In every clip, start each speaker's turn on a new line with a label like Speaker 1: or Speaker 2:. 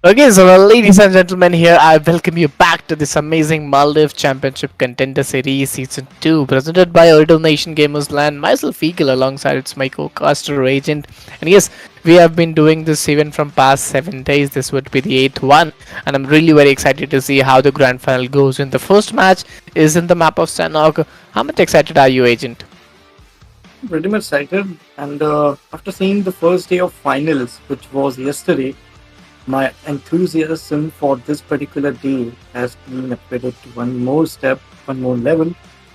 Speaker 1: Okay, so ladies and gentlemen, here I welcome you back to this amazing Maldives Championship Contender Series Season 2, presented by Ooredoo Nation Gamers Land. Myself, Eagle, alongside it's my co-caster Agent. And yes, we have been doing this even from past 7 days. This would be the eighth one, and I'm really very excited to see how the grand final goes. In the first match is in the map of Sanok. How much excited are you, Agent?
Speaker 2: Pretty much excited, and after seeing the first day of finals, which was yesterday, my enthusiasm for this particular day has been upgraded to one more step, one more level.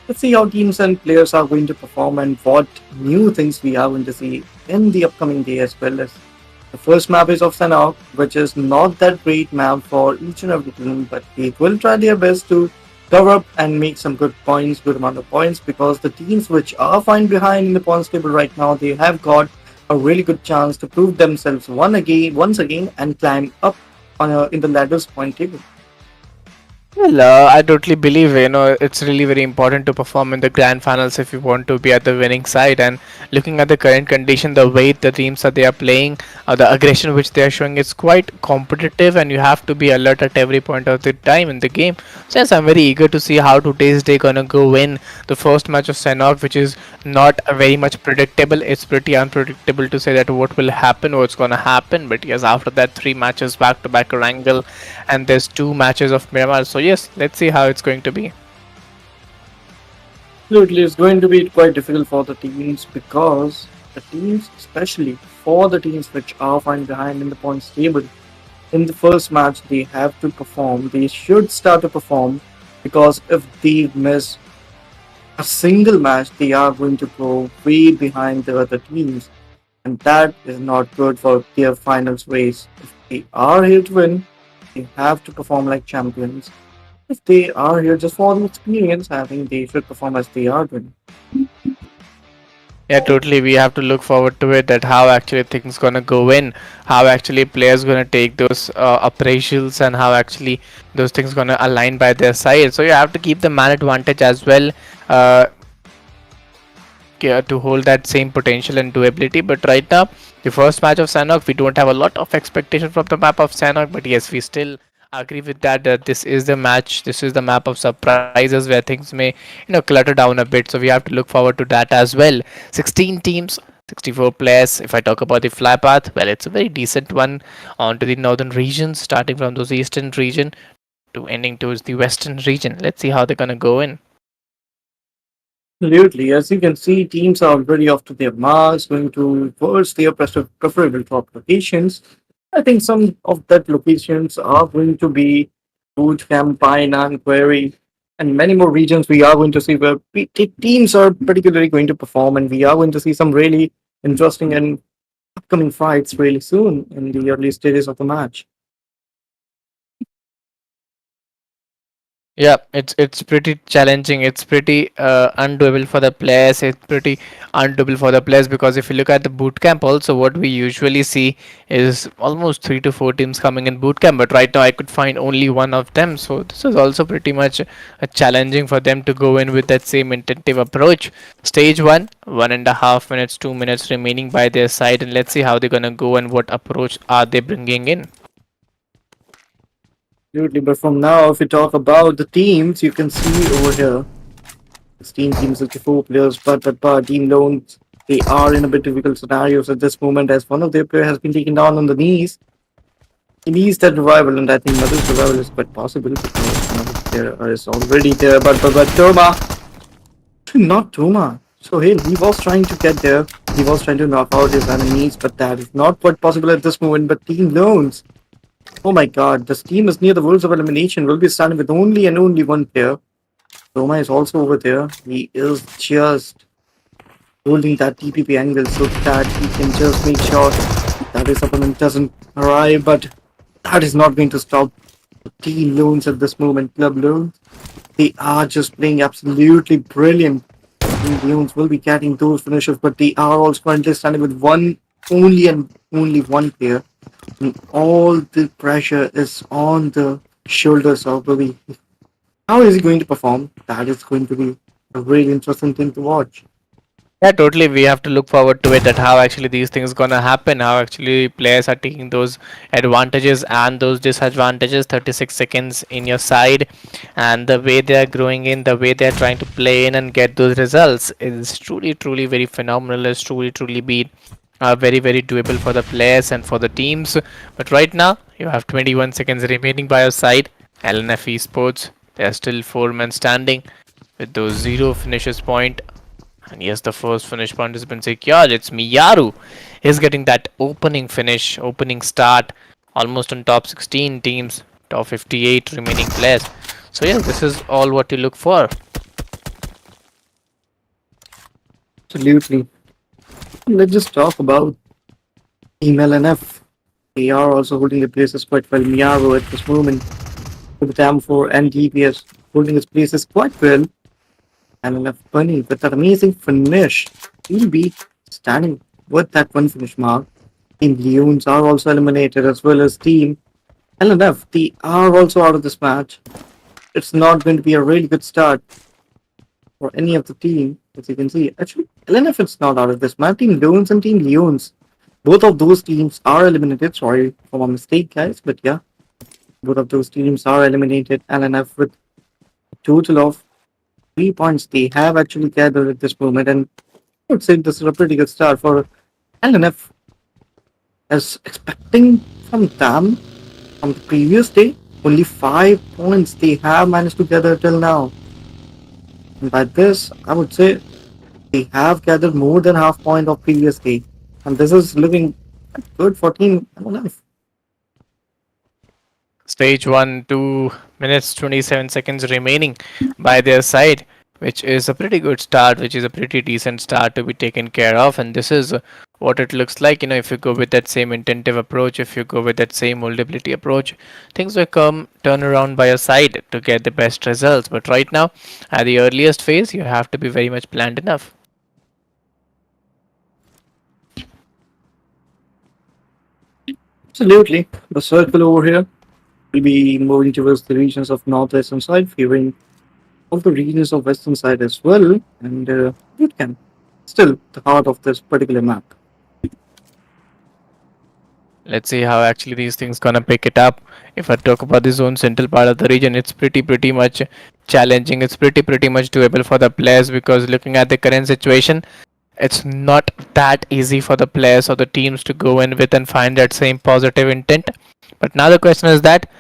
Speaker 2: Let's see how teams and players are going to perform and what new things we are going to see in the upcoming day as well as the first map is of Sanok, which is not that great map for each and every team, but they will try their best to cover up and make some good points, good amount of points, because the teams which are fine behind in the points table right now, they have got a really good chance to prove themselves once again, and climb up in the ladder's point table.
Speaker 1: Well, I totally believe it's really very important to perform in the grand finals if you want to be at the winning side. And looking at the current condition, the way the teams that they are playing, the aggression which they are showing, it's quite competitive, and you have to be alert at every point of the time in the game. So yes, I'm very eager to see how today's day gonna go win the first match of Senok, which is not very much predictable. It's pretty unpredictable to say that what will happen, what's gonna happen. But yes, after that, three matches back to back Erangel, and there's two matches of Miramar. So yes, let's see how it's going to be.
Speaker 2: Absolutely, it's going to be quite difficult for the teams because the teams, especially for the teams which are fine behind in the points table, in the first match they have to perform. They should start to perform because if they miss a single match, they are going to go way behind the other teams, and that is not good for their finals race. If they are here to win, they have to perform like champions. If they are here just for the experience, I think they should perform as they are doing.
Speaker 1: Yeah, totally. We have to look forward to it. That how actually things gonna go in, how actually players gonna take those appraisals, and how actually those things gonna align by their side. So you have to keep the man advantage as well. Uh, to hold that same potential and doability. But right now, the first match of Sanok, we don't have a lot of expectation from the map of Sanok. But yes, we still agree with that. That this is the match. This is the map of surprises where things may clutter down a bit. So we have to look forward to that as well. 16 teams. 64 players. If I talk about the fly path, well, it's a very decent one onto the northern regions, starting from those eastern region to ending towards the western region. Let's see how they're gonna go in.
Speaker 2: Absolutely. As you can see, teams are already off to their marks, going towards their preferable top locations. I think some of that locations are going to be Boot Camp, Painan, Quarry, and many more regions we are going to see where teams are particularly going to perform, and we are going to see some really interesting and upcoming fights really soon in the early stages of the match.
Speaker 1: Yeah, it's pretty challenging. It's pretty undoable for the players. It's pretty undoable for the players because if you look at the boot camp, also what we usually see is almost 3 to 4 teams coming in boot camp. But right now, I could find only one of them. So this is also pretty much challenging for them to go in with that same intensive approach. Stage one, 1.5 minutes, 2 minutes remaining by their side, and let's see how they're gonna go and what approach are they bringing in.
Speaker 2: Absolutely, but from now, if we talk about the teams, you can see over here 16 teams, 64 players, but team loans, they are in a bit difficult scenarios at this moment as one of their players has been taken down on the knees. He needs that revival, and I think another revival is quite possible because another player is already there. But Toma, not Toma. So hey, he was trying to get there. He was trying to knock out his enemies, but that is not quite possible at this moment. But team loans. Oh my god, this team is near the rules of elimination. Will be starting with only and only one player. Roma is also over there. He is just holding that TPP angle so that he can just make sure that his opponent doesn't arrive. But that is not going to stop the team loans at this moment. Club loans, they are just playing absolutely brilliant. Team loans will be getting those finishes, but they are also currently standing with one only and only one player. And all the pressure is on the shoulders of Bobby. How is he going to perform? That is going to be a really interesting thing to watch.
Speaker 1: Yeah, totally. We have to look forward to it that how actually these things gonna happen, how actually players are taking those advantages and those disadvantages. 36 seconds in your side, and the way they are growing in, the way they are trying to play in and get those results is truly, truly very phenomenal. It's truly, truly been very, very doable for the players and for the teams. But right now, you have 21 seconds remaining by your side. LNF Esports, they are still four men standing with those zero finishes point. And yes, the first finish point has been secured. It's Miyaru. He's getting that opening finish, opening start, almost on top 16 teams, top 58 remaining players. So yes, this is all what you look for.
Speaker 2: Absolutely. Let's just talk about Team LNF. They are also holding the places quite well. Miaro at this moment with the TAM4 and DPS holding his places quite well. LNF Bunny with that amazing finish. He'll be standing with that one finish mark. Team Leons are also eliminated as well as Team LNF. They are also out of this match. It's not going to be a really good start for any of the team, as you can see. Actually, LNF is not out of this match. Team Leons and Team Leons. Both of those teams are eliminated. Sorry for my mistake, guys, but yeah, both of those teams are eliminated. LNF with a total of 3 points they have actually gathered at this moment, and I would say this is a pretty good start for LNF. As expecting from them from the previous day, only 5 points they have managed to gather till now. And by this, I would say they have gathered more than half point of previous day, and this is looking good for Team LNF.
Speaker 1: Stage 1, 2 minutes 27 seconds remaining by their side, which is a pretty good start, which is a pretty decent start to be taken care of. And this is what it looks like. If you go with that same intensive approach, if you go with that same moldability approach, things will come turn around by your side to get the best results. But right now, at the earliest phase, you have to be very much planned enough.
Speaker 2: Absolutely, the circle over here will be moving towards the regions of northwestern side, favoring of the regions of western side as well, and it can still the heart of this particular map.
Speaker 1: Let's see how actually these things gonna pick it up. If I talk about the zone central part of the region, it's pretty much challenging. It's pretty much doable for the players because looking at the current situation, it's not that easy for the players or the teams to go in with and find that same positive intent. But now the question is that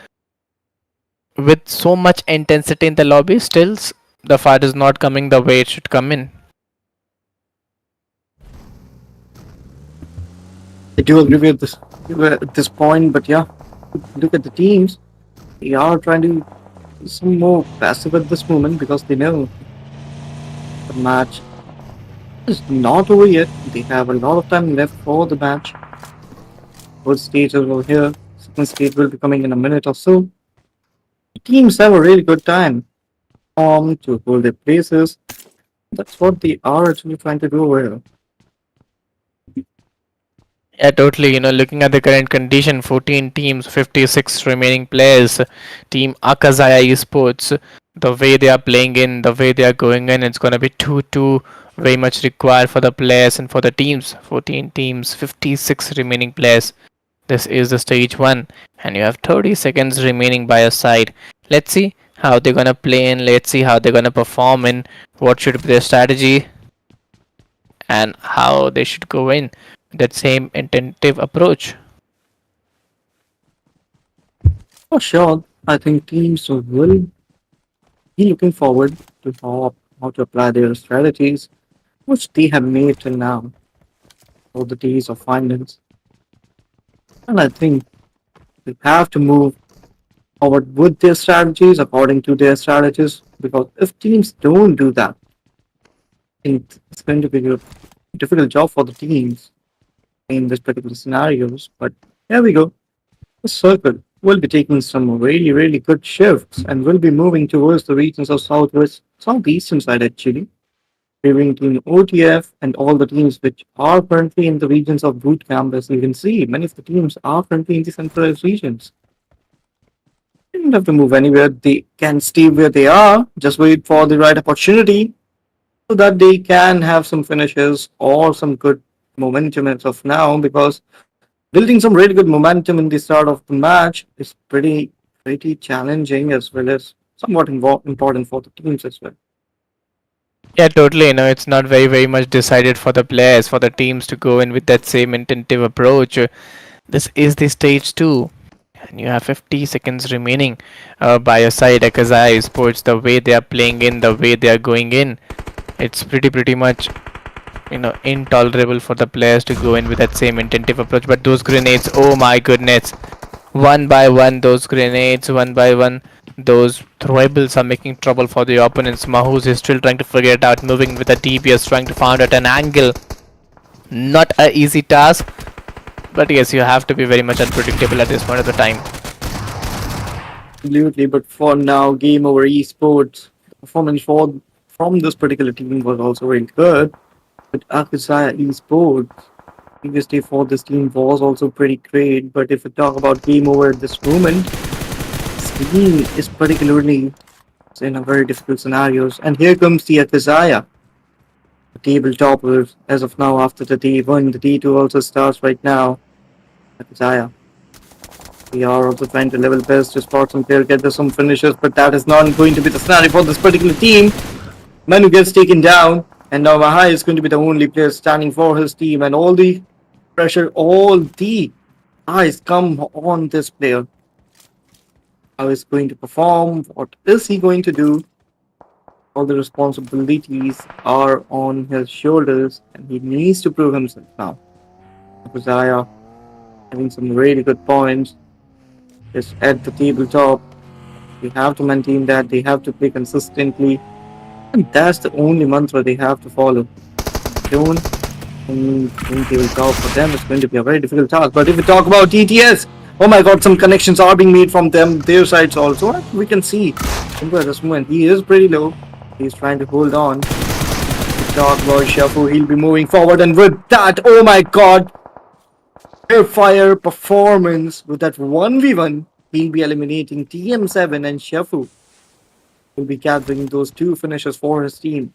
Speaker 1: with so much intensity in the lobby, still the fight is not coming the way it should come in.
Speaker 2: I do agree with this at this point, but yeah, look at the teams. They are trying to be some more passive at this moment because they know the match is not over yet. They have a lot of time left for the match. First stage is over here. Second stage will be coming in a minute or so. The teams have a really good time to hold their places. That's what they are actually trying to do over here.
Speaker 1: Yeah, totally. Looking at the current condition, 14 teams, 56 remaining players. Team Akazaya Esports, the way they are playing in, the way they are going in, it's going to be 2-2. Very much required for the players and for the teams. 14 teams, 56 remaining players. This is the stage 1, and you have 30 seconds remaining by your side. Let's see how they're going to play in. Let's see how they're going to perform in. What should be their strategy and how they should go in that same intensive approach.
Speaker 2: For sure, I think teams will be looking forward to how to apply their strategies, which they have made till now for the days of finals. And I think they have to move forward with their strategies according to their strategies because if teams don't do that, I think it's going to be a difficult job for the teams in this particular scenarios. But here we go. The circle will be taking some really good shifts and will be moving towards the regions of southeastern side actually, favoring team OTF and all the teams which are currently in the regions of boot camp. As you can see, many of the teams are currently in the centralized regions. They don't have to move anywhere. They can stay where they are. Just wait for the right opportunity. so that they can have some finishes or some good momentum as of now, because building some really good momentum in the start of the match is pretty challenging, as well as somewhat important for the teams as well.
Speaker 1: Yeah, totally. It's not very much decided for the players, for the teams to go in with that same intensive approach. This is the stage two, and you have 50 seconds remaining by your side. Akazai Sports, the way they are playing in, the way they are going in, it's pretty much intolerable for the players to go in with that same intensive approach. But those grenades, oh my goodness, one by one, those grenades, one by one, those throwables are making trouble for the opponents. Mahuz is still trying to figure it out, moving with a DPS, trying to find out an angle. Not a easy task, but yes, you have to be very much unpredictable at this point of the time.
Speaker 2: Absolutely, but for now, Game Over Esports, the performance from this particular team was also very good. But Akasaya Esports, previously for this team was also pretty great. But if we talk about Game Over at this moment, this team is particularly in a very difficult scenarios. And here comes the Akasaya, the table toppers as of now after the D1. The D2 also starts right now. Akasaya. We are also trying to level best to spot some player, get some finishes, but that is not going to be the scenario for this particular team. Manu gets taken down, and now Mahai is going to be the only player standing for his team, and all the pressure, all the eyes come on this player. How is going to perform? What is he going to do? All the responsibilities are on his shoulders, and he needs to prove himself now. Zaya having some really good points is at the tabletop. They have to maintain that. They have to play consistently, and that's the only mantra they have to follow. Don't think they will talk for them. It's going to be a very difficult task. But if we talk about TTS, oh my God, some connections are being made from them, their sides also. We can see Simba at this moment. He is pretty low. He's trying to hold on. We talk about Shafu. He'll be moving forward, and with that, oh my God, fire performance with that 1v1. He'll be eliminating TM7, and Shafu will be gathering those two finishes for his team.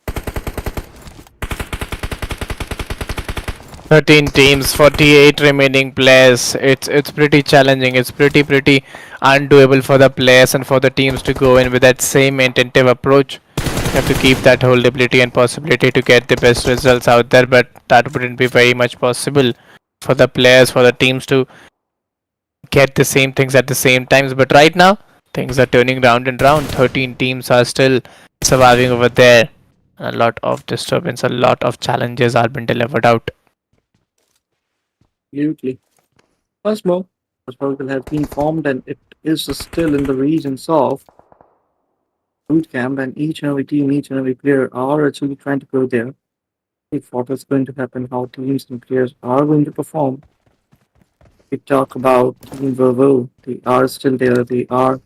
Speaker 1: 13 teams, 48 remaining players. It's pretty challenging. It's pretty undoable for the players and for the teams to go in with that same intensive approach. You have to keep that whole ability and possibility to get the best results out there, but that wouldn't be very much possible for the players, for the teams to get the same things at the same times. But right now, things are turning round and round. 13 teams are still surviving over there. A lot of disturbance, a lot of challenges are being delivered out.
Speaker 2: Absolutely. Once more, the circle has been formed, and it is still in the regions of boot camp, and each and every team, each and every player are actually trying to go there. If what is going to happen, how teams and players are going to perform. We talk about Team Vervo. They are still there. They are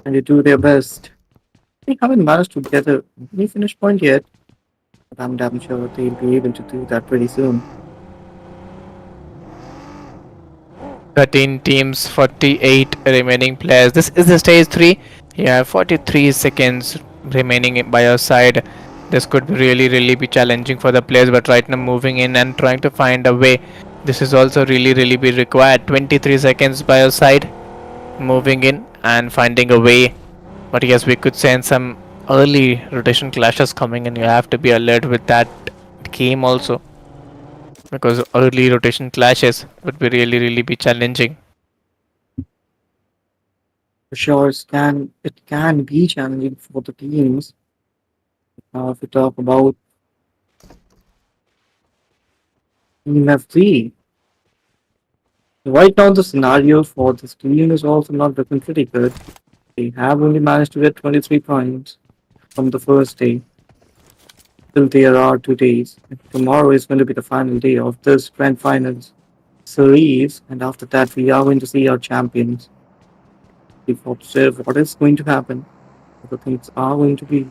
Speaker 2: and they do their best. They haven't managed to get any finish point yet, but I'm damn sure they'll be able to do that pretty soon.
Speaker 1: 13 teams, 48 remaining players. This is the stage 3. You have 43 seconds remaining by your side. This could really be challenging for the players, but right now moving in and trying to find a way. This is also really be required. 23 seconds by your side, moving in and finding a way. But yes, we could sense some early rotation clashes coming, and you have to be alert with that game also, because early rotation clashes would be really be challenging.
Speaker 2: For sure, it can be challenging for the teams. If we talk about Team FC, right now the scenario for this team is also not looking pretty good. They have only managed to get 23 points from the first day. Till there are 2 days. Tomorrow is going to be the final day of this grand finals series, and after that we are going to see our champions. If observe what is going to happen, the things are going to be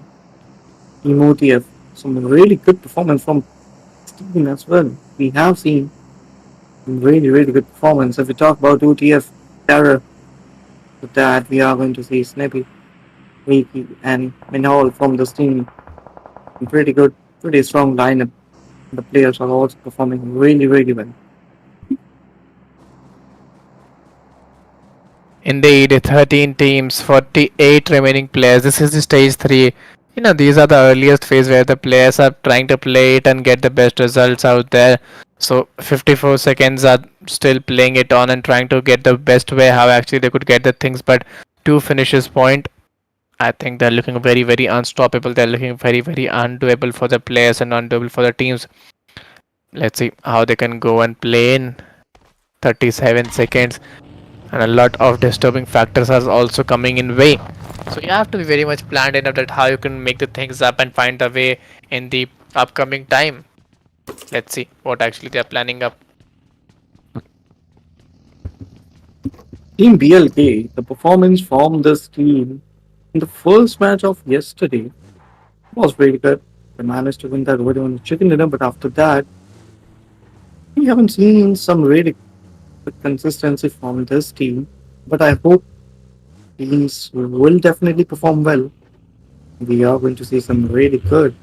Speaker 2: emotive. Some really good performance from Steven as well. We have seen some really good performance. If we talk about OTF Terror, with that we are going to see Snippy, Wiki, and Minhol from this team. Pretty good pretty strong lineup. The players are also performing really, really well.
Speaker 1: Indeed, 13 teams, 48 remaining players. This is the stage 3. These are the earliest phase where the players are trying to play it and get the best results out there. So 54 seconds are still playing it on and trying to get the best way how actually they could get the things. But two finishes point, I think they're looking very, very unstoppable. They're looking very, very undoable for the players and undoable for the teams. Let's see how they can go and play in 37 seconds. And a lot of disturbing factors are also coming in way, so you have to be very much planned enough that how you can make the things up and find the way in the upcoming time. Let's see what actually they are planning up.
Speaker 2: Team BLK, the performance from this team in the first match of yesterday was very good. They managed to win that video on the chicken dinner, but after that, we haven't seen some really good consistency from this team. But I hope teams will definitely perform well. We are going to see some really good.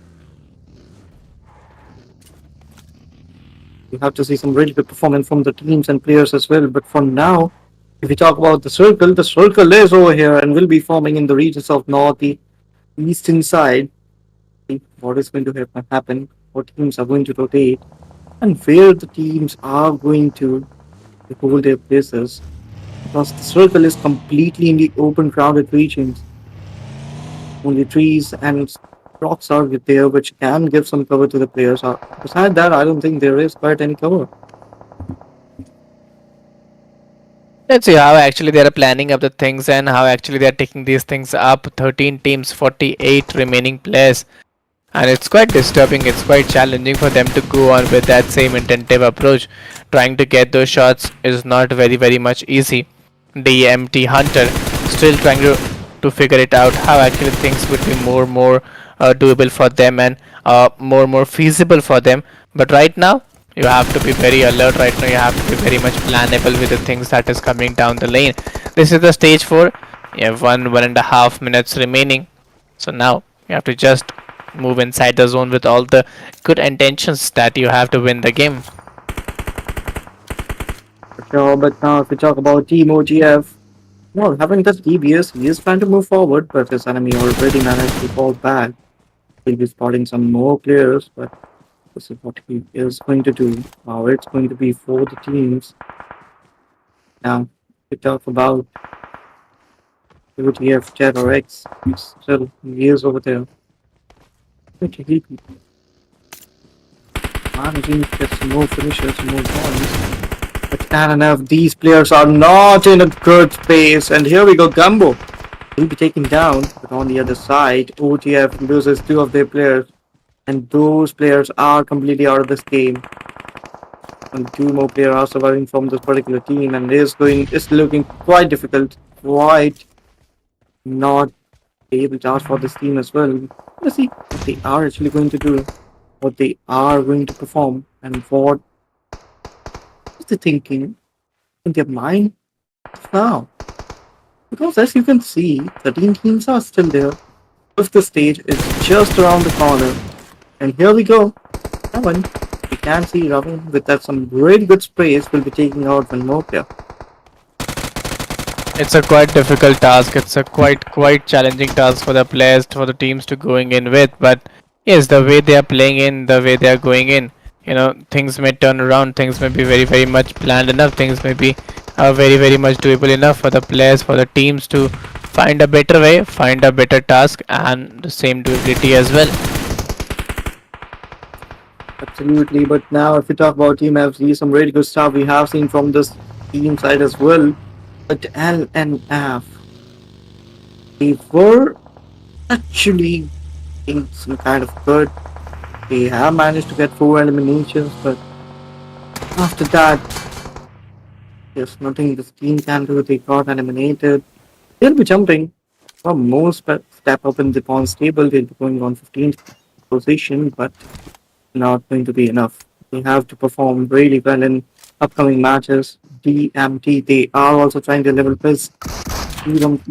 Speaker 2: We have to see some really good performance from the teams and players as well. But for now, if we talk about the circle is over here and will be forming in the regions of north, the eastern side. What is going to happen? What teams are going to rotate? And where the teams are going to hold their places. Because the circle is completely in the open, crowded regions. Only trees and rocks are there, which can give some cover to the players. Besides that, I don't think there is quite any cover.
Speaker 1: Let's see how actually they are planning up the things and how actually they are taking these things up. 13 teams, 48 remaining players, and it's quite disturbing, it's quite challenging for them to go on with that same intensive approach. Trying to get those shots is not very, very much easy. DMT Hunter still trying to figure it out how actually things would be more doable for them and more feasible for them. But right now you have to be very alert. Right now you have to be very much plannable with the things that is coming down the lane. This is the stage 4. You have 1.5 minutes remaining, so now you have to just move inside the zone with all the good intentions that you have to win the game.
Speaker 2: Sure, but now if we talk about Team OGF, well, having the DBS, he is trying to move forward, but his enemy already managed to fall back. He'll be spotting some more players, but this is what he is going to do. How it's going to be for the teams. Now, we talk about OGF Terror X. Still, he is over there. Which he managing to get some more finishes, some more points. But not enough. These players are not in a good space. And here we go, Gumbo will be taken down. But on the other side, OTF loses two of their players. And those players are completely out of this game. And two more players are surviving from this particular team. And it's looking quite difficult. Quite not able task for this team as well. Let's see what they are actually going to do. What they are going to perform. And what is the thinking in their mind now. Because as you can see, 13 teams are still there. If the stage is just around the corner. And here we go. Ravan. We can see Ravan with that some really good sprays will be taking out one more player.
Speaker 1: It's a quite difficult task. It's a quite challenging task for the players, for the teams to going in with. But yes, the way they are playing in, the way they are going in, things may turn around. Things may be very, very much planned enough. Things may be very, very much doable enough for the players, for the teams to find a better way, find a better task, and the same doability as well.
Speaker 2: Absolutely, but now if we talk about Team FC, some really good stuff we have seen from this team side as well. But LNF, they were actually in some kind of good. They have managed to get 4 eliminations, but after that, there's nothing this team can do. They got eliminated. They'll be jumping for more step up in the points table. They'll be going on 15th position, but not going to be enough. They have to perform really well in upcoming matches. DMT, they are also trying to level plus,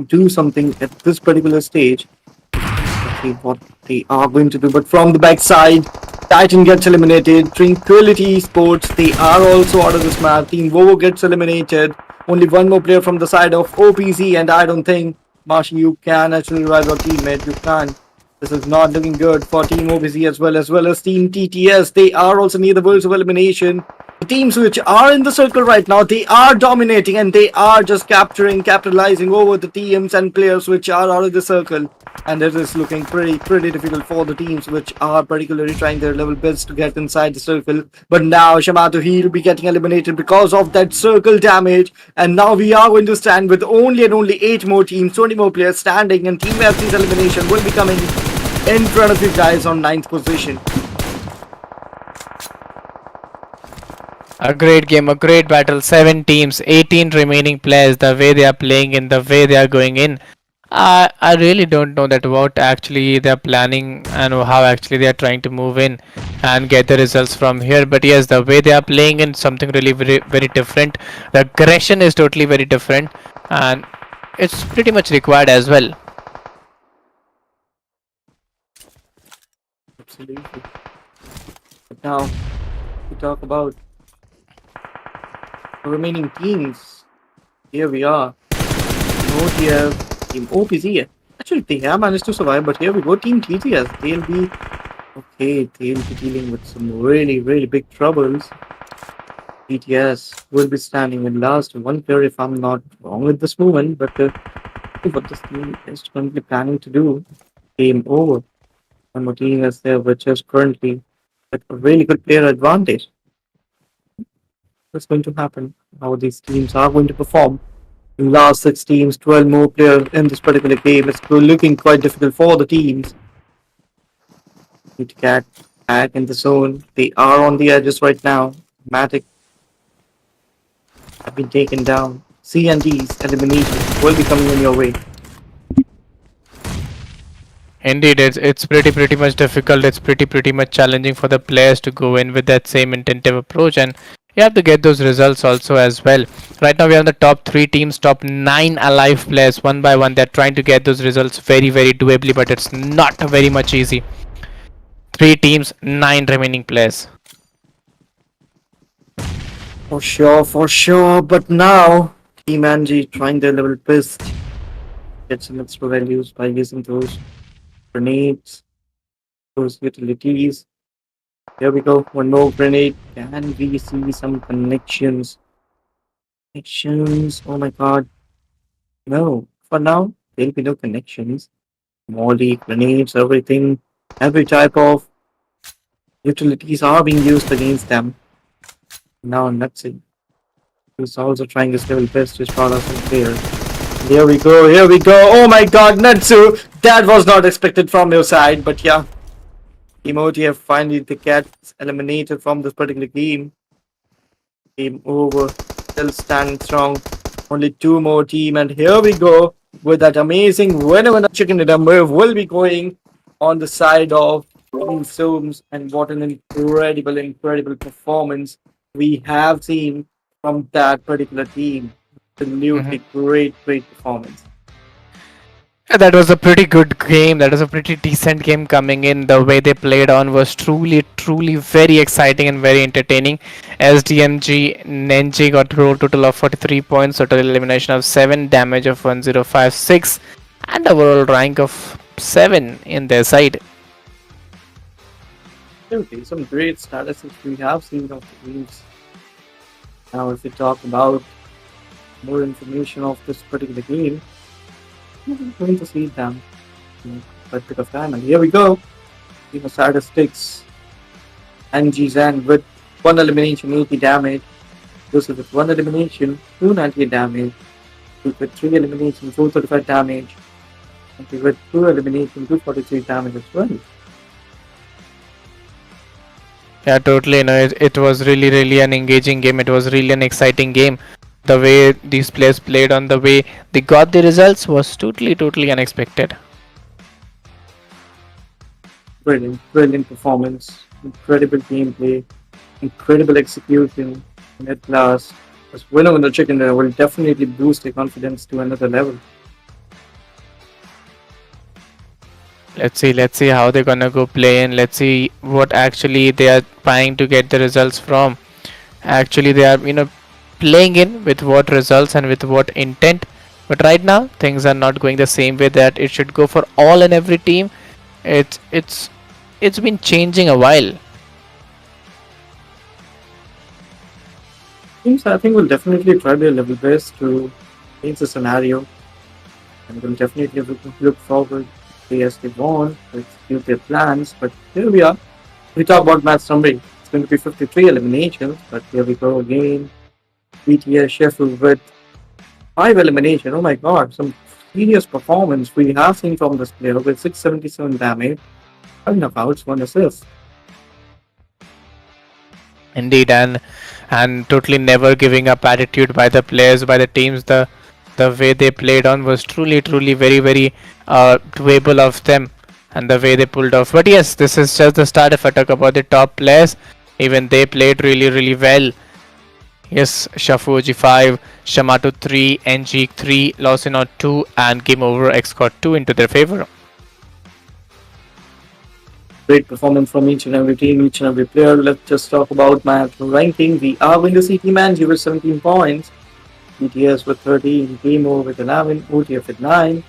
Speaker 2: do something at this particular stage. But exactly what they are going to do. But from the backside, Titan gets eliminated. Tranquility Sports, they are also out of this map. Team Vovo gets eliminated. Only one more player from the side of OPZ, and I don't think, Marshall, you can actually revive your teammate. You can't. This is not looking good for Team OPZ as well as Team TTS. They are also near the verge of elimination. The teams which are in the circle right now, they are dominating and they are just capitalizing over the teams and players which are out of the circle. And it is looking pretty difficult for the teams which are particularly trying their level best to get inside the circle. But now Shamato, he'll be getting eliminated because of that circle damage. And now we are going to stand with only and only 8 more teams, 20 more players standing, and Team FC's elimination will be coming in front of you guys on 9th position.
Speaker 1: A great game, a great battle. 7 teams, 18 remaining players. The way they are playing in, the way they are going in. I really don't know that what actually they're planning and how actually they are trying to move in and get the results from here. But yes, the way they are playing in something really very different. The aggression is totally very different, and it's pretty much required as well.
Speaker 2: Absolutely. But now we talk about the remaining teams. Here we are. OTF, Team OPZ. Actually, they have managed to survive, but here we go. Team TTS. They'll be okay. They'll be dealing with some really big troubles. TTS will be standing in last one player, if I'm not wrong with this movement. But what this team is currently planning to do, game over. One more team is there, which is currently at a really good player advantage. What's going to happen? How these teams are going to perform? In last 6 teams, 12 more players in this particular game. It's looking quite difficult for the teams. Need to get back in the zone. They are on the edges right now. Matic have been taken down. C and D's elimination will be coming in your way.
Speaker 1: Indeed, it's pretty much difficult. It's pretty much challenging for the players to go in with that same intensive approach, and you have to get those results also as well. Right now we are on the top 3 teams, top 9 alive players, one by one. They're trying to get those results very doably, but it's not very much easy. 3 teams, 9 remaining players.
Speaker 2: For sure. But now, Team Angie trying their level best. Get some extra values by using those grenades, those utilities. Here we go. One more grenade. Can we see some connections? Connections. Oh my god. No. For now, there'll be no connections. Molly, grenades, everything. Every type of utilities are being used against them. Now, Nutsi, who's also trying his level best to spot us some players. Here we go. Oh my god, Natsu! That was not expected from your side, but yeah. Emoji have finally the gets eliminated from this particular game. Game over. Still standing strong. Only 2 more team, and here we go with that amazing winner chicken dinner move will be going on the side of Team Zooms, and what an incredible performance we have seen from that particular team. Absolutely great performance.
Speaker 1: That was a pretty good game. That was a pretty decent game coming in. The way they played on was truly very exciting and very entertaining. SDMG Nenji got a total of 43 points, total elimination of 7, damage of 1056, and overall rank of 7 in their side.
Speaker 2: Okay, some great statistics we have seen of the teams. Now, if we talk about more information of this particular game, we're going to see them in a bit of time. And here we go. Team of statistics. NG Zan with 1 elimination, 80 damage. Joseph with 1 elimination, 298 damage. Luke with 3 elimination, 435 damage. And with 2 elimination, 243 damage as well.
Speaker 1: Yeah, totally. It was really an engaging game. It was really an exciting game. The way these players played on, the way they got the results was totally unexpected.
Speaker 2: Brilliant performance, incredible gameplay, incredible execution, and at last, this winner in the chicken dinner will definitely boost their confidence to another level.
Speaker 1: Let's see how they're gonna go play in. Let's see what actually they are trying to get the results from. Actually, they are playing in with what results and with what intent. But right now, things are not going the same way that it should go for all and every team. It's been changing a while.
Speaker 2: Teams, I think, will definitely try their level best to change the scenario and will definitely look forward to as they want to execute their plans. But here we are. We talk about match summary. It's going to be 53 eliminations, but here we go again. BTS Sheffield with 5 elimination. Oh my god, some serious performance we have seen from this player with 677 damage, 5 knockouts, 1 assist.
Speaker 1: Indeed, and totally never giving up attitude by the players, by the teams. The way they played on was truly very doable of them, and the way they pulled off. But yes, this is just the start. If I talk about the top players, even they played really well. Yes, Shafuji 5, Shamato 3, NG 3, Losino 2, and Game Over X got 2 into their favor.
Speaker 2: Great performance from each and every team, each and every player. Let's just talk about match ranking. We are going to see Team Angie with 17 points, BTS with 13, Game with 11, OTF with 9,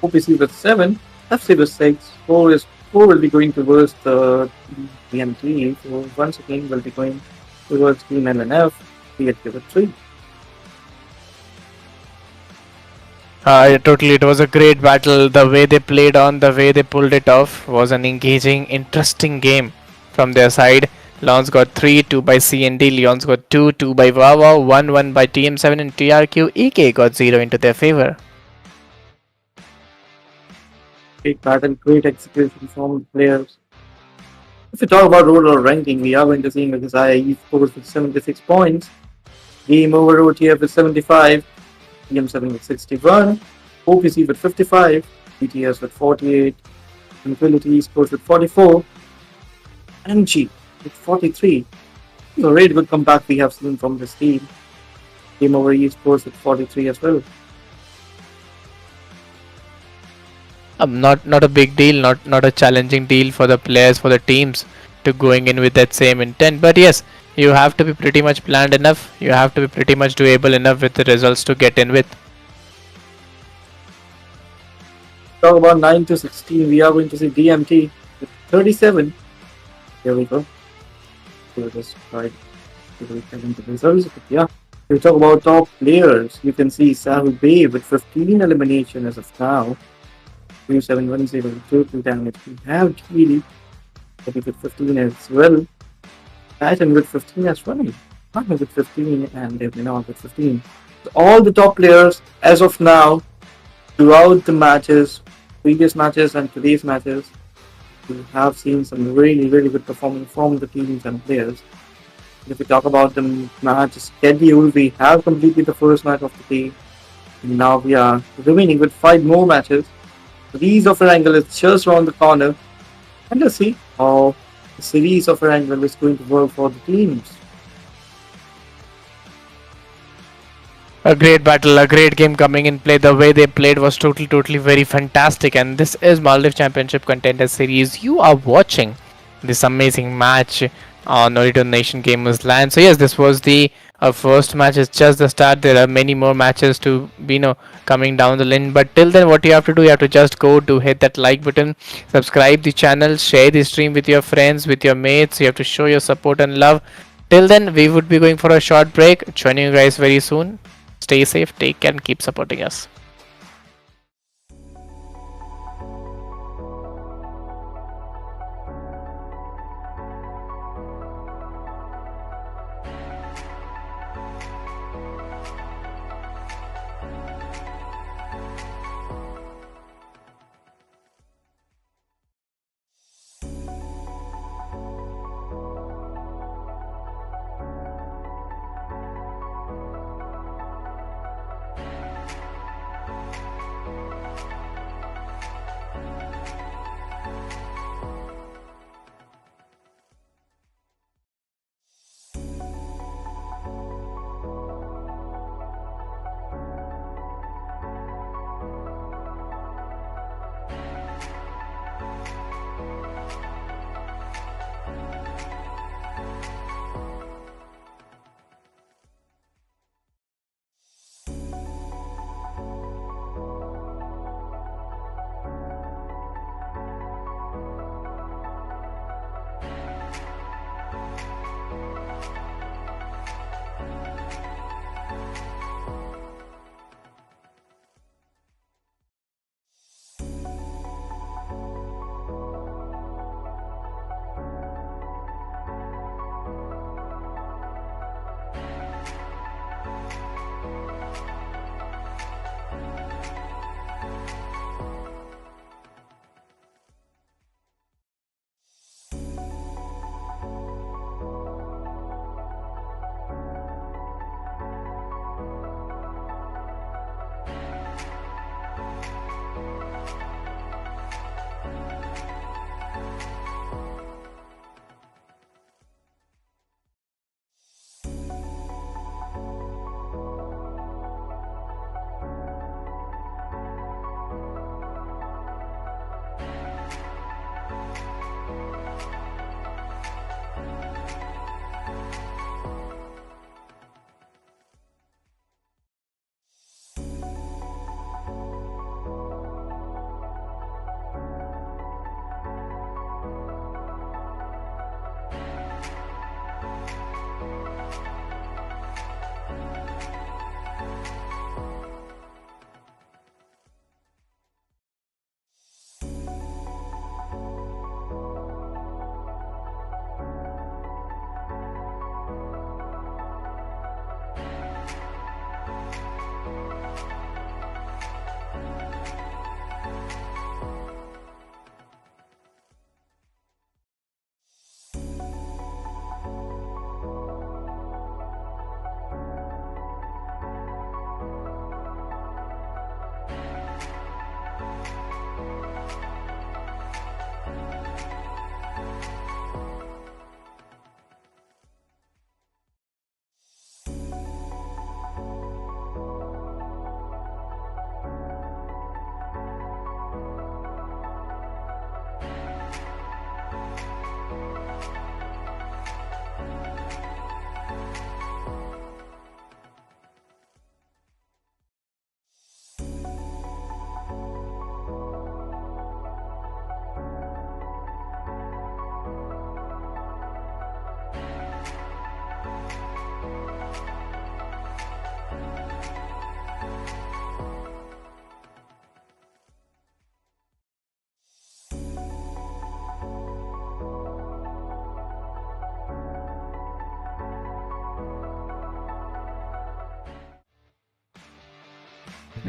Speaker 2: OPC with 7, FC with 6, 4 will be going towards the BMT. So once again will be going towards Team LNF, PHK with 3.
Speaker 1: Totally, it was a great battle. The way they played on, the way they pulled it off was an engaging, interesting game from their side. Lons got 3, 2 by CND, Leons got 2, 2 by Wawa, 1, 1 by TM7 and TRQ. EK got 0 into their favor.
Speaker 2: Great battle, great execution from the players. If we talk about overall ranking, we are going to see Mekazaya scores with 76 points, Game Over OTF with 75, TM7 with 61, OPC with 55, BTS with 48, Tranquility scores with 44, NG with 43. It's a really good comeback we have seen from this team. Game Over scores with 43 as well.
Speaker 1: Not a big deal, not a challenging deal for the players, for the teams to going in with that same intent. But yes, you have to be pretty much planned enough. You have to be pretty much doable enough with the results to get in with.
Speaker 2: Talk about 9 to 16, we are going to see DMT with 37. Here we go. We'll just try to get into the results. But yeah, we talk about top players. You can see Sahul Bay with 15 elimination as of now. 2710 total damage. We have Keely with 15 as well. Titan with 15 as well. Partner with 15 and Devlinor with 15. So all the top players as of now throughout the matches, previous matches and today's matches, we have seen some really good performance from the teams and players. If we talk about the match schedule, we have completed the first match of the day. Now we are remaining with 5 more matches. The series of Erangel is just around the corner. And let's see how the series of Erangel is going to work for the teams.
Speaker 1: A great battle, a great game coming in play. The way they played was totally very fantastic. And this is Maldives Championship Contender Series. You are watching this amazing match on Ooredoo Nation Gamers Land. So yes, this was the first match. It's just the start. There are many more matches to be coming down the line. But till then, what you have to do, you have to just go to hit that like button, subscribe the channel, share the stream with your friends, with your mates. You have to show your support and love. Till then, we would be going for a short break. Joining you guys very soon. Stay safe, take care, and keep supporting us.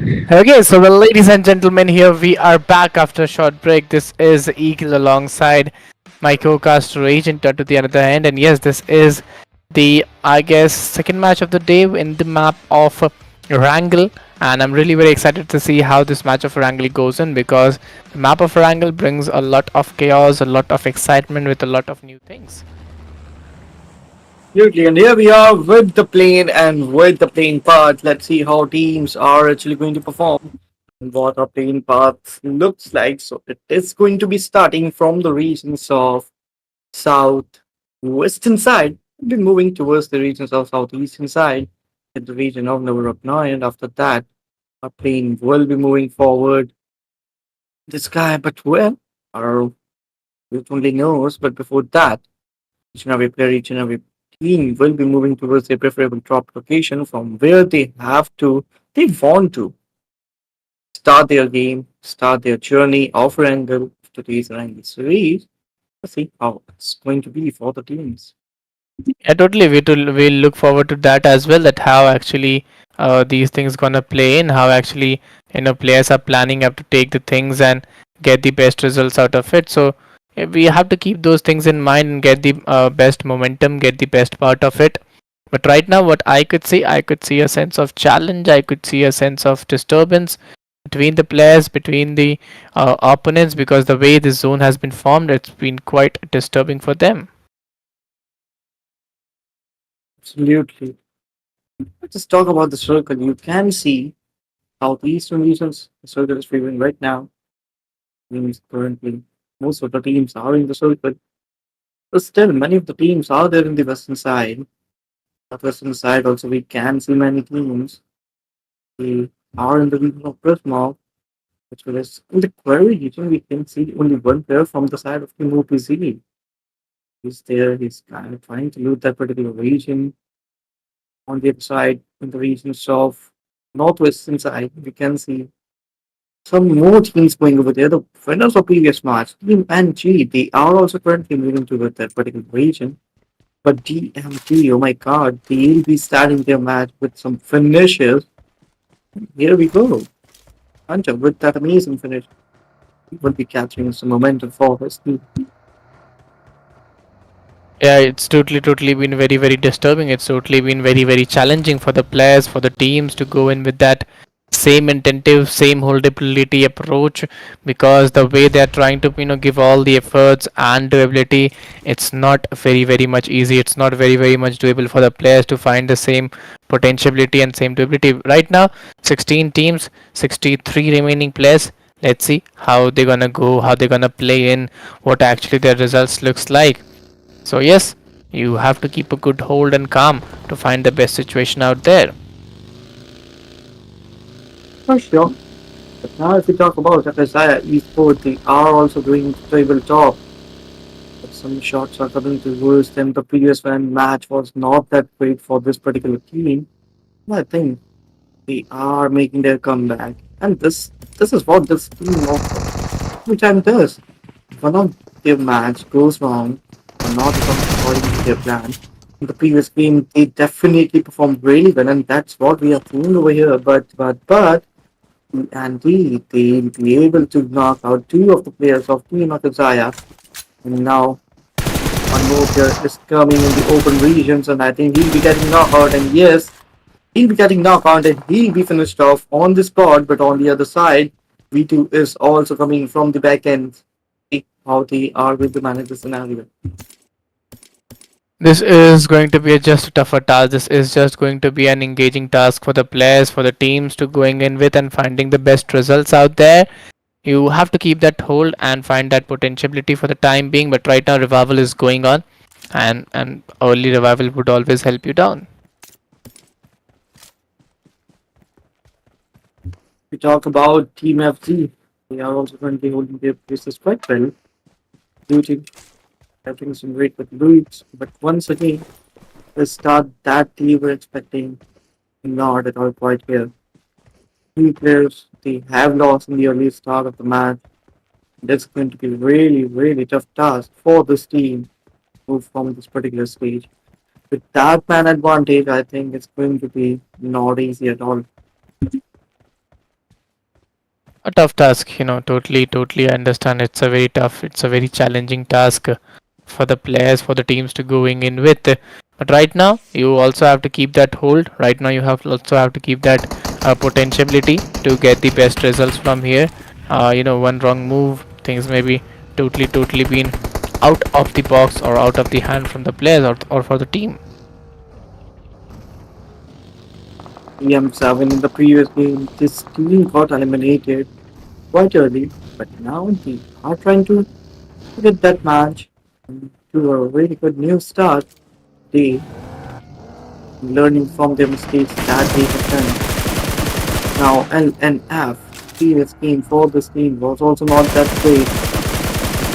Speaker 1: Okay, so well, ladies and gentlemen, here we are back after a short break. This is Eagle alongside my co-cast Agent to the other end, and yes, this is the I guess second match of the day in the map of Erangel, and I'm really very excited to see how this match of Erangel goes in because the map of Erangel brings a lot of chaos, a lot of excitement with a lot of new things.
Speaker 2: Absolutely, and here we are with the plane and with the plane part. Let's see how teams are actually going to perform and what our plane path looks like. So it is going to be starting from the regions of south western side, then moving towards the regions of southeastern side, in the region of Navarapnoi, and after that, our plane will be moving forward the sky. But where? Our it only knows. But before that, each and every player, each and every team will be moving towards their preferable drop location from where they want to start their game, start their journey of Wrangle to today's Wrangle series. Let's see how it's going to be for the teams.
Speaker 1: Yeah, totally. We'll look forward to that as well. That how actually these things gonna play in. How actually players are planning up to take the things and get the best results out of it. So we have to keep those things in mind and get the best momentum, get the best part of it. But right now, what I could see a sense of challenge. I could see a sense of disturbance between the players, between the opponents, because the way this zone has been formed, it's been quite disturbing for them.
Speaker 2: Absolutely. Let's just talk about the circle. You can see southeastern regions. The circle is favoring right now. Means currently most of the teams are in the circle. But still, many of the teams are there in the western side. The western side also we can see many teams. They are in the region of Prisma, as well as in the query region we can see only one player from the side of Team OPC. He's there, he's kind of trying to loot that particular region. On the other side, in the regions of northwestern side, we can see some more teams going over there. The winners of previous match, Team NG, they are also currently moving toward that particular region. But DMT, oh my god, they'll be starting their match with some finishes. Here we go. Hunter with that amazing finish. He will be capturing some momentum for his team.
Speaker 1: Yeah, it's totally been very disturbing. It's totally been very challenging for the players, for the teams to go in with that same intentive, same holdability approach, because the way they're trying to give all the efforts and durability, it's not very much easy. It's not very much doable for the players to find the same potentiality and same durability. Right now, 16 teams, 63 remaining players. Let's see how they're gonna go, how they're gonna play in, what actually their results looks like. So yes, you have to keep a good hold and calm to find the best situation out there.
Speaker 2: For sure. But now if we talk about FSI esports, they are also doing tabletop. But some shots are coming towards them. The previous one match was not that great for this particular team. I think they are making their comeback. And this is what this team of every time does. If one of their match goes wrong or not according to their plan, in the previous game they definitely performed really well, and that's what we are seeing over here. But and they'll be able to knock out two of the players of Team Akazaya. And now one more player is coming in the open regions, and I think he'll be getting knocked out. And yes, he'll be getting knocked out and he'll be finished off on the spot. But on the other side, V2 is also coming from the back end. See how they are going to manage the scenario.
Speaker 1: This is going to be just a tougher task. This is just going to be an engaging task for the players, for the teams to going in with and finding the best results out there. You have to keep that hold and find that potentiality for the time being. But right now, revival is going on, and early revival would always help you down.
Speaker 2: We talk about Team FZ. They are also currently holding their places quite well, looting, having some great with loots. But once again, the start that they were expecting not at all quite here. Three players they have lost in the early start of the match. That's going to be really tough task for this team to move from this particular stage. With that man advantage, I think it's going to be not easy at all.
Speaker 1: A tough task, totally I understand. It's a very tough, it's a very challenging task for the players, for the teams to going in with. But right now, you also have to keep that hold. Right now, you have to keep that potentiality to get the best results from here. One wrong move, things may be totally been out of the box or out of the hand from the players or for the team.
Speaker 2: PM7 in the previous game, this team got eliminated quite early, but now they are trying to get that match to a really good new start. They learning from their mistakes that they have done. Now LNF, previous game for this team was also not that great.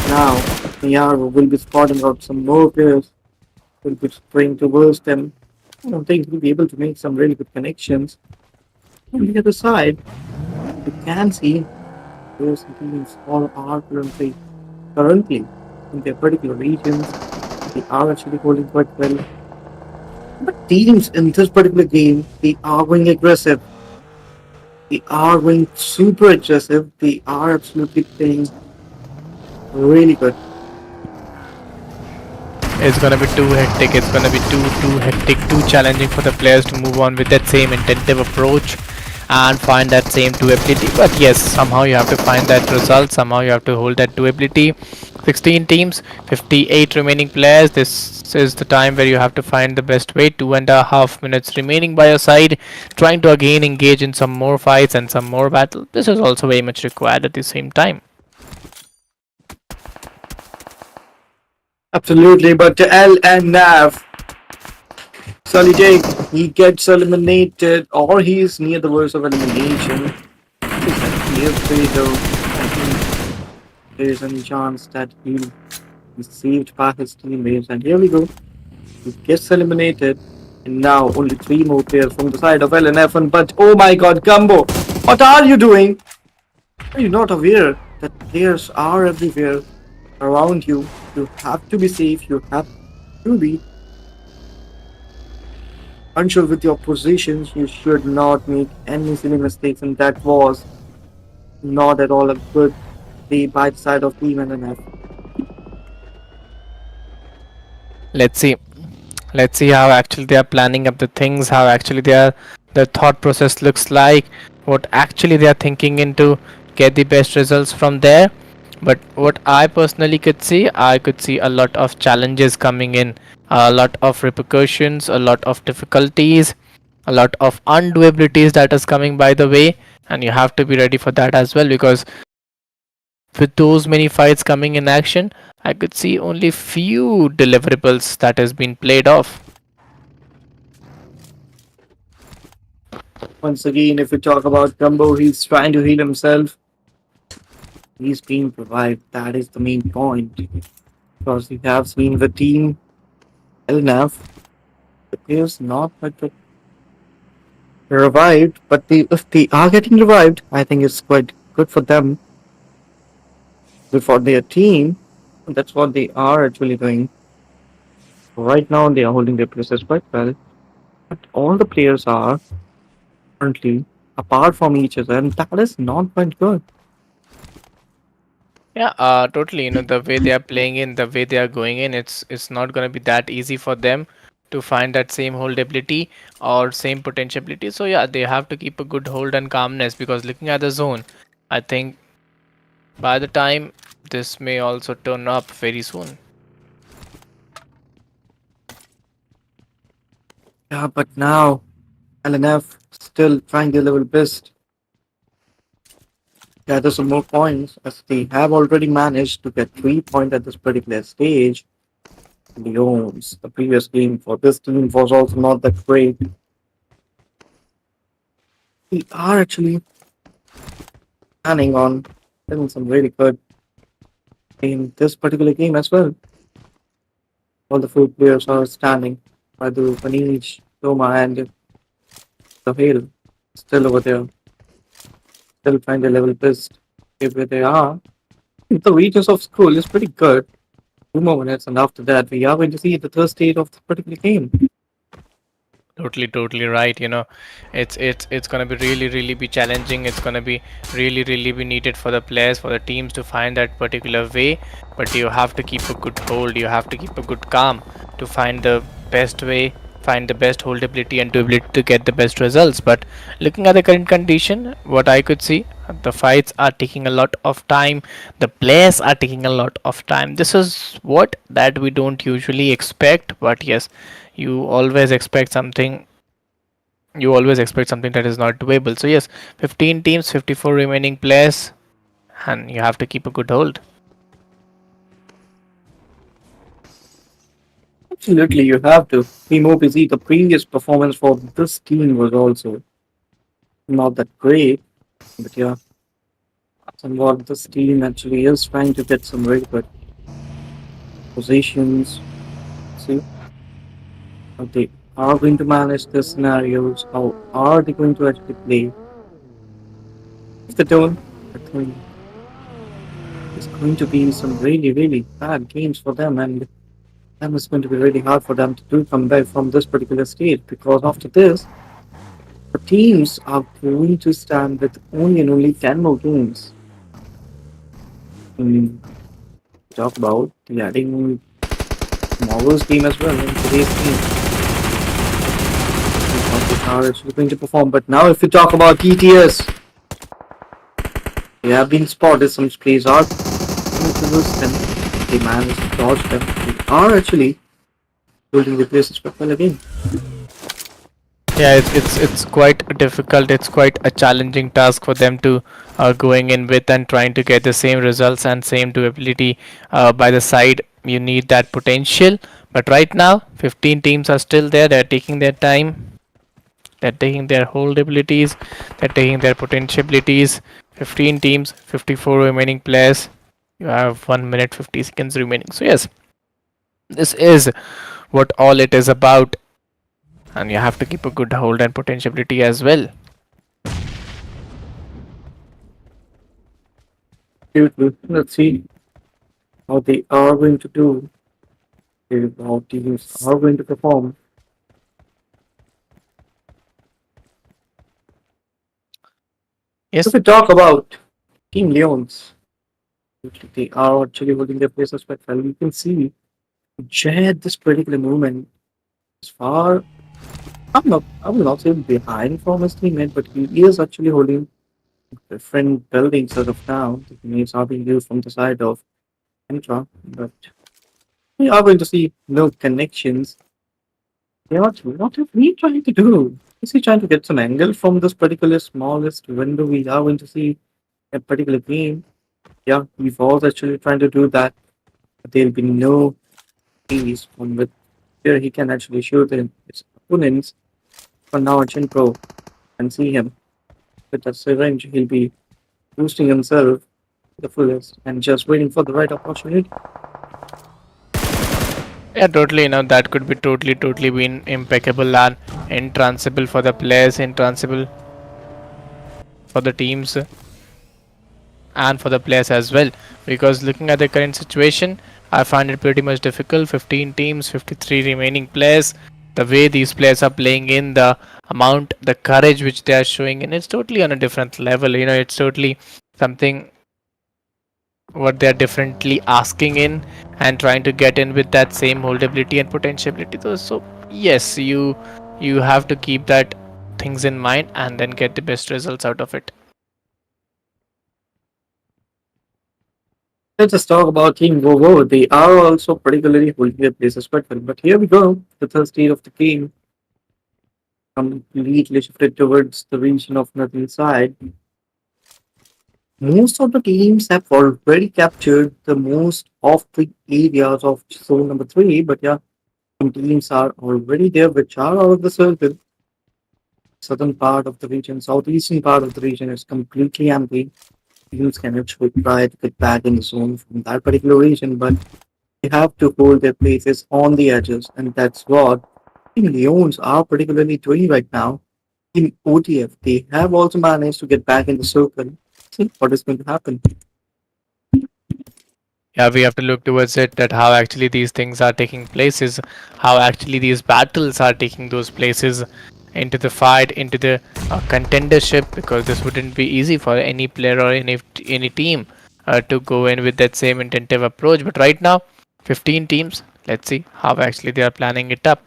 Speaker 2: Now Miramar will be spotting out some more players, will be spraying towards them. I don't think he'll be able to make some really good connections. On the other side, you can see those teams all are currently in their particular regions. They are actually holding quite well. But teams in this particular game, they are going aggressive. They are going super aggressive. They are absolutely playing really good.
Speaker 1: It's gonna be too hectic. It's gonna be too hectic, too challenging for the players to move on with that same intensive approach and find that same doability. But yes, somehow you have to find that result. Somehow you have to hold that doability. 16 teams, 58 remaining players. This is the time where you have to find the best way. 2.5 minutes remaining by your side, trying to again engage in some more fights and some more battle. This is also very much required at the same time.
Speaker 2: Absolutely, but L and Nav, Sully Jake, he gets eliminated or he is near the worst of elimination. He's actually afraid though. I think there is any chance that he'll be saved by his teammates. And here we go. He gets eliminated. And now only three more players from the side of LNF. But oh my god, Gumbo! What are you doing? Are you not aware that players are everywhere around you? You have to be safe. You have to be unsure with your positions. You should not make any silly mistakes. And that was not at all a good play by the side of Team LNF.
Speaker 1: Let's see. Let's see how actually they are planning up the things, how actually their thought process looks like, what actually they are thinking into get the best results from there. But what I personally could see, I could see a lot of challenges coming in, a lot of repercussions, a lot of difficulties, a lot of undoabilities that is coming by the way, and you have to be ready for that as well, because with those many fights coming in action, I could see only few deliverables that has been played off.
Speaker 2: Once again, if we talk about Gumbo, he's trying to heal himself. He's being revived. That is the main point. Because we have seen the team LNAF, the players not like the revived, but if they are getting revived, I think it's quite good for them, good for their team. That's what they are actually doing. Right now, they are holding their places quite well. But all the players are currently apart from each other, and that is not quite good.
Speaker 1: Yeah, totally. The way they are playing in, the way they are going in, it's not gonna be that easy for them to find that same holdability or same potentiality. So yeah, they have to keep a good hold and calmness, because looking at the zone, I think by the time this may also turn up very soon.
Speaker 2: Yeah, but now LNF still trying their level best. Gather some more points as they have already managed to get 3 points at this particular stage. Leons, the previous game for this team was also not that great. We are actually planning on having some really good in this particular game as well. All the four players are standing. Radu, Panish, Toma, and Sohail still over there, still trying to level best. Where they are. The regions of school is pretty good. 2 more minutes, and after that, we are going to see the third stage of the particular game.
Speaker 1: Totally, totally right. It's gonna be really, really be challenging. It's gonna be really, really be needed for the players, for the teams to find that particular way. But you have to keep a good hold. You have to keep a good calm to find the best way, find the best holdability, and to ability to get the best results. But looking at the current condition, what I could see, the fights are taking a lot of time. The players are taking a lot of time. This is what that we don't usually expect. But yes, you always expect something you always expect something that is not doable. So yes, 15 teams, 54 remaining players, and you have to keep a good hold.
Speaker 2: Absolutely, you have to be more busy. The previous performance for this team was also not that great, but yeah, somewhat this team actually is trying to get some very good positions. See how they are going to manage the scenarios, how are they going to actually play. If they don't, I think it's going to be some really, really bad games for them, and then it's going to be really hard for them to do come back from this particular stage because after this, the teams are going to stand with only and only 10 more games. Mm, talk about the adding tomorrow's game as well in today's game. See how they are actually going to perform. But now, if we talk about TTS, they have been spotted. Some sprays are coming towards them. They managed to dodge them. They are actually holding the places quite well again.
Speaker 1: Yeah, it's quite difficult. It's quite a challenging task for them to going in with and trying to get the same results and same doability by the side. You need that potential, but right now, 15 teams are still there. They're taking their time. They're taking their hold abilities. They're taking their potentialities. 15 teams, 54 remaining players. You have 1 minute 50 seconds remaining. So yes, this is what all it is about, and you have to keep a good hold and potentiality as well.
Speaker 2: Let's see how they are going to do, how teams are going to perform. If
Speaker 1: Yes.
Speaker 2: we talk about Team Leons, they are actually holding their places quite well. You can see Jay at this particular moment is far. I will not say behind from his teammate, but he is actually holding different buildings as of now. The teammates are being used from the side of Entra, but we are going to see no connections. What are we trying to do? Is he trying to get some angle from this particular smallest window we are going to see a particular game? Yeah, he was actually trying to do that. But there'll be no ease from with where he can actually shoot his opponents. For now, Chin Pro and see him with that syringe. He'll be boosting himself to the fullest and just waiting for the right opportunity.
Speaker 1: Yeah, totally. That could be totally, totally been impeccable and intransable for the players, intransable for the teams, and for the players as well. Because looking at the current situation, I find it pretty much difficult. 15 teams, 53 remaining players. The way these players are playing in, the amount, the courage which they are showing in, it's totally on a different level. It's totally something what they're differently asking in and trying to get in with that same holdability and potentiality. So yes, you have to keep that things in mind and then get the best results out of it.
Speaker 2: Let's just talk about Team Vovo. They are also particularly holding their places quite well. But here we go. The third stage of the game completely shifted towards the region of nothing side. Most of the teams have already captured the most of the areas of zone number three, but yeah, some teams are already there which are out of the circle. Southern part of the region, southeastern part of the region is completely empty. Teams can actually try to get back in the zone from that particular region, but they have to hold their places on the edges, and that's what Team Leons are particularly doing right now. In OTF, they have also managed to get back in the circle. See what is going to happen.
Speaker 1: Yeah, we have to look towards it, that how actually these things are taking places, how actually these battles are taking those places into the fight, into the contendership, because this wouldn't be easy for any player or any team to go in with that same intentive approach. But right now, 15 teams. Let's see how actually they are planning it up.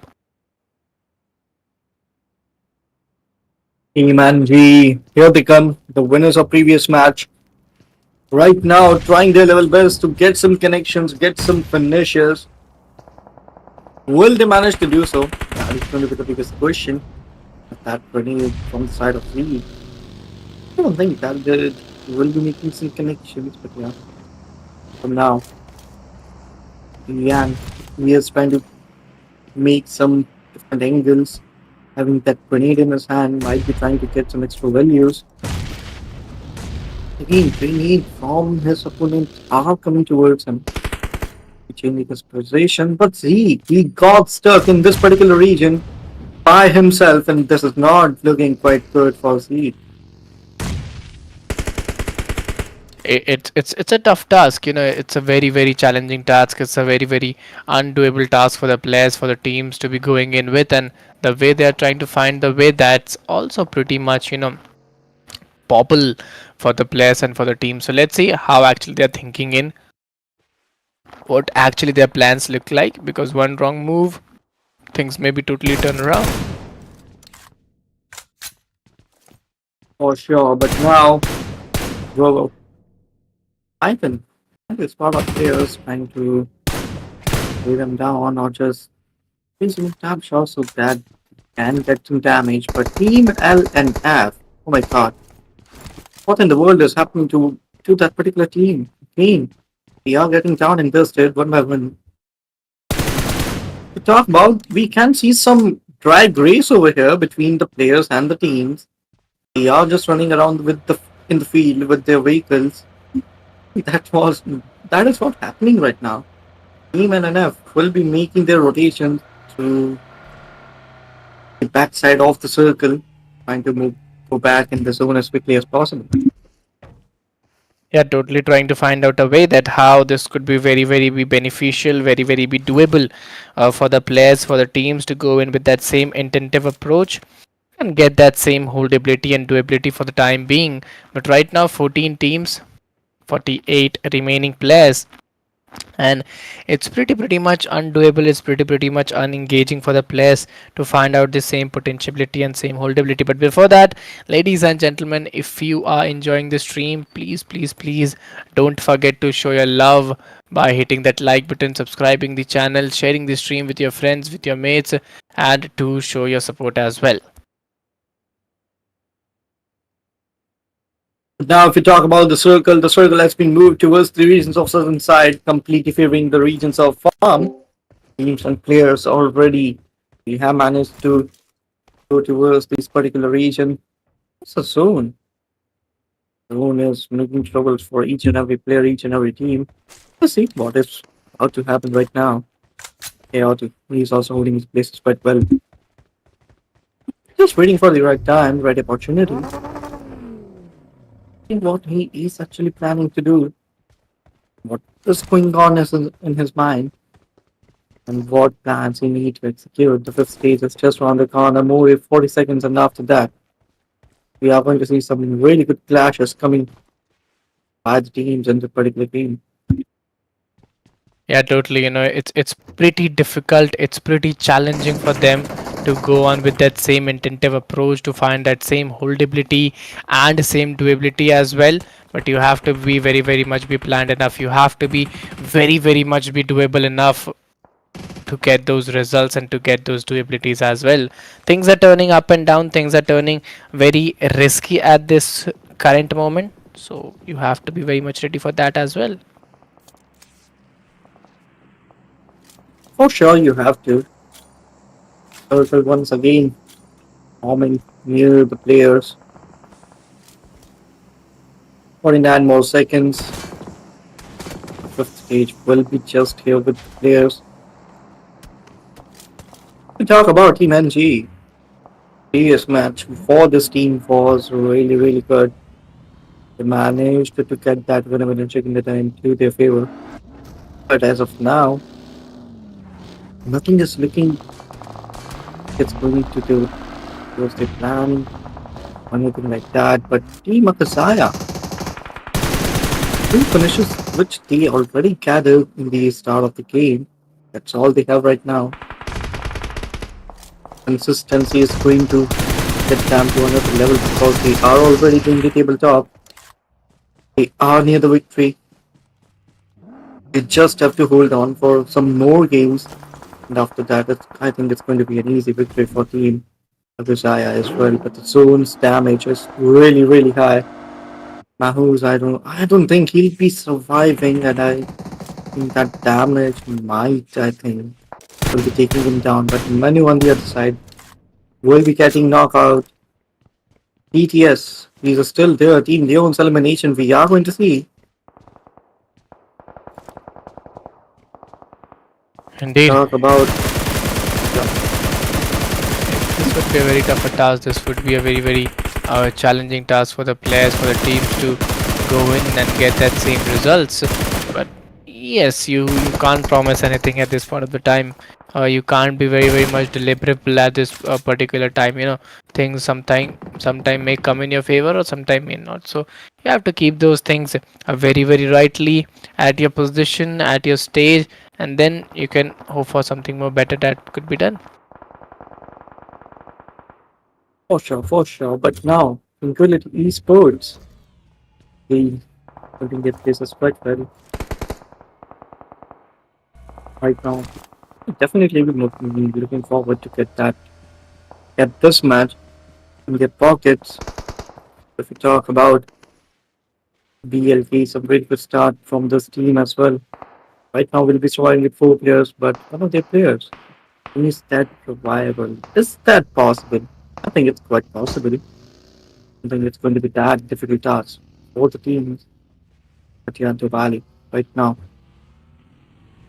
Speaker 2: Team NG, here they come, the winners of previous match. Right now, trying their level best to get some connections, get some finishes. Will they manage to do so? That is going to be the biggest question. That grenade from the side of Lee. I don't think that they will be making some connections, but yeah, for now, Yang, he is trying to make some different angles. Having that grenade in his hand, might be trying to get some extra values. Again, grenade from his opponent are coming towards him, changing his position. But he got stuck in this particular region by himself, and this is not looking quite good for Z.
Speaker 1: It's a tough task, it's a very challenging task. It's a very undoable task for the players, for the teams to be going in with, and the way they are trying to find the way, that's also pretty much possible for the players and for the team. So let's see how actually they're thinking in, what actually their plans look like, because one wrong move, things may be totally turn around.
Speaker 2: For sure, but now, Robo, Ivan, and his power players trying to lay them down or just win some tap shots so that can get some damage. But Team L and F, oh my god, what in the world is happening to that particular team? We are getting down and dusted one by one. To talk about, we can see some drag race over here between the players and the teams. They are just running around with the in the field with their vehicles. That was that is what's happening right now. Team NNF will be making their rotations to the backside of the circle, trying to go back in the zone as quickly as possible.
Speaker 1: Yeah, totally trying to find out a way that how this could be very be beneficial, very be doable for the players, for the teams to go in with that same intentive approach and get that same holdability and doability for the time being. But right now, 14 teams, 48 remaining players, and it's pretty much undoable. It's pretty much unengaging for the players to find out the same potentiality and same holdability. But before that, ladies and gentlemen, if you are enjoying the stream, please don't forget to show your love by hitting that like button, subscribing the channel, sharing the stream with your friends, with your mates, and to show your support as well.
Speaker 2: Now, if we talk about the circle has been moved towards the regions of southern side, completely favoring the regions of farm. Teams and players already we have managed to go towards this particular region. It's a zone. Zone is making troubles for each and every player, each and every team. Let's see what is about to happen right now. He's also holding his places quite well. Just waiting for the right time, right opportunity. See what he is actually planning to do. What is going on in his mind, and what plans he needs to execute. The fifth stage is just around the corner, more than 40 seconds, and after that, we are going to see some really good clashes coming by the teams in the particular team.
Speaker 1: Yeah, totally. It's pretty difficult. It's pretty challenging for them to go on with that same intentive approach to find that same holdability and same doability as well. But you have to be very much be planned enough. You have to be very much be doable enough to get those results and to get those doabilities as well. Things are turning up and down. Things are turning very risky at this current moment. So you have to be very much ready for that as well.
Speaker 2: For sure, you have to. Circle once again, forming near the players. 49 more seconds. The fifth stage will be just here with the players. We talk about Team NG. Previous match for this team was really good. They managed to get that winner chicken dinner into their favor. But as of now, nothing is looking it's going to do towards the plan or anything like that. But Team Akasaya, two finishes which they already gathered in the start of the game. That's all they have right now. Consistency is going to get them to another level because they are already doing the tabletop. They are near the victory. They just have to hold on for some more games. And after that, I think it's going to be an easy victory for Team Agashaya as well. But the zone's damage is really, really high. Mahuz, I don't think he'll be surviving, and I think that damage might, I think, will be taking him down. But Manu on the other side will be getting knockout. TTS, he's still there. Team Leon's elimination. We are going to see.
Speaker 1: Indeed.
Speaker 2: Talk about yeah,
Speaker 1: This would be a very tough task. This would be a very, very challenging task for the players, for the teams to go in and get that same results. But yes, you can't promise anything at this point of the time. You can't be very, very much deliberate at this particular time. Things sometime may come in your favor or sometime may not. So you have to keep those things very, very rightly at your position, at your stage, and then you can hope for something more better that could be done.
Speaker 2: for sure, for sure. But now, Tranquility Esports, they holding their places quite well right now. Definitely be looking forward to get this match in their pockets. If we talk about BLK, some great good start from this team as well. Right now, we'll be surviving with four players, but one of their players is that viable? Is that possible? I think it's quite possible. I think it's going to be that difficult task for the teams at Yanto Valley right now.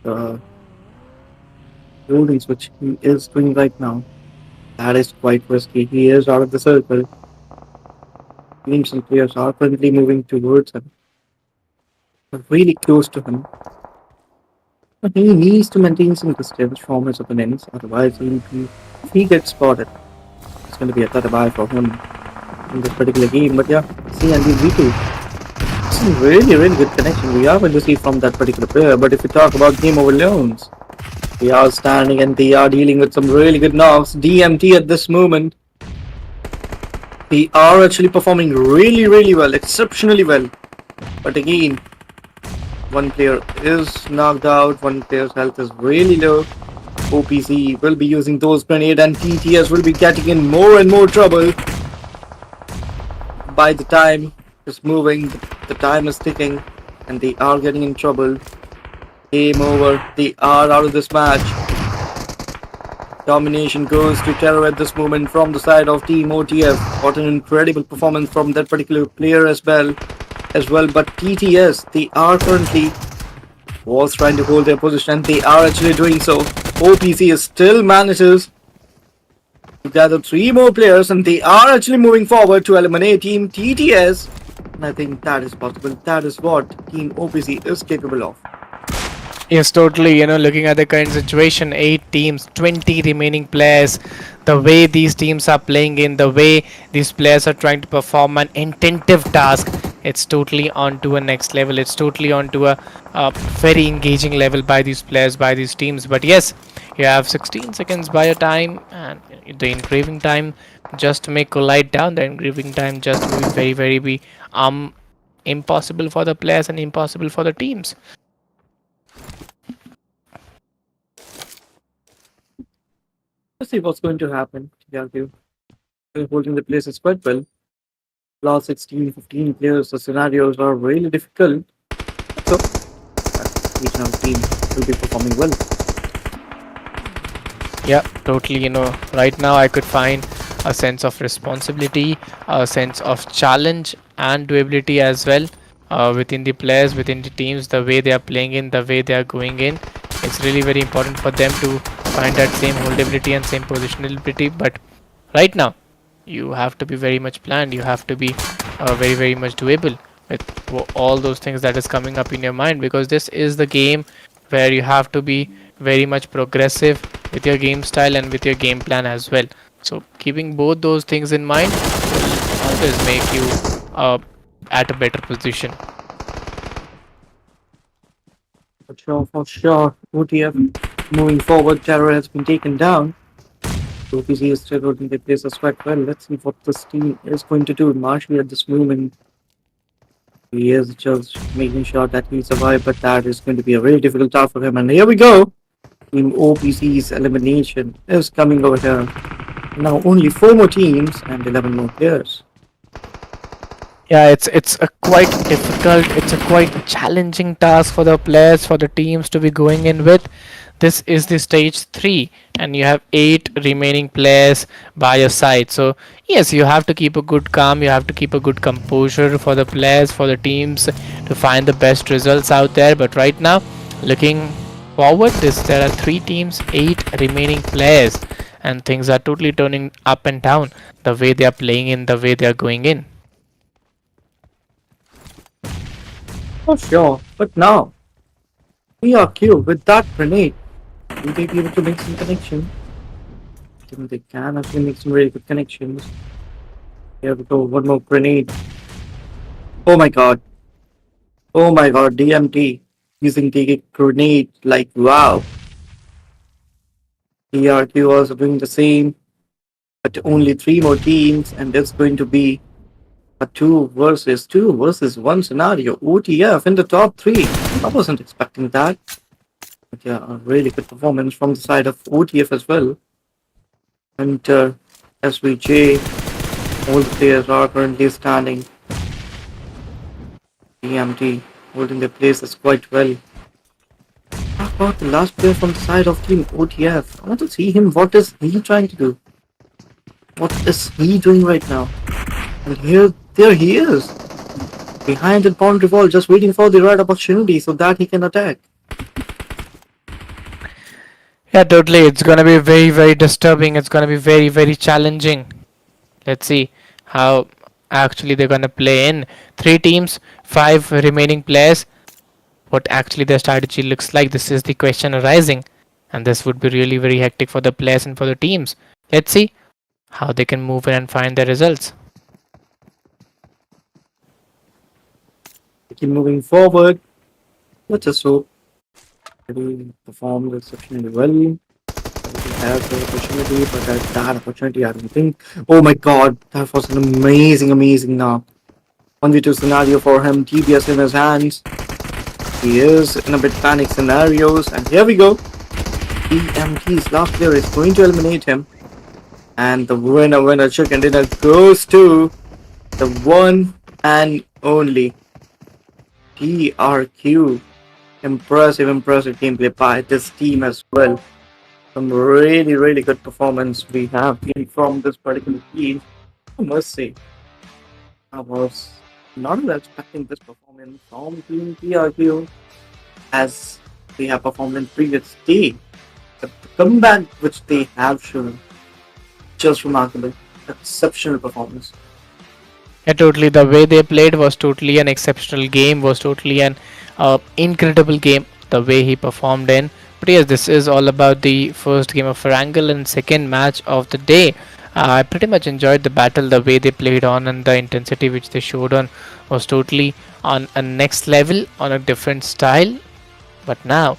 Speaker 2: The buildings which he is doing right now, that is quite risky. He is out of the circle. Teams and players are currently moving towards him, really close to him. But he needs to maintain some distance from his opponents, otherwise if he gets spotted, it's going to be a cut bye for him in this particular game. But yeah, see and V2. It's a really, really good connection we are going to see from that particular player. But if we talk about game over loans, they are standing and they are dealing with some really good knocks. DMT at this moment, they are actually performing really, really well, exceptionally well. But again, one player is knocked out, one player's health is really low. OPC will be using those grenades and TTS will be getting in more and more trouble. By the time it's moving, the time is ticking and they are getting in trouble. Game over, they are out of this match. Domination goes to Terror at this moment from the side of Team OTF. What an incredible performance from that particular player as well. But TTS, they are currently was trying to hold their position and they are actually doing so. OPC still manages to gather three more players and they are actually moving forward to eliminate Team TTS. And I think that is possible. That is what Team OPC is capable of.
Speaker 1: Yes, totally. Looking at the current situation, 8 teams, 20 remaining players, the way these teams are playing in, the way these players are trying to perform an intensive task, it's totally on to a next level. It's totally on to a very engaging level by these players, by these teams. But yes, you have 16 seconds by your time, and the engraving time just may collide down. The engraving time just will be very, very be impossible for the players and impossible for the teams.
Speaker 2: Let's see what's going to happen. Yeah, they're holding the places quite well. Last 16, 15 players, the scenarios are really difficult. So, regional team will be performing well.
Speaker 1: Yeah, totally. Right now I could find a sense of responsibility, a sense of challenge and doability as well within the players, within the teams, the way they are playing in, the way they are going in. It's really very important for them to find that same holdability and same positionability. But right now, you have to be very much planned. You have to be very, very much doable with all those things that is coming up in your mind, because this is the game where you have to be very much progressive with your game style and with your game plan as well. So keeping both those things in mind will always make you uh, at a better position.
Speaker 2: For sure, for sure. OTF moving forward, Terror has been taken down. OPC is still holding their places quite well. Let's see what this team is going to do. Marshall at this moment, he is just making sure that he survives, but that is going to be a very difficult task for him. And here we go. Team OPC's elimination is coming over here. Now only 4 more teams and 11 more players.
Speaker 1: Yeah, it's a quite difficult, it's a quite challenging task for the players, for the teams to be going in with. This is the stage 3 and you have 8 remaining players by your side. So yes, you have to keep a good calm, you have to keep a good composure for the players, for the teams to find the best results out there. But right now, looking forward, this there are 3 teams, 8 remaining players, and things are totally turning up and down the way they are playing in, the way they are going in.
Speaker 2: For sure. But now, we are Q with that grenade. Will they be able to make some connection? I think they can actually make some really good connections. Here we go, one more grenade. Oh my god. Oh my god, DMT. Using the grenade, like wow. ERQ also doing the same, but only 3 more teams, and it's going to be a 2 versus 1 scenario. OTF in the top 3. I wasn't expecting that. But yeah, a really good performance from the side of OTF as well. And SVJ, all the players are currently standing. DMT holding their places quite well. How about the last player from the side of Team OTF? I want to see him. What is he trying to do? What is he doing right now? And there he is. Behind the boundary wall, just waiting for the right opportunity so that he can attack.
Speaker 1: Yeah, totally. It's gonna be very, very disturbing. It's gonna be very, very challenging. Let's see how actually they're gonna play in 3 teams, 5 remaining players. What actually their strategy looks like. This is the question arising, and this would be really very hectic for the players and for the teams. Let's see how they can move in and find their results.
Speaker 2: Keep moving forward. Let's just hope he performed exceptionally well. He has the opportunity, but at that opportunity, I don't think. Oh my god, that was an amazing, amazing knock. 1v2 scenario for him, TBS in his hands. He is in a bit panic scenarios, and here we go. EMT's last player is going to eliminate him. And the winner chicken dinner goes to the one and only TRQ. Impressive, impressive gameplay by this team as well. Some really, really good performance we have seen from this particular team. I must say, I was not really expecting this performance from Team TRQ as they have performed in previous day. But the comeback which they have shown, just remarkable. Exceptional performance.
Speaker 1: Yeah, totally. The way they played was totally an exceptional game. Was totally an incredible game. The way he performed in. But yes, this is all about the first game of Erangel and second match of the day. I pretty much enjoyed the battle. The way they played on and the intensity which they showed on was totally on a next level, on a different style. But now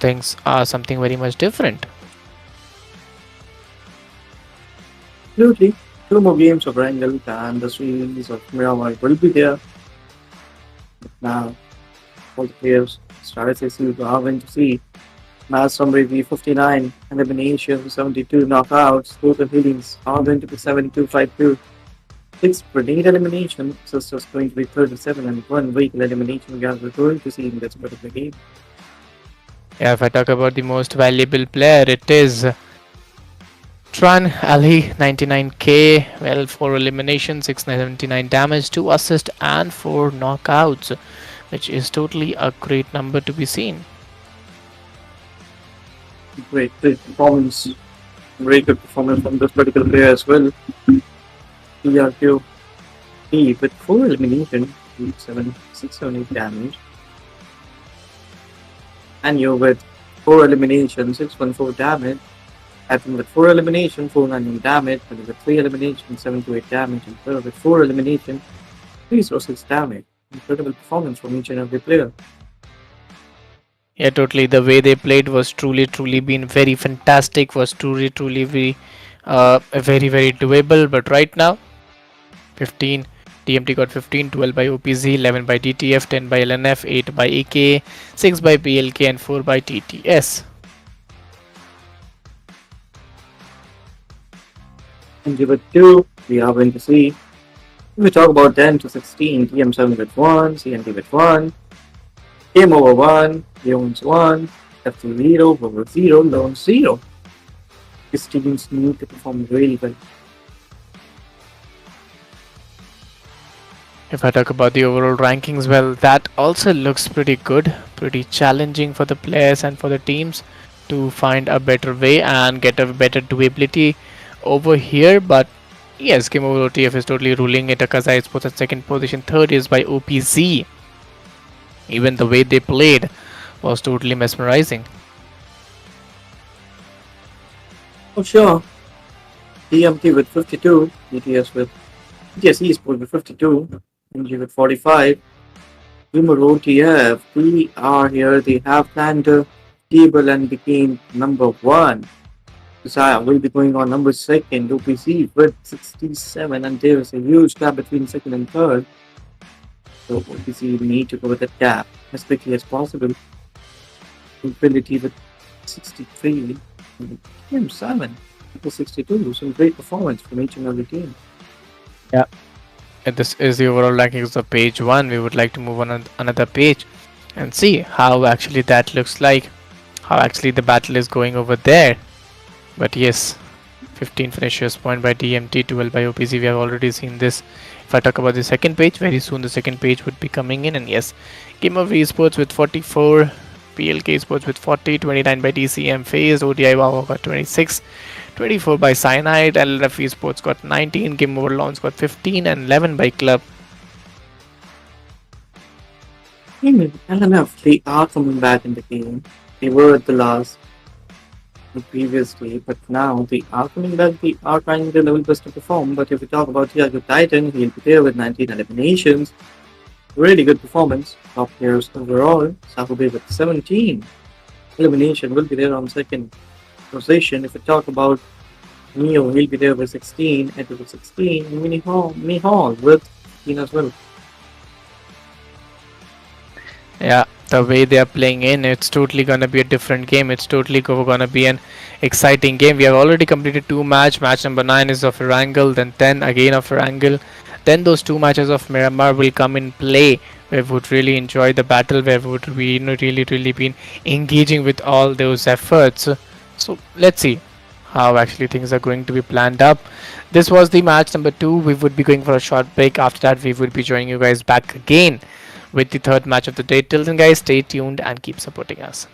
Speaker 1: things are something very much different.
Speaker 2: Absolutely. 2 more games of Erangel and the series of Miramar will be there. But now, all the players started to see we are going to see match summary V59, elimination 72 knockouts, total healings are going to be 7252. 6 grenade elimination, sisters going to be 37, and 1 vehicle elimination we are going to see in this particular game.
Speaker 1: Yeah, if I talk about the most valuable player, it is Tran Ali 99k. Well, 4 eliminations, 679 damage, 2 assists, and 4 knockouts, which is totally a great number to be seen.
Speaker 2: Great performance. Very good performance from this particular player as well. TRQ with 4 elimination, 678 damage. And you're with 4 eliminations, 614 damage. Evan with 4 elimination, 491 damage. But with 3 elimination, 7 to 8 damage. And Pearl with 4 elimination, 306 damage. Incredible performance from each and every player.
Speaker 1: Yeah, totally. The way they played was truly been very fantastic. Was truly very doable. But right now, 15. TMT got 15, 12 by OPZ, 11 by DTF, 10 by LNF, 8 by AK, 6 by PLK, and 4 by TTS.
Speaker 2: And give it 2, we are going to see. If we talk about 10 to 16, TM7 with 1, CNT with 1, Game over 1, Leons 1, F2 0, over 0, Lone 0. These teams need to perform really well.
Speaker 1: If I talk about the overall rankings, well, that also looks pretty good, pretty challenging for the players and for the teams to find a better way and get a better doability over here. But yes, Game Over OTF is totally ruling it. Akazai Sports at second position, third is by OPZ. Even the way they played was totally mesmerizing.
Speaker 2: Oh, sure. TMT with 52, BTS with BTS Esports with 52, MG with 45. Humor OTF, we are here. They have planned a table and became number 1. Desire will be going on number 2nd, OPC with 67, and there is a huge gap between 2nd and 3rd. So OPC need to go with that gap as quickly as possible. Infinity with 63, and Team 7 with 62. Some great performance from each and every team.
Speaker 1: Yeah. And this is the overall rankings of page 1. We would like to move on another page and see how actually that looks like, how actually the battle is going over there. But yes, 15 finishers, point by DMT, 12 by OPC. We have already seen this. If I talk about the second page, very soon the second page would be coming in. And yes, Game of Esports with 44, PLK Sports with 40, 29 by TCM Phase, ODI Wow got 26, 24 by Cyanide, LRF Esports got 19, Game Over Launch got 15, and 11 by Club.
Speaker 2: LNF, they are coming back in the game. They were at the last previously, but now they are coming back. They are trying their level best to perform. But if we talk about Tiago Titan, he'll be there with 19 eliminations. Really good performance. Top players overall. Sakube with 17 elimination will be there on second position. If we talk about Neo, he'll be there with 16, Edo with 16, and Mihal with 15 as well.
Speaker 1: Yeah, the way they are playing in, it's totally gonna be a different game. It's totally gonna be an exciting game. We have already completed two match. Match number 9 is of Erangel, then 10 again of Erangel. Then those two matches of Miramar will come in play, where we would really enjoy the battle, where we would be really been engaging with all those efforts. So let's see how actually things are going to be planned up. This was the match number 2. We would be going for a short break. After that, we would be joining you guys back again with the third match of the day. Till then, guys, stay tuned and keep supporting us.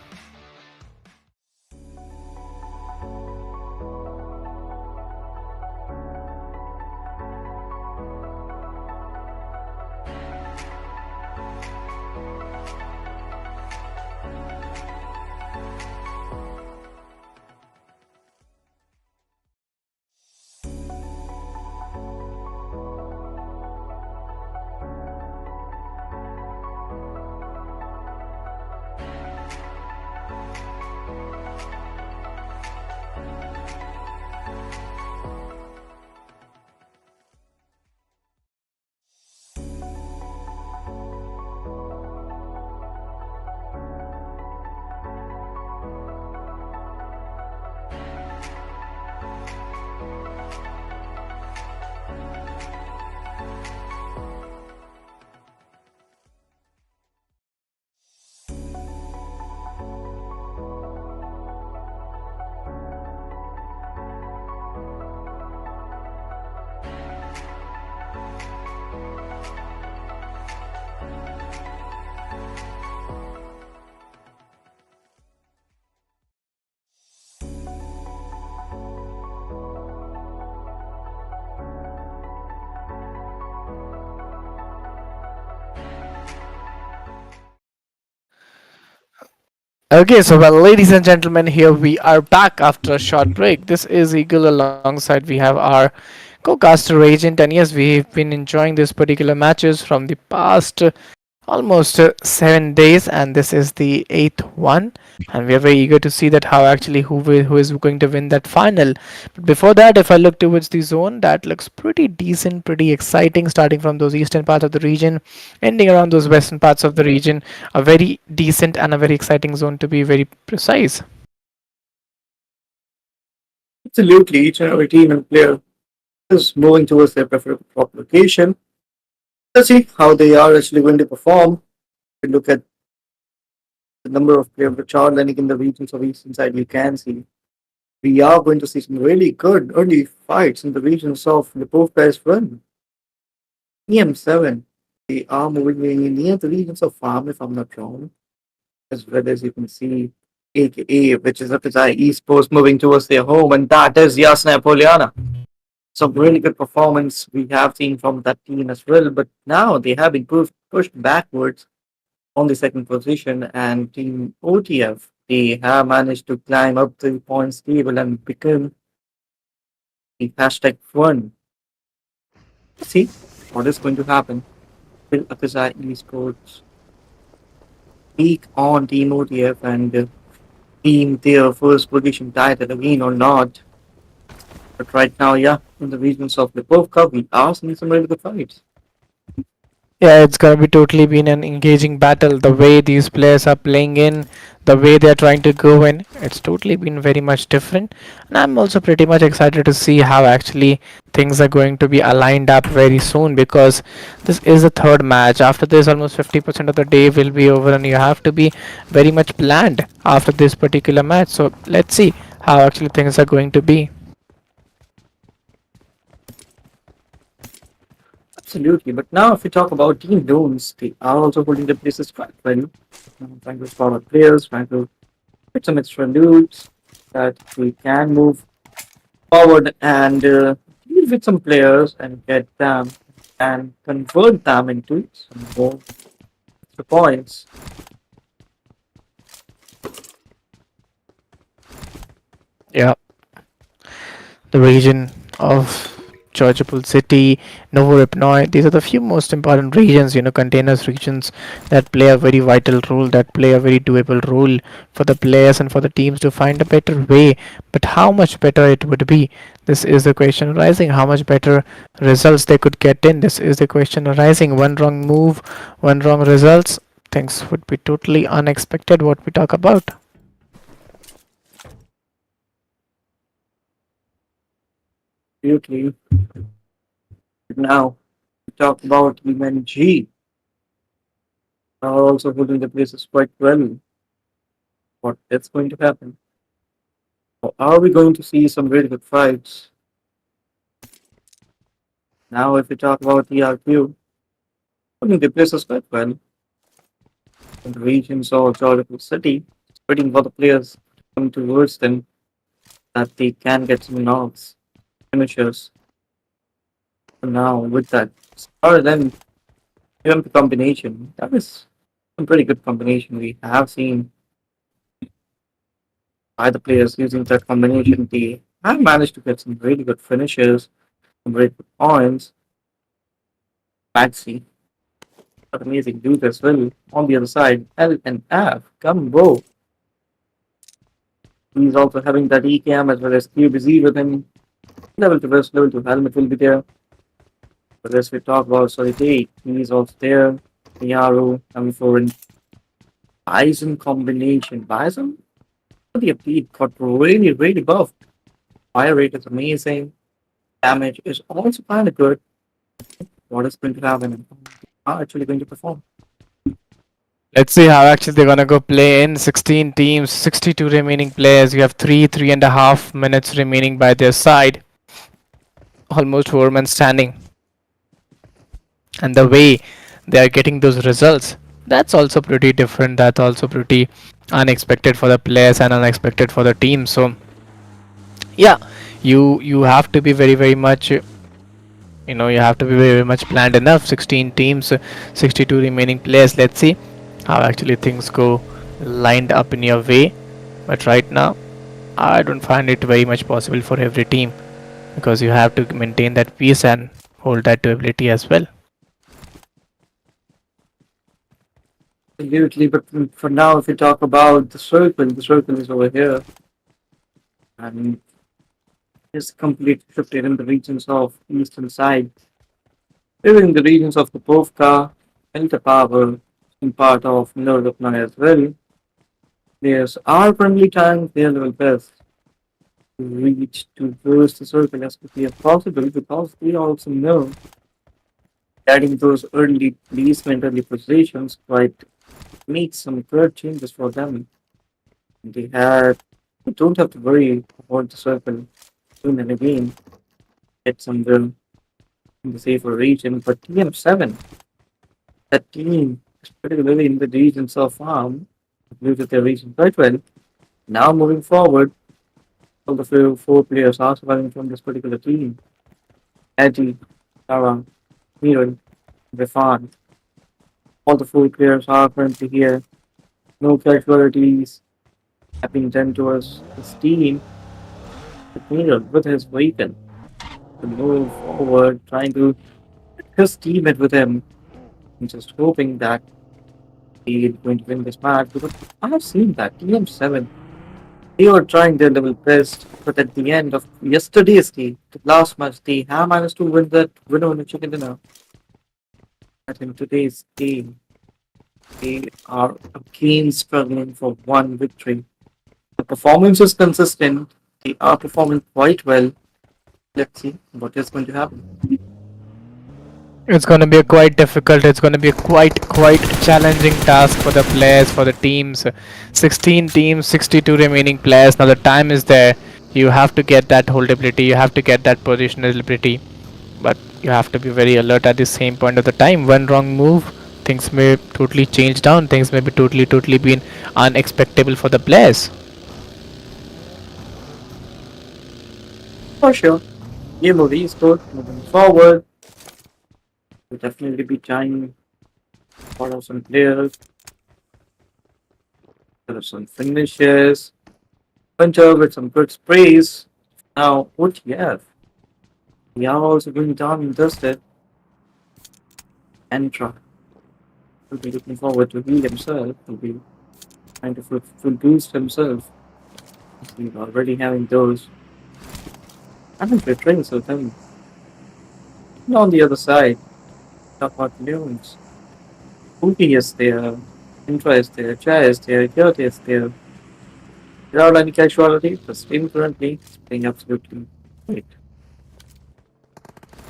Speaker 1: Okay, so well, ladies and gentlemen, here we are back after a short break. This is Eagle. Alongside, we have our co-caster agent, and yes, we've been enjoying these particular matches from the past almost 7 days, and this is the eighth one. And we are very eager to see that how actually who is going to win that final. But before that, if I look towards the zone, that looks pretty decent, pretty exciting. Starting from those eastern parts of the region, ending around those western parts of the region, a very decent and a very exciting zone to be very precise.
Speaker 2: Absolutely, each and every team and player is moving towards their preferred location. Let's see how they are actually going to perform. We look at the number of players which are landing in the regions of eastern side. You can see we are going to see some really good early fights in the regions of the both players run. EM7, they are moving in near the regions of farm, if I'm not wrong, as well as you can see AKA, which is FSI Esports moving towards their home, and that is Yasna Poliana. Some really good performance we have seen from that team as well, but now they have been pushed backwards on the second position, and Team OTF, they have managed to climb up the points table and become the hashtag one. See what is going to happen. Will Akazai Esports peak on Team OTF and team their first position title again or not? But right now, yeah, in the regions of Lipovka, we are seeing some really good fights.
Speaker 1: Yeah, it's gonna be totally been an engaging battle. The way these players are playing in, the way they are trying to go in, it's totally been very much different. And I'm also pretty much excited to see how actually things are going to be aligned up very soon because this is the third match. After this, almost 50% of the day will be over, and you have to be very much planned after this particular match. So let's see how actually things are going to be.
Speaker 2: Absolutely. But now, if we talk about team loans, they are also holding the places quite well. Trying to scout out players, trying to get some extra loots that we can move forward and deal with some players and get them and convert them into some more extra points.
Speaker 1: Yeah, the region of Georgiapol City, Novoripnoi. These are the few most important regions, containers regions that play a very vital role, that play a very doable role for the players and for the teams to find a better way. But how much better it would be? This is the question arising. How much better results they could get in? This is the question arising. One wrong move, one wrong results. Things would be totally unexpected. What we talk about.
Speaker 2: Absolutely. Now, we talk about Team G are also holding the places quite well. What is going to happen? Or are we going to see some really good fights? Now, if we talk about ERQ, holding the places quite well in the regions of Georgiapol City, waiting for the players to come towards them that they can get some knocks, finishers. For now, with that star then UMP combination, that is a pretty good combination. We have seen by the players using that combination. They have managed to get some really good finishes, some really good points. Maxi, but amazing dude as well. On the other side, L and F, combo. He's also having that ECAM as well as QBZ with him. Level to vest, level to helmet will be there. But as we talk about Solidate, he's also there. Miyaru coming for an Bison combination. Bison? The upbeat got really, really buffed. Fire rate is amazing. Damage is also kind of good. What is going to happen? Are actually going to perform?
Speaker 1: Let's see how actually they're gonna go play in 16 teams, 62 remaining players. You have 3.5 minutes remaining by their side. Almost 4 men standing. And the way they are getting those results, that's also pretty different. That's also pretty unexpected for the players and unexpected for the team. So yeah, you have to be very much you have to be very much planned enough. 16 teams, 62 remaining players. Let's see how actually things go lined up in your way. But right now, I don't find it very much possible for every team because you have to maintain that peace and hold that durability as well.
Speaker 2: Absolutely, but for now, if we talk about the circle is over here, and it's completely shifted in the regions of eastern side, even in the regions of the Povka, Delta Power, in part of Miramar as well. Players are currently trying their level best to reach towards the circle as quickly as possible because they also know adding those early placement, early positions quite makes some good changes for them. They had they don't have to worry about the circle soon and again get somewhere in the safer region. But TM7, that team is particularly in the regions of farm, moved to their region quite well. Now moving forward, all the four players are surviving from this particular team. Eddie, Tara, Miran, Rafan. All the four players are currently here. No casualties have been done to us. This team, Miran with his weapon to move forward, trying to his teammate with him, and just hoping that he's going to win this match. Because I have seen that TM7, they were trying their level best, but at the end of yesterday's game, the last match, they have managed to win that winner on the chicken dinner. But in today's game, they are again struggling for one victory. The performance is consistent. They are performing quite well. Let's see what is going to happen.
Speaker 1: It's going to be a quite difficult. It's going to be a quite challenging task for the players, for the teams. 16 teams, 62 remaining players. Now the time is there. You have to get that holdability. You have to get that positionability. But you have to be very alert at the same point of the time. One wrong move, things may totally change down. Things may be totally been unexpectable for the players.
Speaker 2: For sure. Game of esports moving forward. We'll definitely be trying for some players, for some finishes, Winter with some good sprays. Now, what do you have? We are also going down and dusted. Entra will be looking forward to heal himself. Will be trying to full boost himself. He's already having those. I think we're trying so then. And on the other side, talk about Leons. Pookie is there. Entra is there. Jai is there. Gyat is there. Without any casualty, the team currently is playing absolutely great.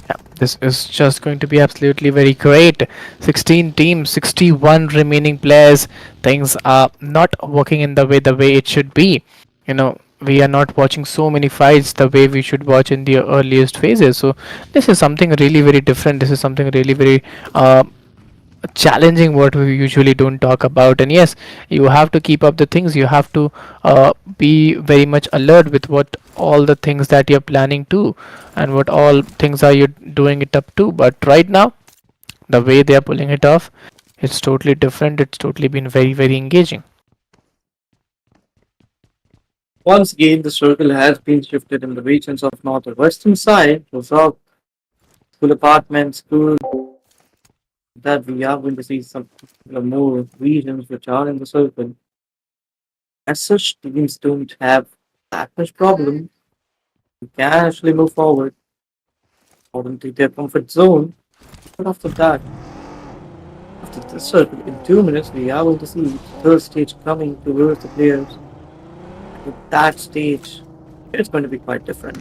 Speaker 1: Yeah, this is just going to be absolutely very great. 16 teams, 61 remaining players. Things are not working in the way it should be. We are not watching so many fights the way we should watch in the earliest phases. So this is something really very different. This is something really very challenging what we usually don't talk about. And yes, you have to keep up the things. You have to be very much alert with what all the things that you're planning to and what all things are you doing it up to. But right now, the way they are pulling it off, it's totally different. It's totally been very engaging.
Speaker 2: Once again, the circle has been shifted in the regions of north or western side, to south, school apartments, school, that we are going to see some more regions which are in the circle. As such, teams don't have that much problem. You can actually move forward according to their comfort zone. But after that, after the circle, in 2 minutes, we are going to see the third stage coming towards the players. With that stage, it's going to be quite different.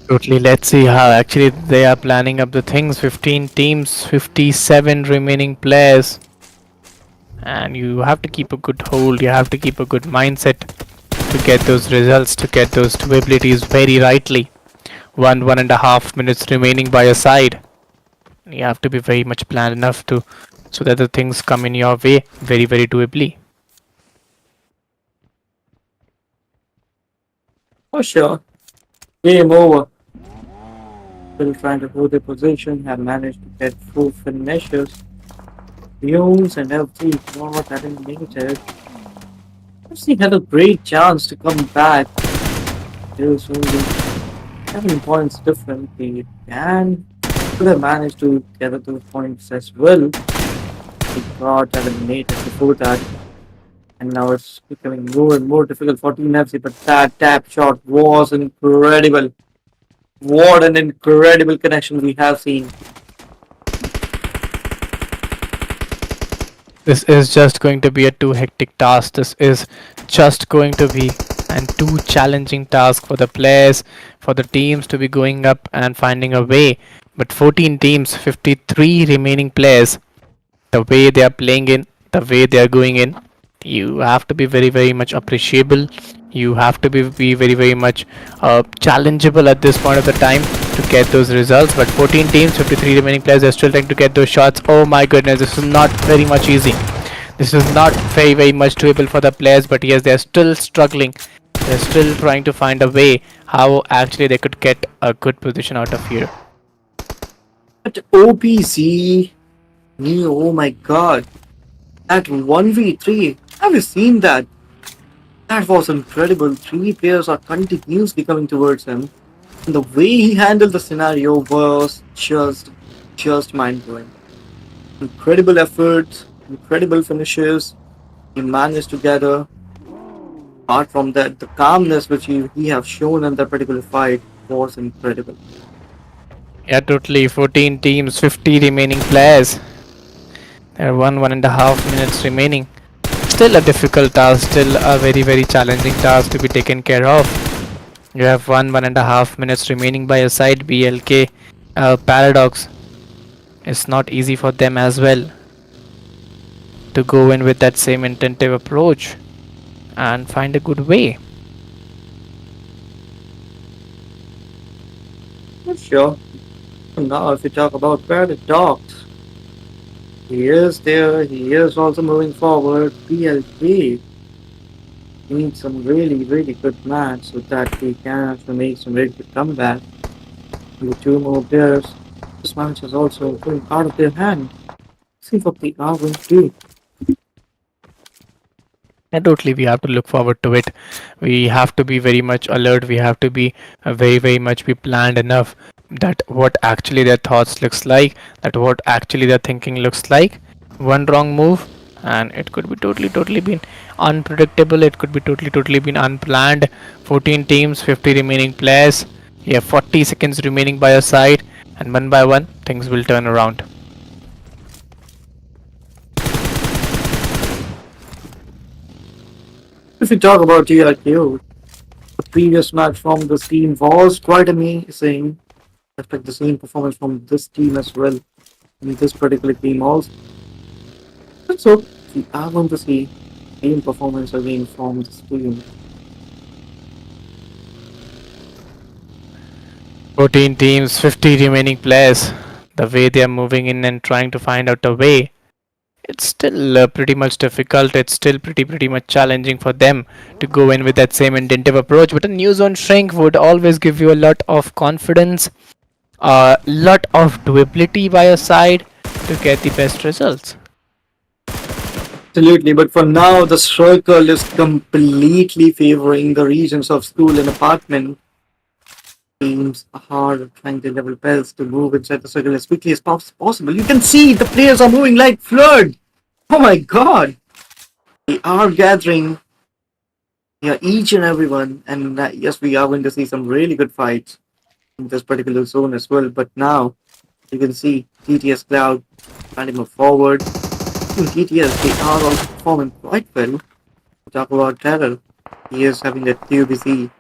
Speaker 1: Totally. Let's see how actually they are planning up the things. 15 teams, 57 remaining players, and you have to keep a good hold. You have to keep a good mindset to get those results, to get those two abilities very rightly. 1.5 minutes remaining by your side. You have to be very much planned enough to so that the things come in your way very doably.
Speaker 2: For sure. Game over. Still trying to hold their position, have managed to get full finishes. Jones and FG got eliminated. FC had a great chance to come back. There's only 7 points different. They can could have managed to gather those points as well. They got eliminated before that, and now it's becoming more and more difficult for Team FC. But that tap shot was incredible. What an incredible connection we have seen.
Speaker 1: This is just going to be a too hectic task. This is just going to be and too challenging task for the players, for the teams to be going up and finding a way. But 14 teams, 53 remaining players, the way they are playing in, the way they are going in, you have to be very, very much appreciable. You have to be very, very much challengeable at this point of the time to get those results. But 14 teams, 53 remaining players are still trying to get those shots. Oh my goodness, this is not very much easy. This is not very, very much doable for the players. But yes, they are still struggling. They're still trying to find a way how actually they could get a good position out of here.
Speaker 2: But OPC, oh my god, that 1v3, have you seen that? That was incredible. Three players are continuously coming towards him. And the way he handled the scenario was just mind blowing. Incredible efforts, incredible finishes. He managed to gather. Apart from that, the calmness which he have shown in that particular fight was incredible.
Speaker 1: Yeah, totally. 14 teams, 50 remaining players. There are 1.5 minutes remaining. Still a difficult task, still a very, very challenging task to be taken care of. You have 1.5 minutes remaining by your side. BLK Paradox. It's not easy for them as well to go in with that same intensive approach and find a good way.
Speaker 2: Sure. Now, if we talk about Paradox, he is there. He is also moving forward. PLK needs some really good match so that he can actually make some really good comeback. With two more players, this match is also going out of their hand. See what they are going to do.
Speaker 1: And totally, we have to look forward to it. We have to be very much alert. We have to be very, very much be planned enough that what actually their thoughts looks like, that what actually their thinking looks like. One wrong move, and it could be totally been unpredictable. It could be totally been unplanned. 14 teams, 50 remaining players. You have 40 seconds remaining by your side, and one by one, things will turn around.
Speaker 2: If we talk about TRQ, the previous match from this team was quite amazing. I expect the same performance from this team as well. In this particular team also. Let's hope we are going to see same performance again from this team.
Speaker 1: 14 teams, 50 remaining players. The way they are moving in and trying to find out a way, it's still pretty much difficult. It's still pretty much challenging for them to go in with that same intensive approach. But a new zone shrink would always give you a lot of confidence, a lot of doability by your side to get the best results.
Speaker 2: Absolutely, but for now, the circle is completely favoring the regions of school and apartment. Teams are trying to level bells to move inside the circle as quickly as possible. You can see the players are moving like flood. Oh my god! They are gathering, yeah, each and everyone, and yes, we are going to see some really good fights in this particular zone as well. But now you can see TTS Cloud trying to move forward. In TTS, they are also performing quite well. Talk about Terror. He is having that QBC,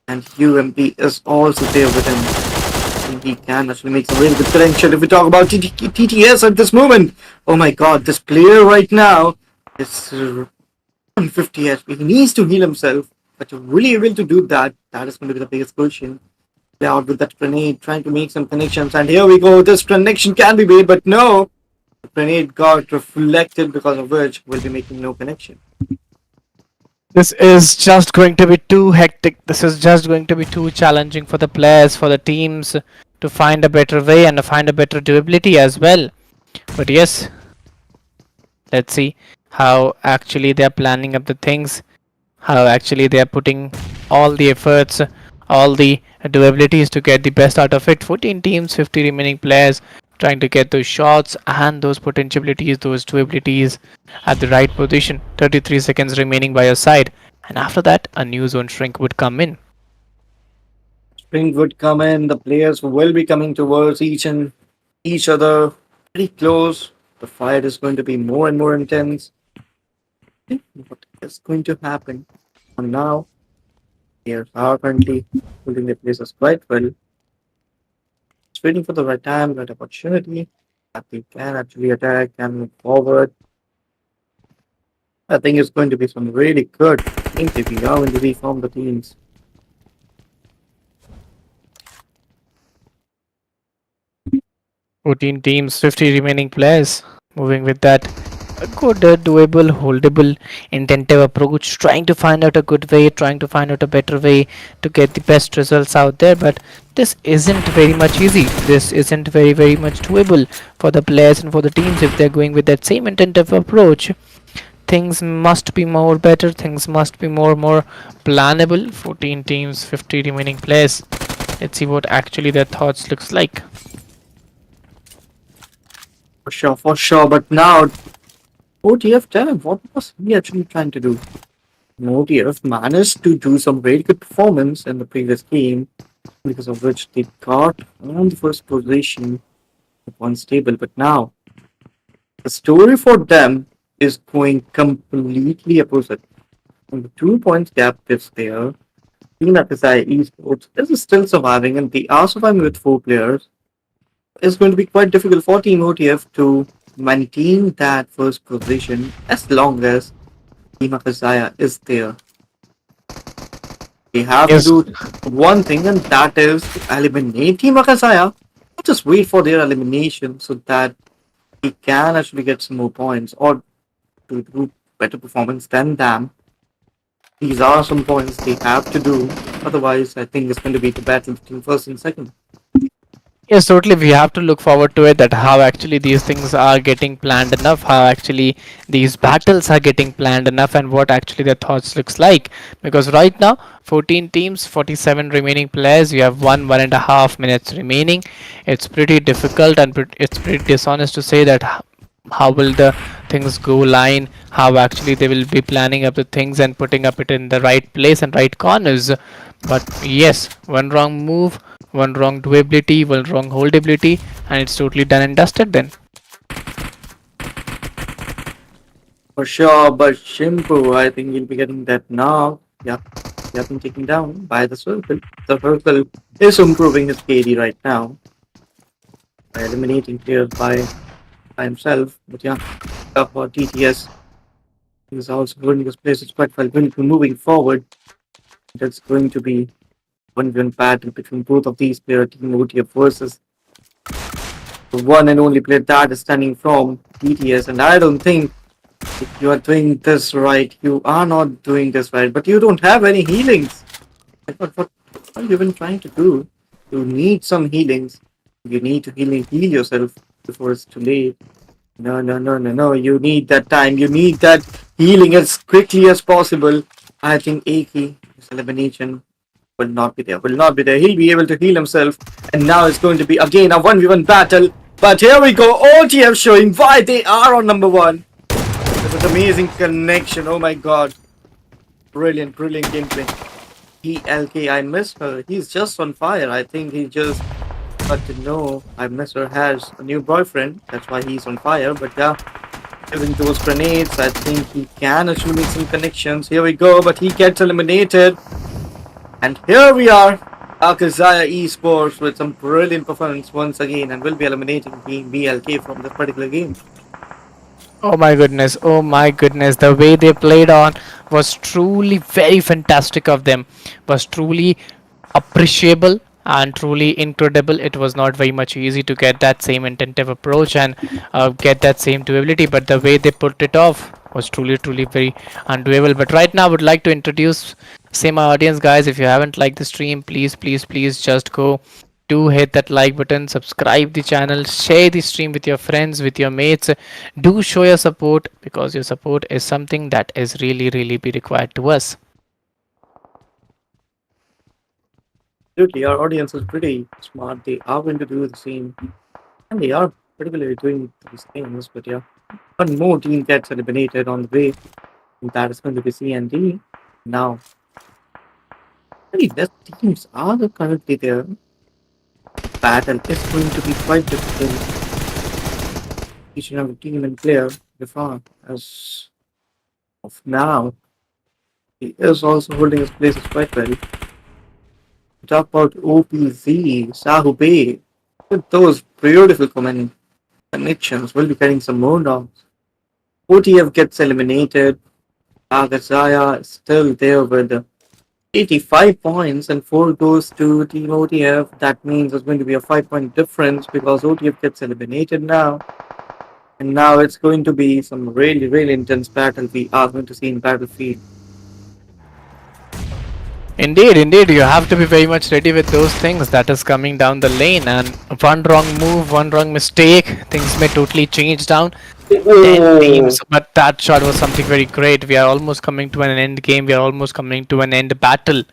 Speaker 2: and UMP is also there with him. I think he can actually make some really good connection. If we talk about TTS at this moment, oh my god, this player right now is 150 HP. He needs to heal himself, but to really able to do that, that is going to be the biggest question. Play out with that grenade, trying to make some connections, and here we go. This connection can be made, but no, the grenade got reflected, because of which we'll be making no connection.
Speaker 1: This is just going to be too hectic. This is just going to be too challenging for the players, for the teams to find a better way and to find a better durability as well. But yes, Let's see how actually they are planning up the things, how actually they are putting all the efforts, all the abilities to get the best out of it. 14 teams, 50 remaining players trying to get those shots and those potentialities, those abilities at the right position. 33 seconds remaining by your side, and after that, a new zone shrink would come in.
Speaker 2: Spring would come in. The players will be coming towards each other pretty close. The fight is going to be more and more intense. I think what is going to happen? And now, players are currently holding their places quite well. Just waiting for the right time, right opportunity that they can actually attack and move forward. I think it's going to be some really good things if we are going to reform the teams.
Speaker 1: 14 teams, 50 remaining players. Moving with that, a good, doable, holdable, intentive approach, trying to find out a good way, trying to find out a better way to get the best results out there. But this isn't very much easy. This isn't very much doable for the players and for the teams if they're going with that same intentive approach. Things must be more better. Things must be more plannable. 14 teams, 50 remaining players. Let's see what actually their thoughts looks like.
Speaker 2: For sure, for sure. But now, OTF, tell him what was he actually trying to do? OTF managed to do some very good performance in the previous game, because of which they got on the first position unstable. But now, the story for them is going completely opposite. And the 2 points gap is there. Team FSI Esports is still surviving, and they are surviving with 4 players. It's going to be quite difficult for Team OTF to maintain that first position as long as Team FSI is there. They have to
Speaker 1: Yes,
Speaker 2: do one thing, and that is to eliminate Team Akasaya. Just wait for their elimination so that he can actually get some more points or to do better performance than them. These are some points they have to do. Otherwise, I think it's going to be the battle between first and second.
Speaker 1: yes, totally. We have to look forward to it that how actually these things are getting planned enough, how actually these battles are getting planned enough, and what actually their thoughts looks like. Because right now, 14 teams, 47 remaining players. You have 1.5 minutes remaining. It's pretty difficult and it's pretty dishonest to say that how will the things go line, how actually they will be planning up the things and putting up it in the right place and right corners. But yes, one wrong move, one wrong doability, one wrong holdability, and it's totally done and dusted then.
Speaker 2: For sure, but Shimpu, I think he'll be getting that now. Yep, he has been taken down by the circle. The circle is improving his KD right now by eliminating players by himself. But yeah, for TTS, he's also holding his place. It's quite well going to be moving forward. That's going to be one battle between both of these players, Team OTF versus the one and only player that is standing from TTS. And I don't think if you are doing this right, you are not doing this right, but you don't have any healings. What are you even trying to do? You need some healings. You need to heal yourself before it's too late. No, no, no, no, no. You need that time. You need that healing as quickly as possible. I think Aki, his elimination, will not be there. Will not be there. He'll be able to heal himself. And now it's going to be again a 1v1 battle. But here we go. OTF showing why they are on number 1. This is amazing connection. Oh my god. Brilliant, brilliant gameplay. ELK, I miss her. He's just on fire. I think he just got to know I miss her has a new boyfriend. That's why he's on fire. But yeah, using those grenades, I think he can actually make some connections. Here we go, but he gets eliminated. And here we are. Akazaya Esports with some brilliant performance once again and will be eliminating Team BLK from this particular game.
Speaker 1: Oh my goodness, the way they played on was truly very fantastic of them, was truly appreciable and truly incredible. It was not very much easy to get that same intentive approach and get that same doability, but the way they put it off was truly very undoable. But right now, I would like to introduce, say, my audience, guys. If you haven't liked the stream, please just go do hit that like button, subscribe the channel, share the stream with your friends, with your mates. Do show your support because your support is something that is really, really be required to us.
Speaker 2: Absolutely, our audience is pretty smart. They are going to do the same, and they are particularly doing these things. But yeah, one more team gets eliminated on the way, and that is going to be CND. Now, really, the teams are currently there. The battle is going to be quite difficult. Each and every team and player, before as of now, he is also holding his places quite well. Talk about OPZ, Sahube, with those beautiful connections, we'll be getting some more rounds. OTF gets eliminated. Agazaya is still there with 85 points, and 4 goes to Team OTF. That means there's going to be a 5-point difference because OTF gets eliminated now. And now it's going to be some really, really intense battle we are going to see in Battlefield.
Speaker 1: Indeed, indeed, you have to be very much ready with those things that is coming down the lane. And one wrong move, one wrong mistake, things may totally change down. 10
Speaker 2: Oh,
Speaker 1: teams, but that shot was something very great. We are almost coming to an end game. We are almost coming to an end battle.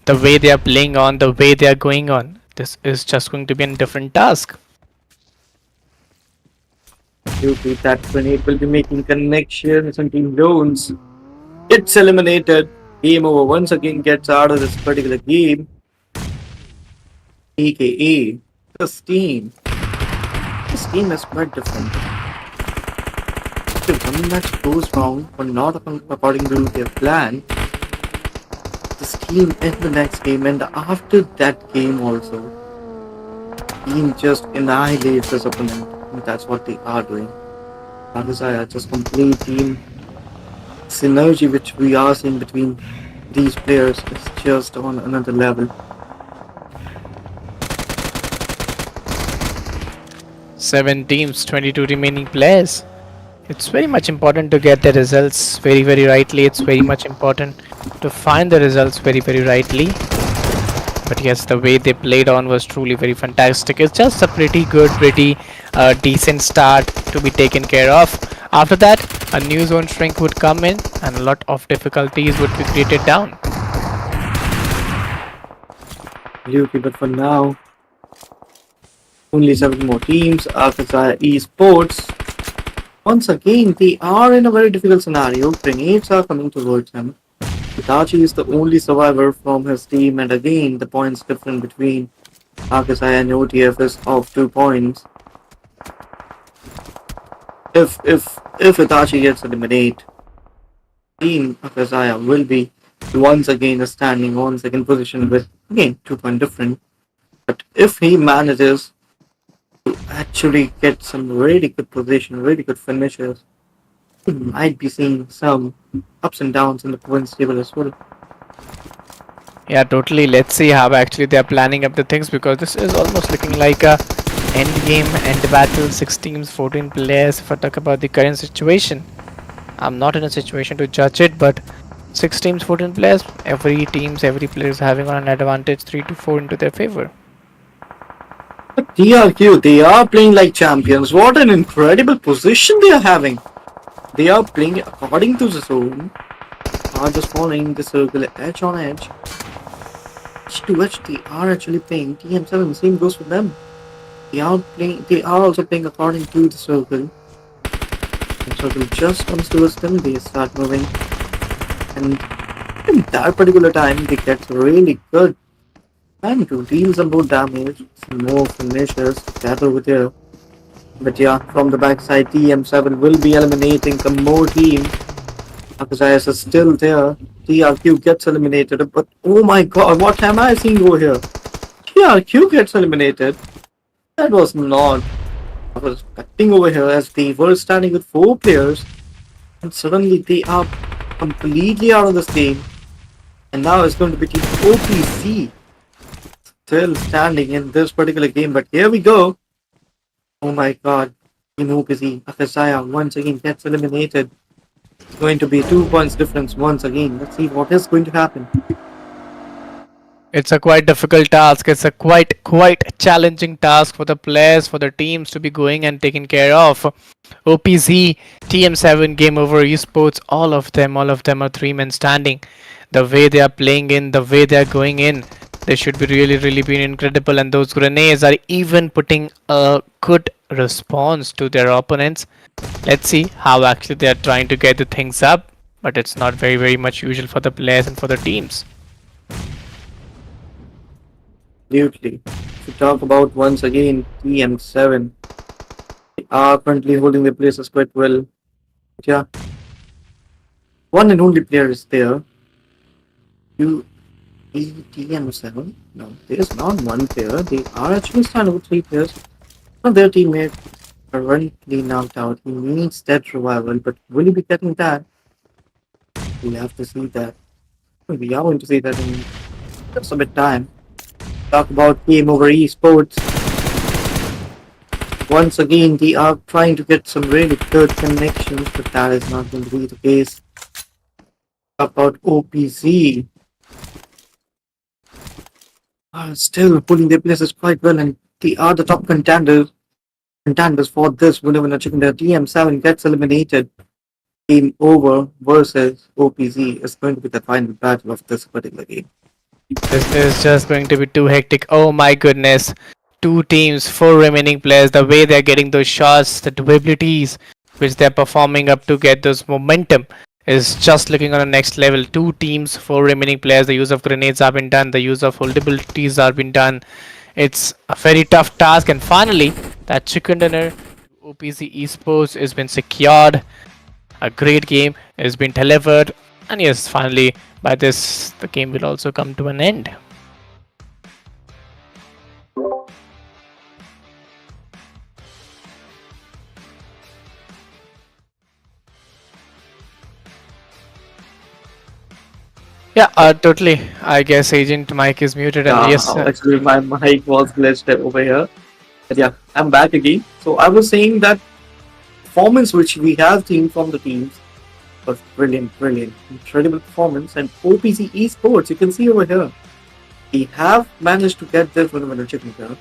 Speaker 1: The way they are playing on, the way they are going on, this is just going to be a different task.
Speaker 2: absolutely. That grenade will be making connections and Team Jones. It's eliminated. Game over once again gets out of this particular game. AKA this team. This team is quite different. If one match goes wrong or not according to their plan, this team in the next game and after that game also, team just annihilates this opponent. And that's what they are doing. Pakistan just complete team synergy which we are seeing between these players is just on another level.
Speaker 1: 7 teams, 22 remaining players. It's very much important to get the results very, very rightly. It's very much important to find the results very, very rightly. But yes, the way they played on was truly very fantastic. It's just a pretty good, pretty decent start to be taken care of. After that, a new zone shrink would come in and a lot of difficulties would be created down.
Speaker 2: Absolutely, but for now, only 7 more teams. Akazaya Esports. Once again, they are in a very difficult scenario. Grenades are coming towards them. Hitachi is the only survivor from his team, and again, the points difference between Akazaya and OTF is of 2 points. If Hitachi gets eliminated, Team Akazaya will be once again standing on second position with again 2-point difference. But if he manages to actually get some really good position, really good finishes, we might be seeing some ups and downs in the points table as well.
Speaker 1: Yeah, totally. Let's see how actually they are planning up the things because this is almost looking like a end game, end battle. 6 teams, 14 players. If I talk about the current situation, I'm not in a situation to judge it, but 6 teams, 14 players. Every player is having on an advantage 3 to 4 into their favor.
Speaker 2: But TRQ, they are playing like champions. What an incredible position they are having. They are playing according to the zone, are just following the circle edge on edge. Edge to edge, they are actually playing. TM7, same goes for them. They are also playing according to the circle. The circle just comes towards them, they start moving. And in that particular time, they get really good time to deal some more damage, some more finishes to get over there. But yeah, from the backside, TM7 will be eliminating some more teams. Akazayas is still there. TRQ gets eliminated, but oh my god, what am I seeing over here? TRQ gets eliminated. That was not I was expecting over here as they were standing with 4 players and suddenly they are completely out of this game. And now it's going to be Team OPC still standing in this particular game. But here we go. Oh my god. Team OPC, Akasaya once again gets eliminated. It's going to be 2 points difference once again. Let's see what is going to happen.
Speaker 1: It's a quite difficult task. It's a quite challenging task for the players, for the teams to be going and taken care of. OPZ, TM7, Game Over Esports, all of them are three men standing. The way they are playing in, the way they are going in, they should be really being incredible. And those grenades are even putting a good response to their opponents. Let's see how actually they are trying to get the things up, but it's not very much usual for the players and for the teams.
Speaker 2: Absolutely. If we talk about once again TM7, they are currently holding their places quite well. But yeah, one and only player is there. You TM7? No, there's not one player. They are actually standing with three players. One of their teammates are currently knocked out. He needs that revival, but will he be getting that? We'll have to see that. We are going to see that in just a bit time. Talk about Game Over Esports. Once again, they are trying to get some really good connections, but that is not going to be the case. Talk about OPZ. Still pulling their places quite well, and they are the top contenders for this winner chicken. Their TM7 gets eliminated. Game over versus OPZ is going to be the final battle of this particular game.
Speaker 1: This is just going to be too hectic. Oh my goodness. Two teams, four remaining players, the way they're getting those shots, the durabilities which they're performing up to get those momentum is just looking on the next level. Two teams, four remaining players, the use of grenades have been done, the use of holdabilities have been done. It's a very tough task, and finally, that chicken dinner OPC Esports has been secured. A great game has been delivered, and yes, finally, by this, the game will also come to an end. Yeah, totally. I guess Agent Mike is muted, and yes,
Speaker 2: Actually, my mic was glitched over here. But yeah, I'm back again. So I was saying that performance which we have seen from the teams was brilliant, incredible performance. And OPC Esports, you can see over here, we have managed to get this winner chicken here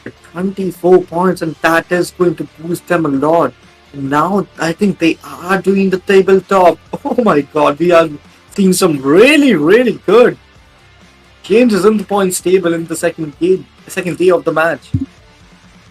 Speaker 2: with 24 points, and that is going to boost them a lot. And now I think they are doing the tabletop. Oh my god, we are seeing some really good changes in the points table in the second game, the second day of the match.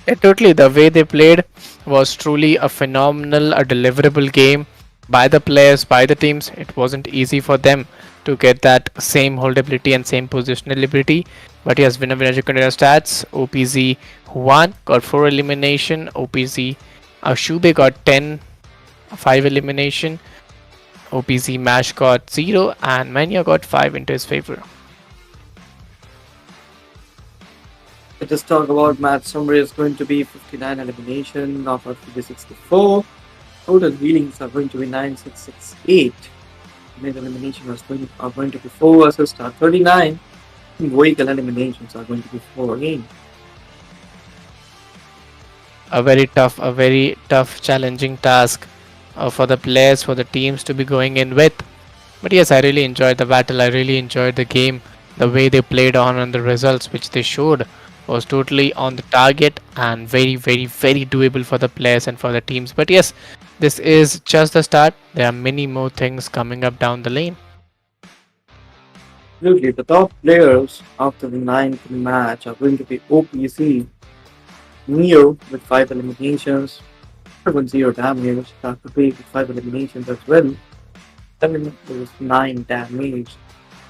Speaker 1: yeah, totally. The way they played was truly a phenomenal, a deliverable game by the players, by the teams. It wasn't easy for them to get that same holdability and same positionability. But yes, winner chicken dinner stats. OPZ won, got 4 elimination. OPZ Shube got 10, 5 elimination. OPZ Mash got 0, and Mania got 5 into his favor.
Speaker 2: Let us talk about match summary. It's going to be 59 elimination, knockout to be 64. Total healings are going to be 9668. Mid elimination are going to be 4 versus star 39. And vehicle eliminations are going to be 4 again.
Speaker 1: A very tough, challenging task for the players, for the teams to be going in with. But yes, I really enjoyed the battle. I really enjoyed the game. The way they played on and the results which they showed was totally on the target and very doable for the players and for the teams. But yes, this is just the start. There are many more things coming up down the lane.
Speaker 2: Absolutely, the top players after the 9th match are going to be OPC, Neo with 5 eliminations, 0 damage, Dr. P with 5 eliminations as well. 7 was 9 damage.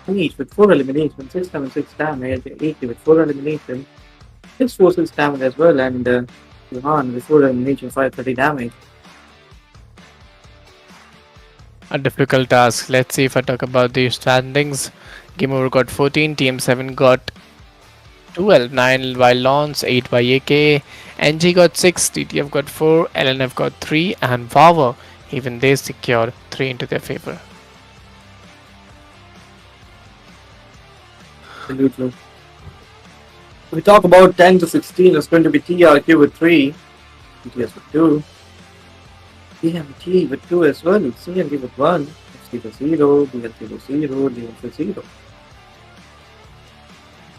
Speaker 2: Each with 4 eliminations, 676 damage, 80 with 4 eliminations, 646 damage as well, and Johan with 4 eliminations, 530 damage.
Speaker 1: A difficult task. Let's see if I talk about the standings. Game Over got 14, TM7 got 12, 9 by Lawns, 8 by AK, NG got 6, TTF got 4, LNF got 3, and Power, even they secured 3 into their favor.
Speaker 2: Absolutely. We talk about 10 to 16, it's going to be TRQ with 3, TTS with 2, DMT with 2 as well, CND with 1, FC with 0, BLT with 0, DF with 0.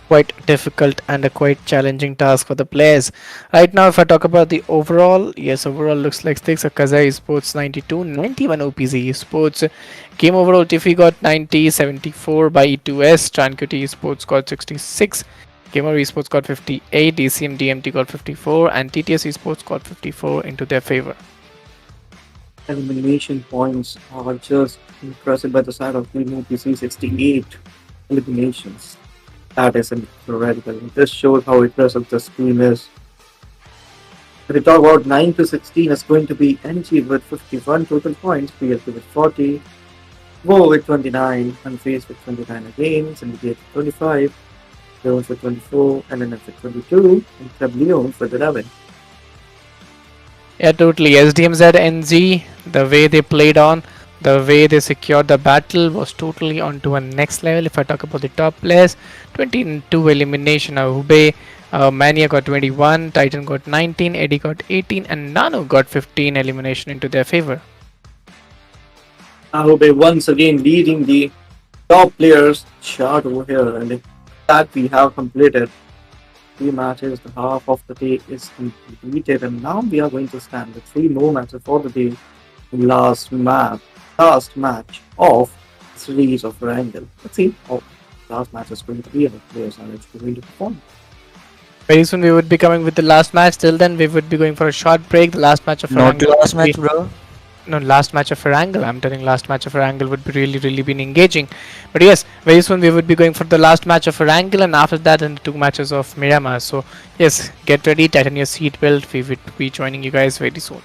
Speaker 1: quite difficult and a quite challenging task for the players. Right now, if I talk about the overall, yes, overall looks like sticks. Kazai Sports 92, 91 OPZ Sports. Game overall, Tiffy got 90, 74 by E2S. Tranquility Sports got 66. Gamer Esports got 58, DCM DMT got 54, and TTS Esports got 54 into their favor.
Speaker 2: Elimination points are just impressive by the side of Team OPC 68 eliminations. That is incredible. This shows how impressive this team is. If we talk about 9 to 16, it's going to be NG with 51 total points, PLP with 40, Wo with 29, Unfazed with 29 again, Syndicate with 25, Jones with 24, LNF with 22, and Club Leon with 11.
Speaker 1: Yeah, totally. SDMZ NZ, the way they played on, the way they secured the battle was totally onto a next level. If I talk about the top players, 22 elimination. Hubei, Mania got 21, Titan got 19, Eddie got 18, and Nano got 15 elimination into their favor.
Speaker 2: Ahobe once again leading the top players chart over here, and that we have completed 3 matches. The half of the day is completed, and now we are going to stand the 3 more matches for the day. Last match of the series of Erangel. Let's see how last match is going to be and the players are actually going to perform.
Speaker 1: Very soon we would be coming with the last match. Till then, we would be going for a short break. The last match of
Speaker 3: Not the
Speaker 1: Erangel
Speaker 3: last
Speaker 1: would be
Speaker 3: match, bro.
Speaker 1: no last match of Erangel. I'm telling last match of Erangel would be really been engaging. But yes, very soon we would be going for the last match of Erangel, and after that, in the 2 matches of Miramar. So yes, get ready, tighten your seatbelt. We would be joining you guys very soon.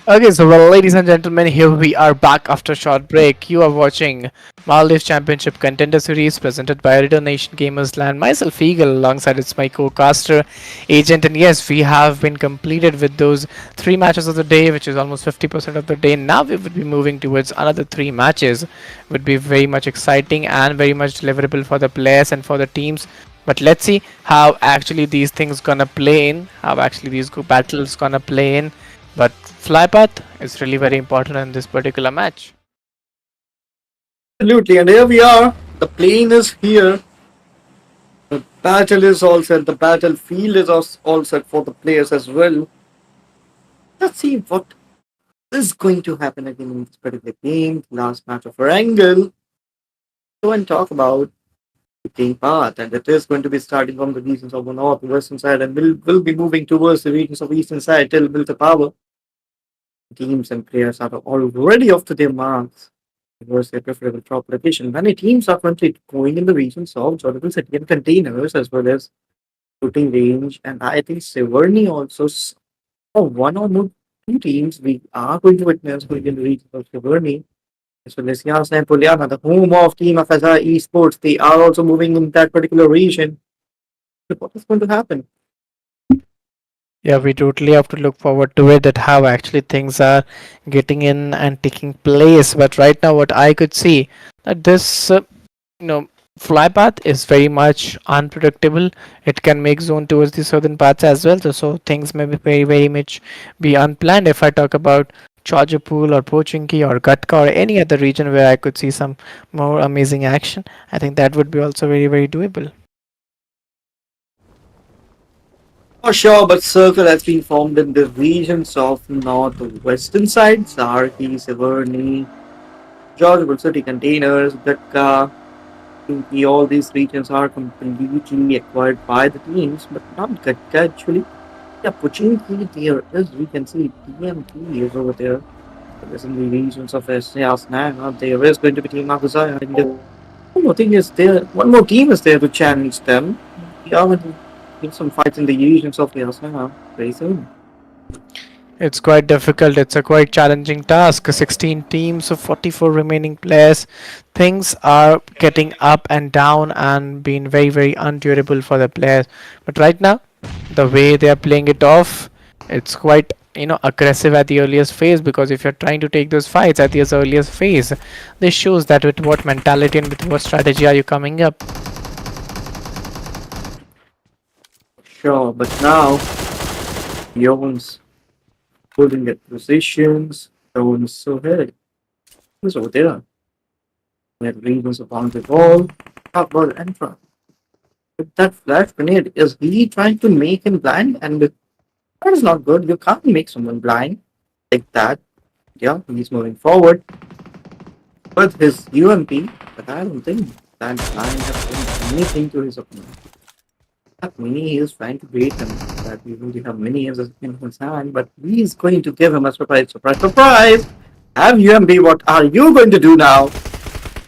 Speaker 1: Okay, so well, ladies and gentlemen, here we are back after a short break. You are watching Maldives Championship Contender Series presented by Ooredoo Nation Gamers Land. Myself, Eagle, alongside it's my co-caster, Agent, and yes, we have been completed with those 3 matches of the day, which is almost 50% of the day. Now we would be moving towards another 3 matches. Would be very much exciting and very much deliverable for the players and for the teams. But let's see how actually these things gonna play in, how actually these battles gonna play in. But flypath is really very important in this particular match.
Speaker 2: Absolutely, and here we are. The plane is here. The battle is all set. The battlefield is all set for the players as well. Let's see what is going to happen again in this particular game. Last match of Erangel. So and talk about the game path, and it is going to be starting from the regions of the north, western side, and will be moving towards the regions of eastern side till build the power. Teams and players are already off to their marks towards their preferable drop location. Many teams are currently going in the regions of Jordan City and containers as well as shooting range, and I think Severny also one or more 2 teams we are going to witness going in the region of Severny. As well as Yasna and Poliana, the home of Team of Azar Esports, they are also moving in that particular region. So what is going to happen?
Speaker 1: Yeah, we totally have to look forward to it that how actually things are getting in and taking place. But right now, what I could see that this you know flypath is very much unpredictable. It can make zone towards the southern parts as well. So things may be very much be unplanned. If I talk about Chajapul or Pochinki or Gatka or any other region where I could see some more amazing action, I think that would be also very doable.
Speaker 2: For sure, but circle has been formed in the regions of northwestern side, Sarki, Severny, George City Containers, Gatka, All these regions are completely acquired by the teams, but not actually. Yeah, Pochinki there is, we can see TMT is over there. There's in the regions of Yasna, there is going to be Team Magazaya. And one more thing is there, one more team is there to challenge them. We are going to get some fights in the regions of Yasna very soon.
Speaker 1: It's quite difficult. It's a quite challenging task. 16 teams of 44 remaining players. Things are getting up and down and being very, very undurable for the players. But right now, the way they are playing it off, it's quite aggressive at the earliest phase, because if you're trying to take those fights at the earliest phase, this shows that with what mentality and with what strategy are you coming up.
Speaker 2: Sure, but now Jones holding at positions, Jones so ahead. Who's over there? We have Ravens upon the ball. How about Entra? With that flash grenade, is he trying to make him blind? And that is not good. You can't make someone blind like that. Yeah, he's moving forward with his UMP, but I don't think that blind has done anything to his opponent. That Mini he is trying to bait him. That we really have Mini as in his hand, but he's going to give him a surprise, surprise, surprise! Have UMP, what are you going to do now?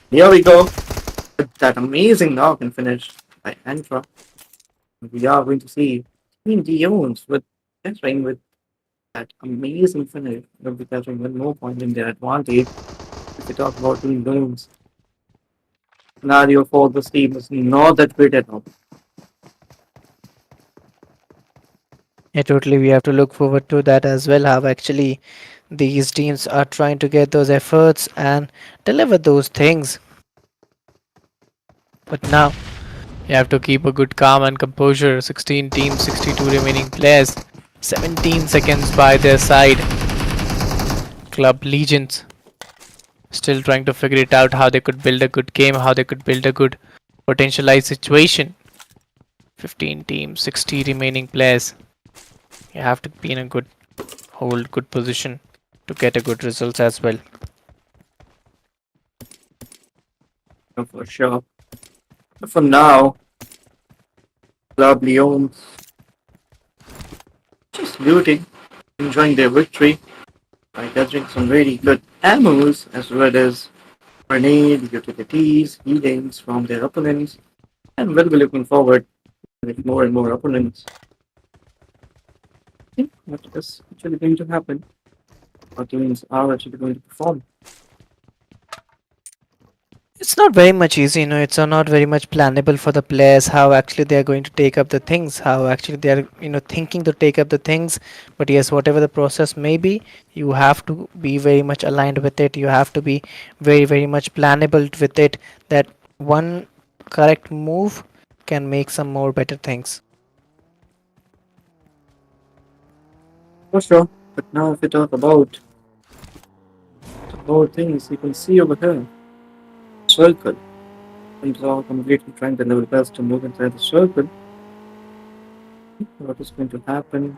Speaker 2: Here we go. With that amazing knock and finish by Antra. We are going to see Team Dion's with catching with that amazing finish. They'll be catching with no point in their advantage. If we talk about Team Dion's scenario for this team is not that great at all.
Speaker 1: Yeah, totally. We have to look forward to that as well. How actually these teams are trying to get those efforts and deliver those things. But now you have to keep a good calm and composure. 16 teams, 62 remaining players, 17 seconds by their side. Club Legions still trying to figure it out how they could build a good game, how they could build a good potentialized situation. 15 teams, 60 remaining players. You have to be in a good hold, good position to get a good results as well.
Speaker 2: For sure. But for now, Club Leon just looting, enjoying their victory by gathering some really good ammos as well as grenade, utilities, healings from their opponents, and we'll be looking forward with more and more opponents. I think what is actually going to happen. Our teams are actually going to perform.
Speaker 1: It's not very much easy, it's not very much plannable for the players how actually they are going to take up the things, how actually they are, thinking to take up the things. But yes, whatever the process may be, you have to be very much aligned with it. You have to be very, very much plannable with it, that one correct move can make some more better things.
Speaker 2: For sure. But now if we talk about the more things you can see over here. Circle. And are completely trying to level best to move inside the circle. What is going to happen?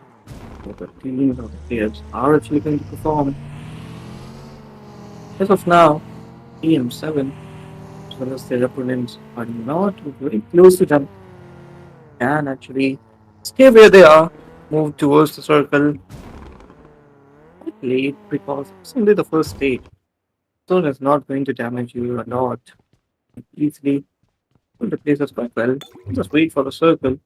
Speaker 2: What the teams or the players are actually going to perform. As of now, EM7, as well as their opponents, are not very close to them. Can actually stay where they are, move towards the circle. Quite late because it's only the first stage. So it's not going to damage you a lot. Easily, well, the places quite well. Just wait for the circle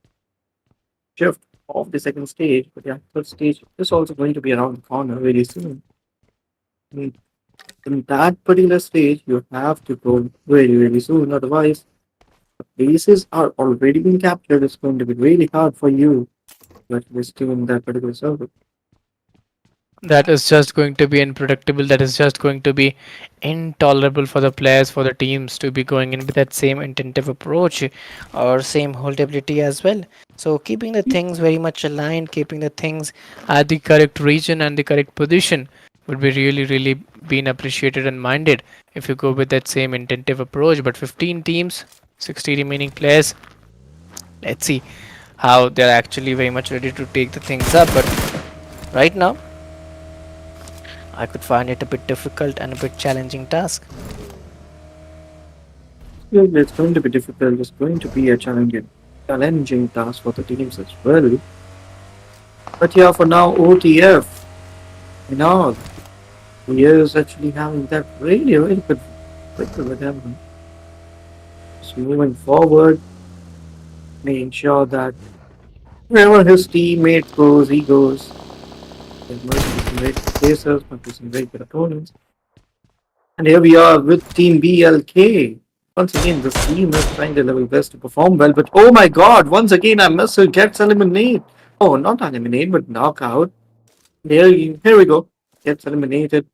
Speaker 2: shift of the second stage. But yeah, third stage is also going to be around the corner very soon. I mean, in that particular stage, you have to go very, very soon. Otherwise, the places are already being captured. It's going to be really hard for you to actually stay in that particular circle.
Speaker 1: That is just going to be unpredictable. That is just going to be intolerable for the players, for the teams to be going in with that same intensive approach or same holdability as well. So keeping the things very much aligned, keeping the things at the correct region and the correct position would be really, really being appreciated and minded if you go with that same intensive approach. But 15 teams, 60 remaining players, let's see how they're actually very much ready to take the things up. But right now I could find it a bit difficult and a bit challenging task.
Speaker 2: Absolutely, it's going to be difficult. It's going to be a challenging task for the teams as well. But yeah, for now, OTF, you know, he is actually having that really good victory with him. Just moving forward, making sure that wherever his teammate goes, he goes. There's going to be some very good cases, going to be some very good opponents. And here we are with Team BLK. Once again, this team is trying their level best to perform well, but oh my god, once again, I must gets eliminated. Oh, not eliminated, but knockout. Here we go. Gets eliminated.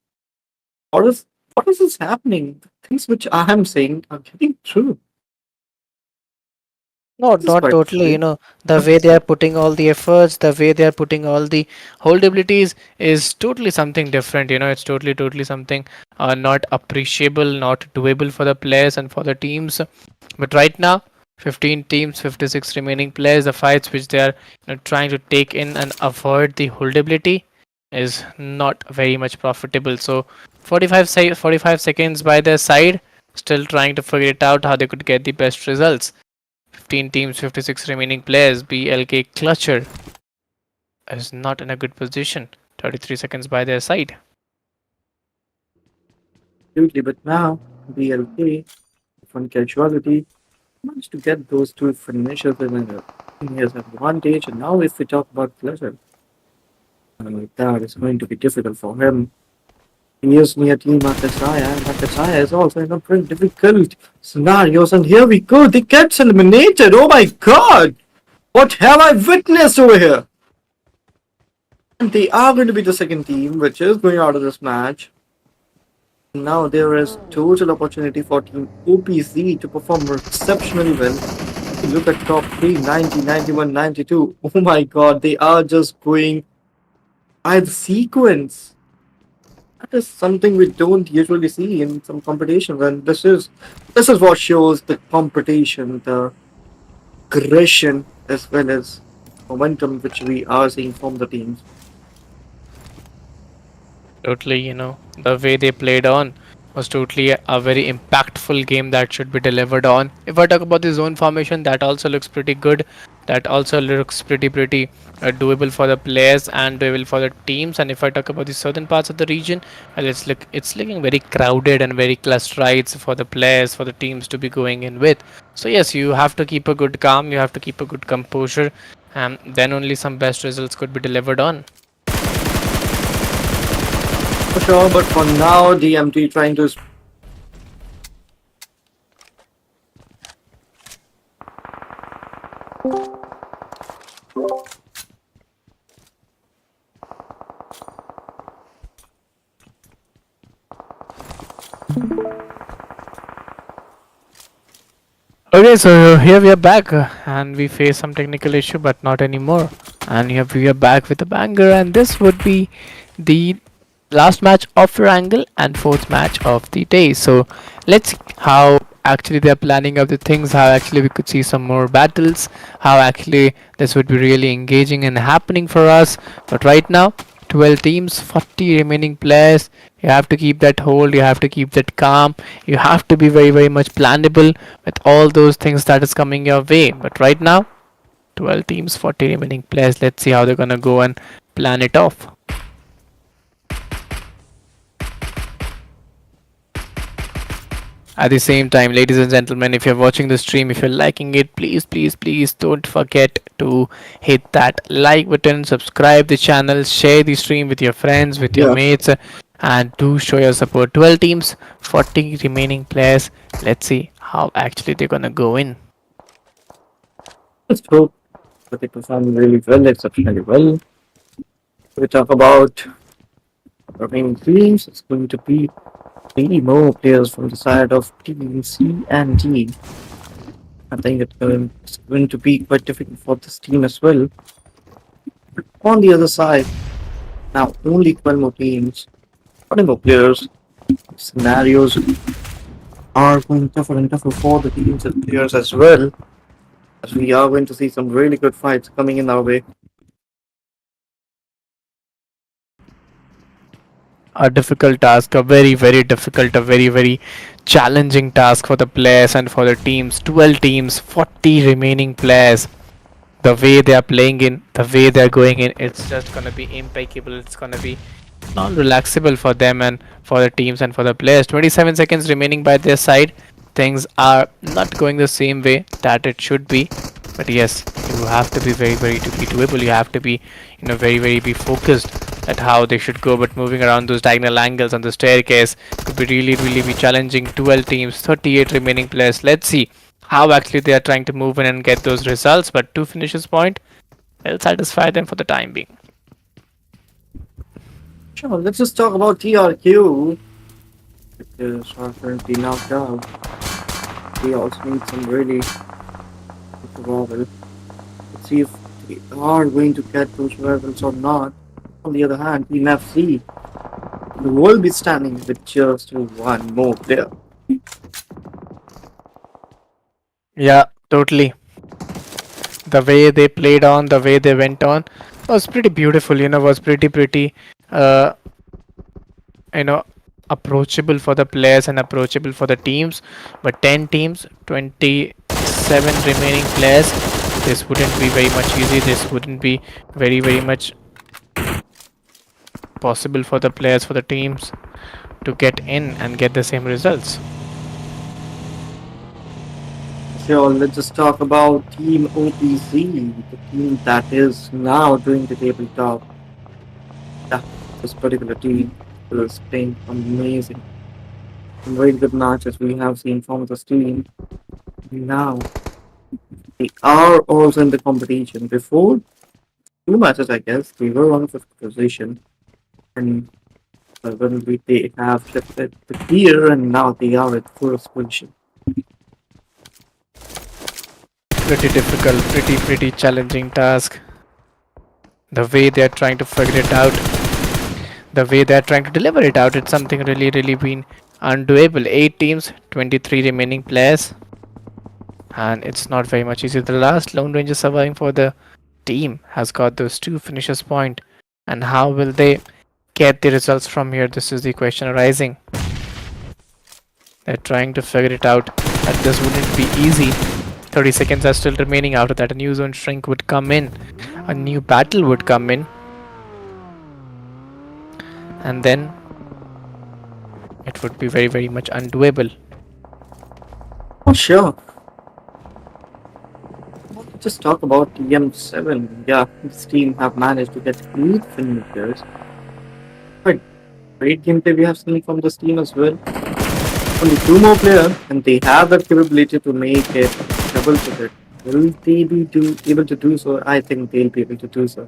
Speaker 2: What is what is this happening? The things which I am saying are getting true.
Speaker 1: No,
Speaker 2: This is
Speaker 1: not
Speaker 2: quite
Speaker 1: totally.
Speaker 2: strange.
Speaker 1: The way they are putting all the efforts, the way they are putting all the holdabilities is totally something different. It's totally something not appreciable, not doable for the players and for the teams. But right now, 15 teams, 56 remaining players, the fights which they are trying to take in and avoid the holdability is not very much profitable. So 45 seconds by their side, still trying to figure it out how they could get the best results. 15 teams, 56 remaining players. BLK Clutcher is not in a good position. 33 seconds by their side.
Speaker 2: Absolutely, but now BLK, one casualty, managed to get those two finishes in his advantage. And now, if we talk about pleasure, that is going to be difficult for him. He is near Team Akasaya, and Akasaya is also in a very difficult scenarios. And here we go, the gets eliminated. Oh my god! What have I witnessed over here? And they are going to be the second team, which is going out of this match. Now there is total opportunity for Team OPZ to perform exceptionally well. You look at top 3, 90, 91, 92. Oh my god, they are just going by the sequence. That is something we don't usually see in some competitions, and this is what shows the competition, the aggression, as well as momentum which we are seeing from the teams.
Speaker 1: Totally, the way they played on was totally a very impactful game that should be delivered on. If I talk about the zone formation, that also looks pretty good. That also looks pretty doable for the players and doable for the teams. And if I talk about the southern parts of the region, well, it's looking very crowded and very clusterized for the players, for the teams to be going in with. So yes, you have to keep a good calm, you have to keep a good composure, and then only some best results could be delivered on.
Speaker 2: For sure, but for now, DMT trying to.
Speaker 1: Okay, so here we are back, and we face some technical issue, but not anymore. And here we are back with a banger, and this would be the last match of Erangel and fourth match of the day. So let's see how actually they're planning of the things, how actually we could see some more battles, how actually this would be really engaging and happening for us. But right now, 12 teams, 40 remaining players. You have to keep that hold, you have to keep that calm, you have to be very much plannable with all those things that is coming your way. But right now, 12 teams, 40 remaining players. Let's see how they're gonna go and plan it off. At the same time, ladies and gentlemen, if you're watching the stream, if you're liking it, please don't forget to hit that like button, subscribe the channel, share the stream with your friends, with your
Speaker 2: Yeah,
Speaker 1: mates, and do show your support. 12 teams, 40 remaining players. Let's see how actually they're gonna go in.
Speaker 2: let's hope that they perform really well, exceptionally well. We talk about the remaining teams. It's going to be three more players from the side of Team C and D. I think it's going to be quite difficult for this team as well. On the other side, now only 12 more teams, 20 more players. Scenarios are going tougher and tougher for the teams and players as well, as we are going to see some really good fights coming in our way.
Speaker 1: a difficult task, a very difficult, a very challenging task for the players and for the teams. 12 teams, 40 remaining players. The way they are playing in, the way they are going in, it's just gonna be impeccable. It's gonna be non-relaxable for them and for the teams and for the players. 27 seconds remaining by their side. Things are not going the same way that it should be, but yes, you have to be very to be doable. You have to be, very be focused at how they should go. But moving around those diagonal angles on the staircase could be really be challenging. 12 teams, 38 remaining players. Let's see how actually they are trying to move in and get those results. But two finishes point will satisfy them for the time being.
Speaker 2: Sure, let's just talk about TRQ. Because are currently knocked out. They also need some really good survival. Let's see if they are going to get those survivals or not. On the other hand, Team FC will be standing with just one more player.
Speaker 1: Yeah, totally. The way they played on, the way they went on was pretty beautiful. Was pretty uh, you know approachable for the players and approachable for the teams. But 10 teams, 27 remaining players, this wouldn't be very much easy. This wouldn't be very much possible for the players, for the teams to get in and get the same results.
Speaker 2: So let's just talk about Team OPC, the team that is now doing the tabletop. Yeah, this particular team is playing amazing. Some very good matches we have seen from this team. Now, they are also in the competition. Before two matches, I guess, they were on fifth position. And when they have shifted the gear, and now they are at first position.
Speaker 1: Pretty difficult, pretty challenging task. The way they are trying to figure it out, the way they're trying to deliver it out, it's something really been undoable. 8 teams, 23 remaining players, and it's not very much easy. The last Lone Ranger surviving for the team has got those two finishes point, and how will they get the results from here? This is the question arising. They're trying to figure it out, and this wouldn't be easy. 30 seconds are still remaining. After that, a new zone shrink would come in, a new battle would come in, and then it would be very much undoable.
Speaker 2: Oh, sure. Let's just talk about TM7. Yeah, this team have managed to get 8 finishers. But great gameplay we have seen from this team as well. Only 2 more players, and they have the capability to make it double digit. Will they be able to do so? I think they'll be able to do so.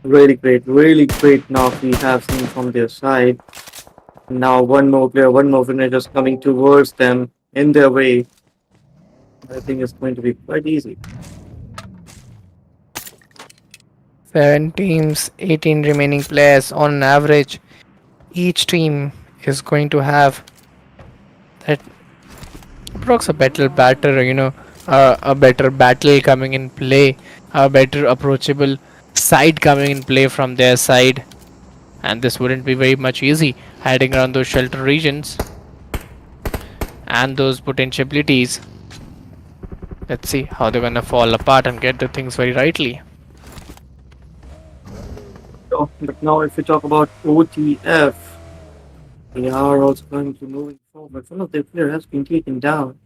Speaker 2: Really great knock we have seen from their side. Now one more player, one more finisher coming towards them in their way. I think it's going to be quite easy.
Speaker 1: 7 teams, 18 remaining players on average. Each team is going to have that approx a better batter, a better battle coming in play, a better approachable side coming in play from their side, and this wouldn't be very much easy hiding around those shelter regions and those potentialities. Let's see how they're gonna fall apart and get the things very rightly.
Speaker 2: But now if we talk about OTF, they are also going to moving forward. One of their players has been taken down.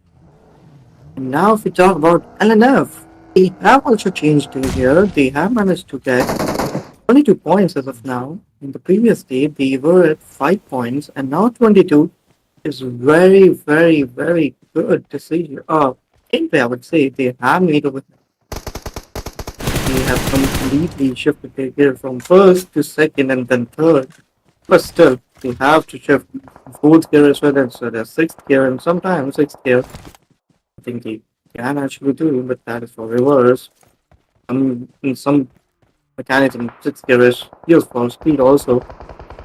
Speaker 2: And now if we talk about LNF, they have also changed their gear. They have managed to get 22 points as of now. In the previous day, they were at 5 points, and now 22 is very good decision. Gameplay, I would say they have made over. They have completely shifted their gear from first to second and then third. But still, they have to shift fourth gear as well as sixth gear and sometimes sixth gear. I think they can actually do, but that is for reverse. In some mechanism, sixth gear is used for speed also.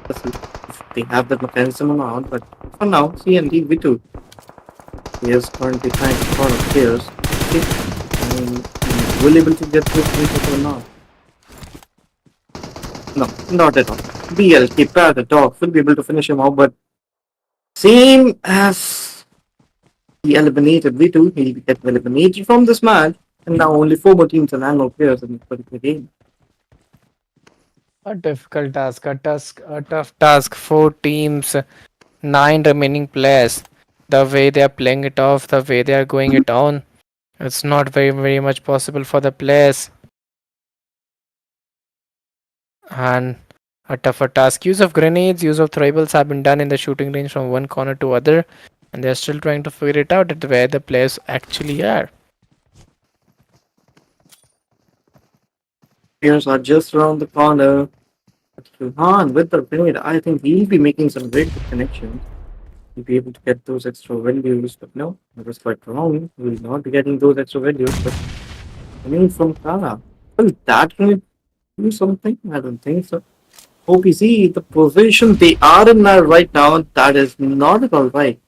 Speaker 2: Let's see if they have that mechanism or not, but for now, CMD V2 is currently trying to sort of gears. And will able to get this or not. No, not at all. BL, Kepa, the dog, will be able to finish him out, but same as he eliminated V2, he'll get eliminated from this match, and now only four more teams and no players in this particular game.
Speaker 1: A difficult task, a tough task. Four teams, nine remaining players. The way they are playing it off, the way they are going it on, it's not very much possible for the players. And a tougher task. Use of grenades, use of throwables have been done in the shooting range from one corner to other, and they're still trying to figure it out at where the players actually are.
Speaker 2: Players are just around the corner. But Johan, with the grenade, I think he'll be making some great good connections. He'll be able to get those extra values, but no, I was quite wrong. He will not be getting those extra values, but coming from Kara. Will that really do something? I don't think so. OPC, the position they are in right now, that is not at all right.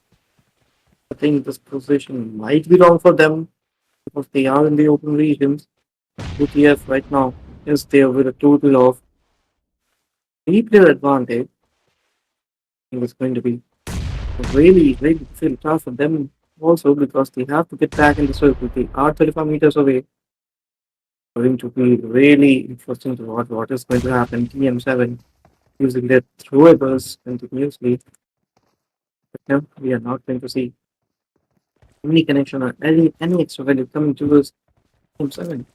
Speaker 2: I think this position might be wrong for them because they are in the open regions. UTF right now is there with a total of 3 player advantage. I think it's going to be really feel tough for them also because they have to get back in the circle. They are 35 meters away. Going to be really interesting to watch what is going to happen. TM7 using their throwables continuously. But no, we are not going to see any connection or any extra value coming towards TM7.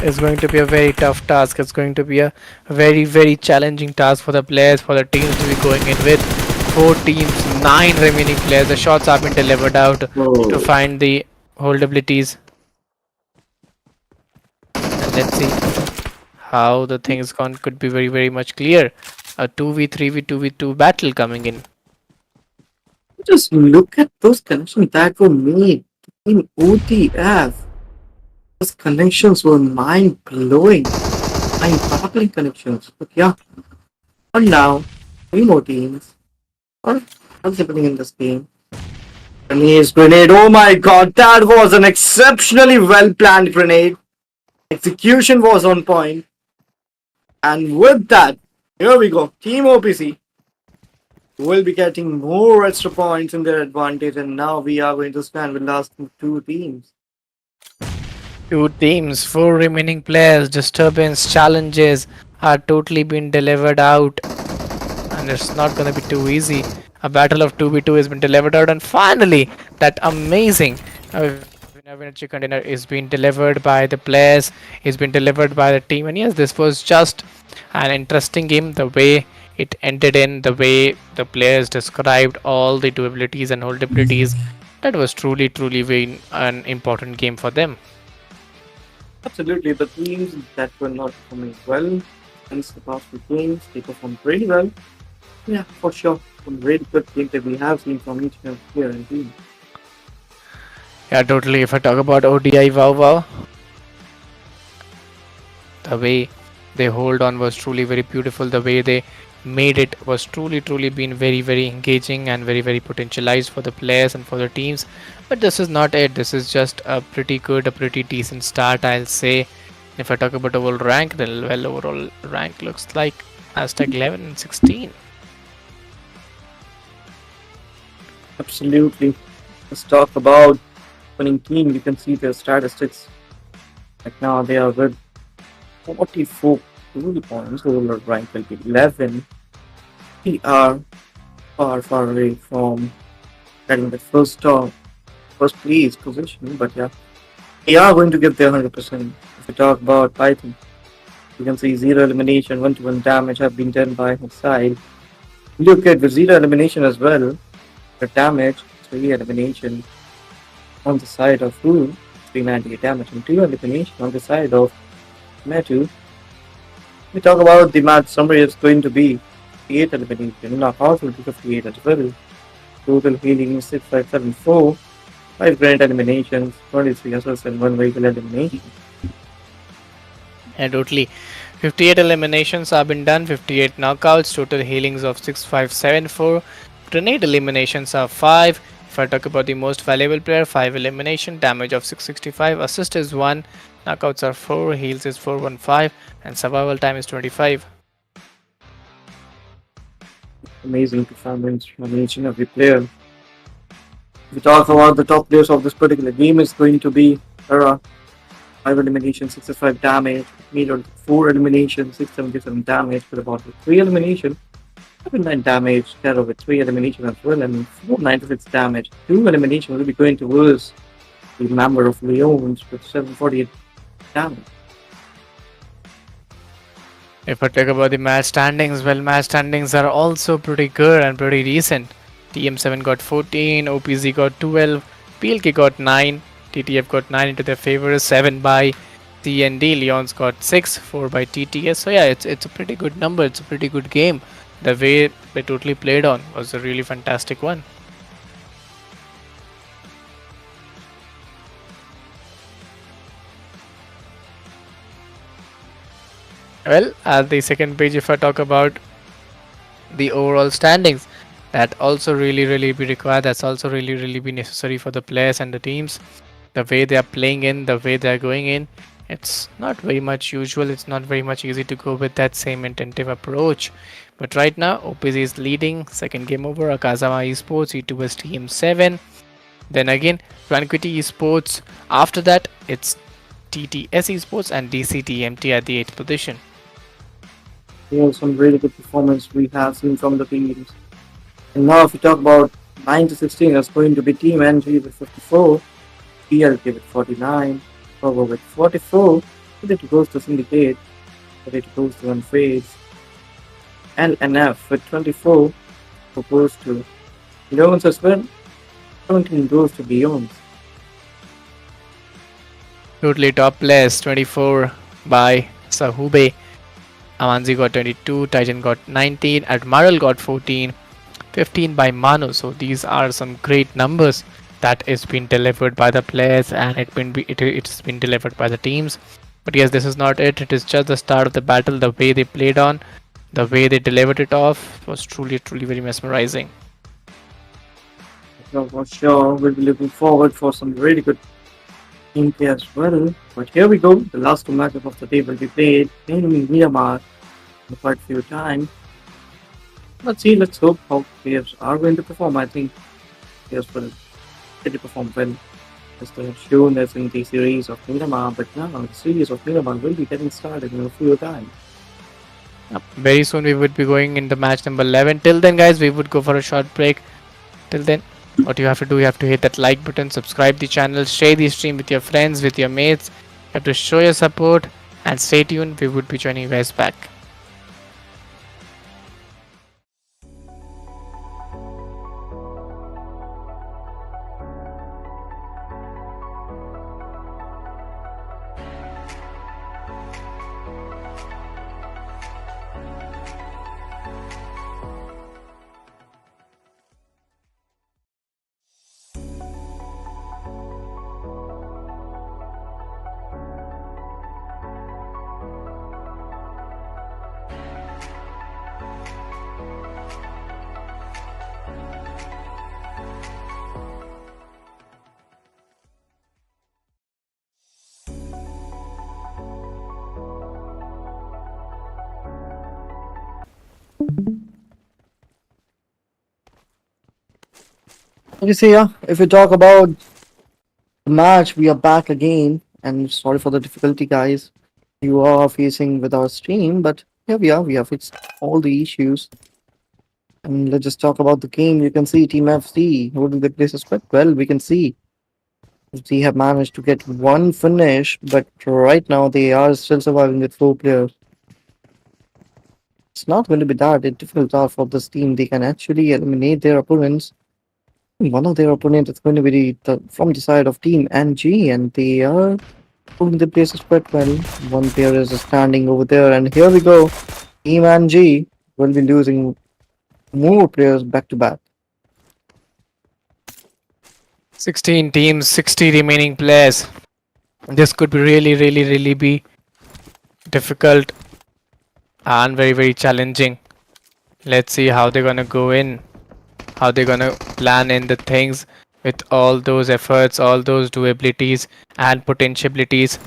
Speaker 1: It's going to be a very tough task. It's going to be a very challenging task for the players, for the teams to be going in with. Four teams, nine remaining players. The shots have been delivered out to
Speaker 2: Oh,
Speaker 1: find the holdabilities. And let's see how the things gone. Could be very much clear. A 2v3 v 2v2 battle coming in.
Speaker 2: just look at those connections that were made in OTF. Those connections were mind blowing, mind boggling connections. But yeah, for now, three more teams are participating in this game. Grenade. Oh my god, that was an exceptionally well planned grenade. Execution was on point. And with that, here we go. Team OPC will be getting more extra points in their advantage, and now we are going to stand with last two teams.
Speaker 1: Two teams, four remaining players. Disturbance challenges are totally been delivered out, and it's not gonna be too easy. A battle of 2v2 has been delivered out, and finally, that amazing winner container is being delivered by the players, is being delivered by the team. And yes, this was just an interesting game. The way it ended in, the way the players described all the doabilities and holdabilities, that was truly very an important game for them.
Speaker 2: Absolutely, the teams that were not performing well against the past few games, they performed really well. Yeah, for sure. Some really good games that we have seen from each and every player and team.
Speaker 1: Yeah, totally. If I talk about ODI Wow, the way they hold on was truly very beautiful. The way they made it was truly been very engaging and very potentialized for the players and for the teams. But this is not it. This is just a pretty good, a pretty decent start, I'll say. If I talk about overall rank, then well, overall rank looks like hashtag 11 and 16.
Speaker 2: Absolutely. Let's talk about winning team. You can see their statistics. Right now, they are with 44 total points. Overall rank will be 11. We are far away from getting the first place position. But yeah, they are going to give their 100%. If we talk about Python, you can see zero elimination, 1-to-1 damage have been done by his side. Look at the zero elimination as well. The damage, 3 elimination on the side of Rune, 398 damage, and 2 elimination on the side of Metu. We talk about the match summary, it's going to be 58 elimination, knockout will be 58 as well. Total healing is 6574, 5 grand eliminations, 23 assists, and 1 vehicle elimination.
Speaker 1: And totally 58 eliminations have been done, 58 knockouts, total healings of 6574, grenade eliminations are 5. If I talk about the most valuable player, 5 elimination, damage of 665, assist is 1, Knockouts are 4, heals is 415, and survival time is 25.
Speaker 2: Amazing performance from each and every player. If we talk about the top players of this particular game, it's going to be Era, 5 elimination, 65 damage, Meter, 4 elimination, 677 damage, with about 3 elimination, 79 damage, Terror with 3 elimination as well, and 496 damage. 2 elimination will be going towards the member of Leons with 748 damage.
Speaker 1: If I talk about the match standings, well, match standings are also pretty good and pretty decent. TM7 got 14, OPZ got 12, PLK got 9, TTF got 9 into their favor, 7 by CND, Leon's got 6, 4 by TTS. So yeah, it's a pretty good number, it's a pretty good game. The way they totally played on was a really fantastic one. Well, at the second page, if I talk about the overall standings, that also really be required. That's also really be necessary for the players and the teams. The way they are playing in, the way they are going in, it's not very much usual. It's not very much easy to go with that same intensive approach. But right now, OPZ is leading. Second game over. Akazama Esports, E2S Team 7. Then again, Tranquility Esports. After that, it's TTS Esports and DCTMT at the 8th position.
Speaker 2: Some really good performance we have seen from the teams. And now, if we talk about 9 to 16, it's going to be Team NG with 54, PLK with 49, Power with 44, it goes to Syndicate, it goes to Unfades, LNF with 24, goes to Leons as well, 17 goes to Beyond.
Speaker 1: Totally top players, 24 by Sahube. Amanzi got 22, Tijan got 19, Admiral got 14, 15 by Manu. So these are some great numbers that is been delivered by the players, and it's been delivered by the teams. But yes, this is not it. It is just the start of the battle. The way they played on, the way they delivered it off was truly very mesmerizing.
Speaker 2: So for sure, we'll be looking forward for some really good gameplay as well. But here we go. The last two matches of the day will be played in Miramar in quite a few times. Let's see, let's hope how players are going to perform. I think players will really perform well. As they have shown us in the series of Miramar, but now the series of Miramar will be getting started in a few times.
Speaker 1: Very soon we would be going in the match number 11. Till then, guys, we would go for a short break. Till then, what you have to do, you have to hit that like button, subscribe the channel, share the stream with your friends, with your mates. You have to show your support and stay tuned. We would be joining you guys back.
Speaker 2: Okay, so yeah, if we talk about the match, we are back again. And sorry for the difficulty, guys. You are facing with our stream, but here we are. We have fixed all the issues. And let's just talk about the game. You can see Team FC holding the places quite well. We can see they have managed to get one finish, but right now they are still surviving with 4 players. It's not going to be that difficult task for this team. They can actually eliminate their opponents. One of their opponents is going to be from the side of Team NG, and they are holding the places quite well. One player is standing over there, and here we go. Team NG will be losing more players back to back.
Speaker 1: 16 teams, 60 remaining players. This could be really be difficult and very challenging. Let's see how they're gonna go in, how they're gonna plan in the things with all those efforts, all those doabilities and potentialities.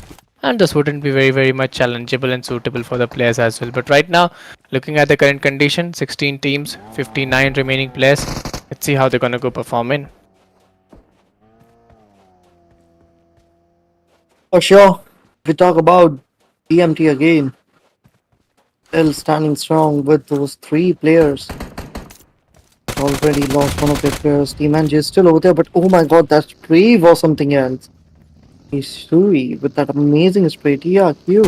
Speaker 1: and this wouldn't be very much challengeable and suitable for the players as well. But right now, looking at the current condition, 16 teams, 59 remaining players. Let's see how they're gonna go perform in.
Speaker 2: For sure, if we talk about DMT again, still standing strong with those three players. Already lost one of their players. Team Angie is still over there, but oh my god, that spray was something else. Sui with that amazing spray. TRQ.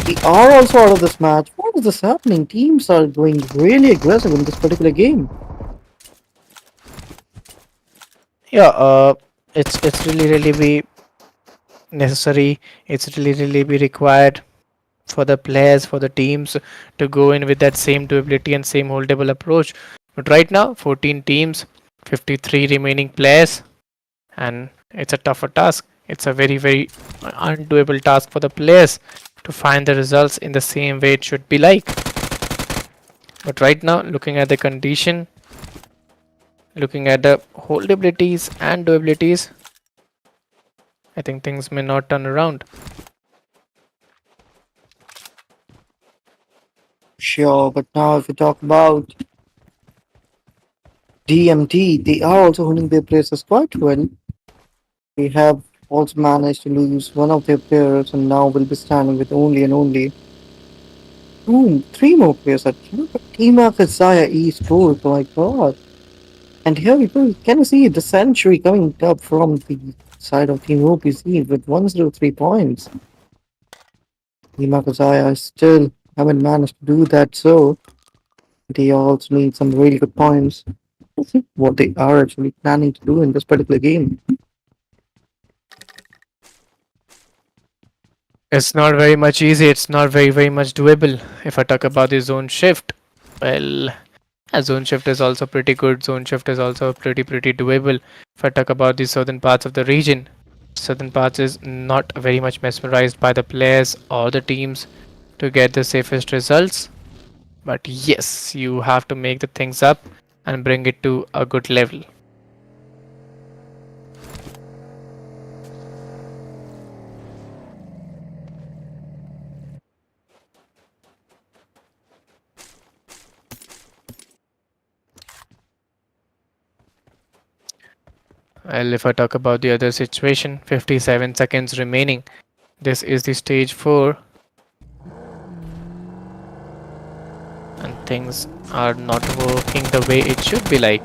Speaker 2: They are also out of this match. What is this happening? Teams are going really aggressive in this particular game.
Speaker 1: Yeah, it's really be necessary. It's really be required for the players, for the teams to go in with that same durability and same holdable approach. But right now, 14 teams, 53 remaining players, and it's a tougher task. It's a very undoable task for the players to find the results in the same way it should be like. But right now, looking at the condition, looking at the holdabilities and doabilities, I think things may not turn around.
Speaker 2: Sure, but now if we talk about DMT, they are also holding their places quite well. They have also managed to lose one of their players and now will be standing with only and only three more players at Team Akasaya Esports. Oh my god. And here we go. Can you see the century coming up from the side of Team OPC with 103 points? Team Akasaya still haven't managed to do that, so they also need some really good points. What they are actually planning to do in this particular game.
Speaker 1: It's not very much easy, it's not very much doable. If I talk about the zone shift, well, zone shift is also pretty good. Zone shift is also pretty doable. If I talk about the southern parts of the region, southern parts is not very much mesmerized by the players or the teams to get the safest results. But yes, you have to make the things up and bring it to a good level. Well, if I talk about the other situation, 57 seconds remaining. This is the stage 4, and things are not working the way it should be like.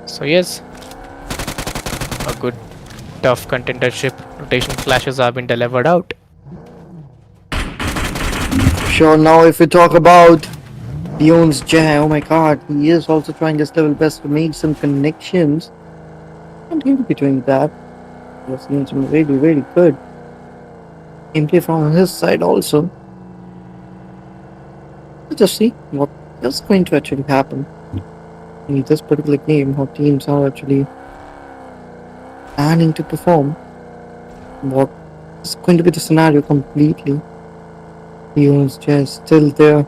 Speaker 1: So yes, a good tough contendership rotation flashes have been delivered out.
Speaker 2: Sure, now if we talk about Leon's Jay, oh my god, he is also trying his level best to make some connections. And he'll be doing that. We're seeing some really good gameplay from his side also. Let's just see what is going to actually happen in this particular game, how teams are actually planning to perform. What is going to be the scenario completely. Leon's Jay is still there,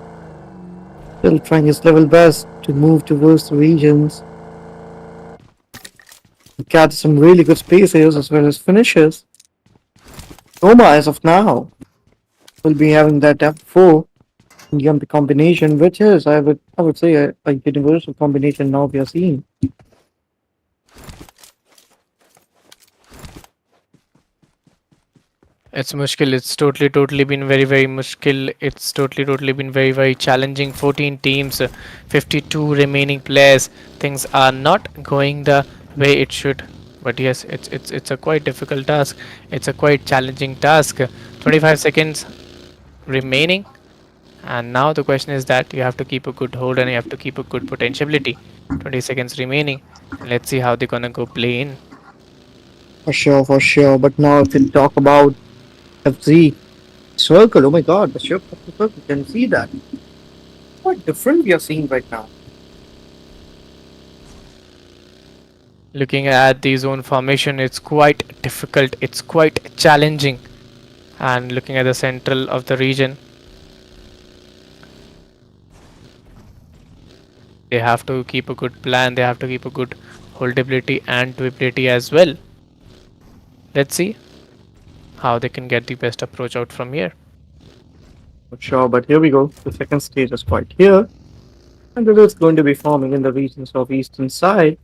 Speaker 2: still trying his level best to move towards the regions. Got some really good spaces as well as finishes. Roma, as of now, will be having that F4 Indian combination, which is, I would say, a universal combination now we are seeing.
Speaker 1: It's mushkil. It's totally been very mushkil. It's totally been very challenging. 14 teams, 52 remaining players. Things are not going the way it should. But yes, it's a quite difficult task. It's a quite challenging task. 25 seconds remaining, and now the question is that you have to keep a good hold and you have to keep a good potentiality. 20 seconds remaining. Let's see how they're gonna go play in.
Speaker 2: For sure, for sure. But now if we talk about FZ Circle, oh my god, the shape of the circle, can you see that? What different we are seeing right now.
Speaker 1: Looking at the zone formation, it's quite difficult, it's quite challenging. And looking at the central of the region, they have to keep a good plan, they have to keep a good holdability and doability as well. Let's see how they can get the best approach out from here.
Speaker 2: Not sure, but here we go. The second stage is quite here, and it is going to be forming in the regions of eastern side.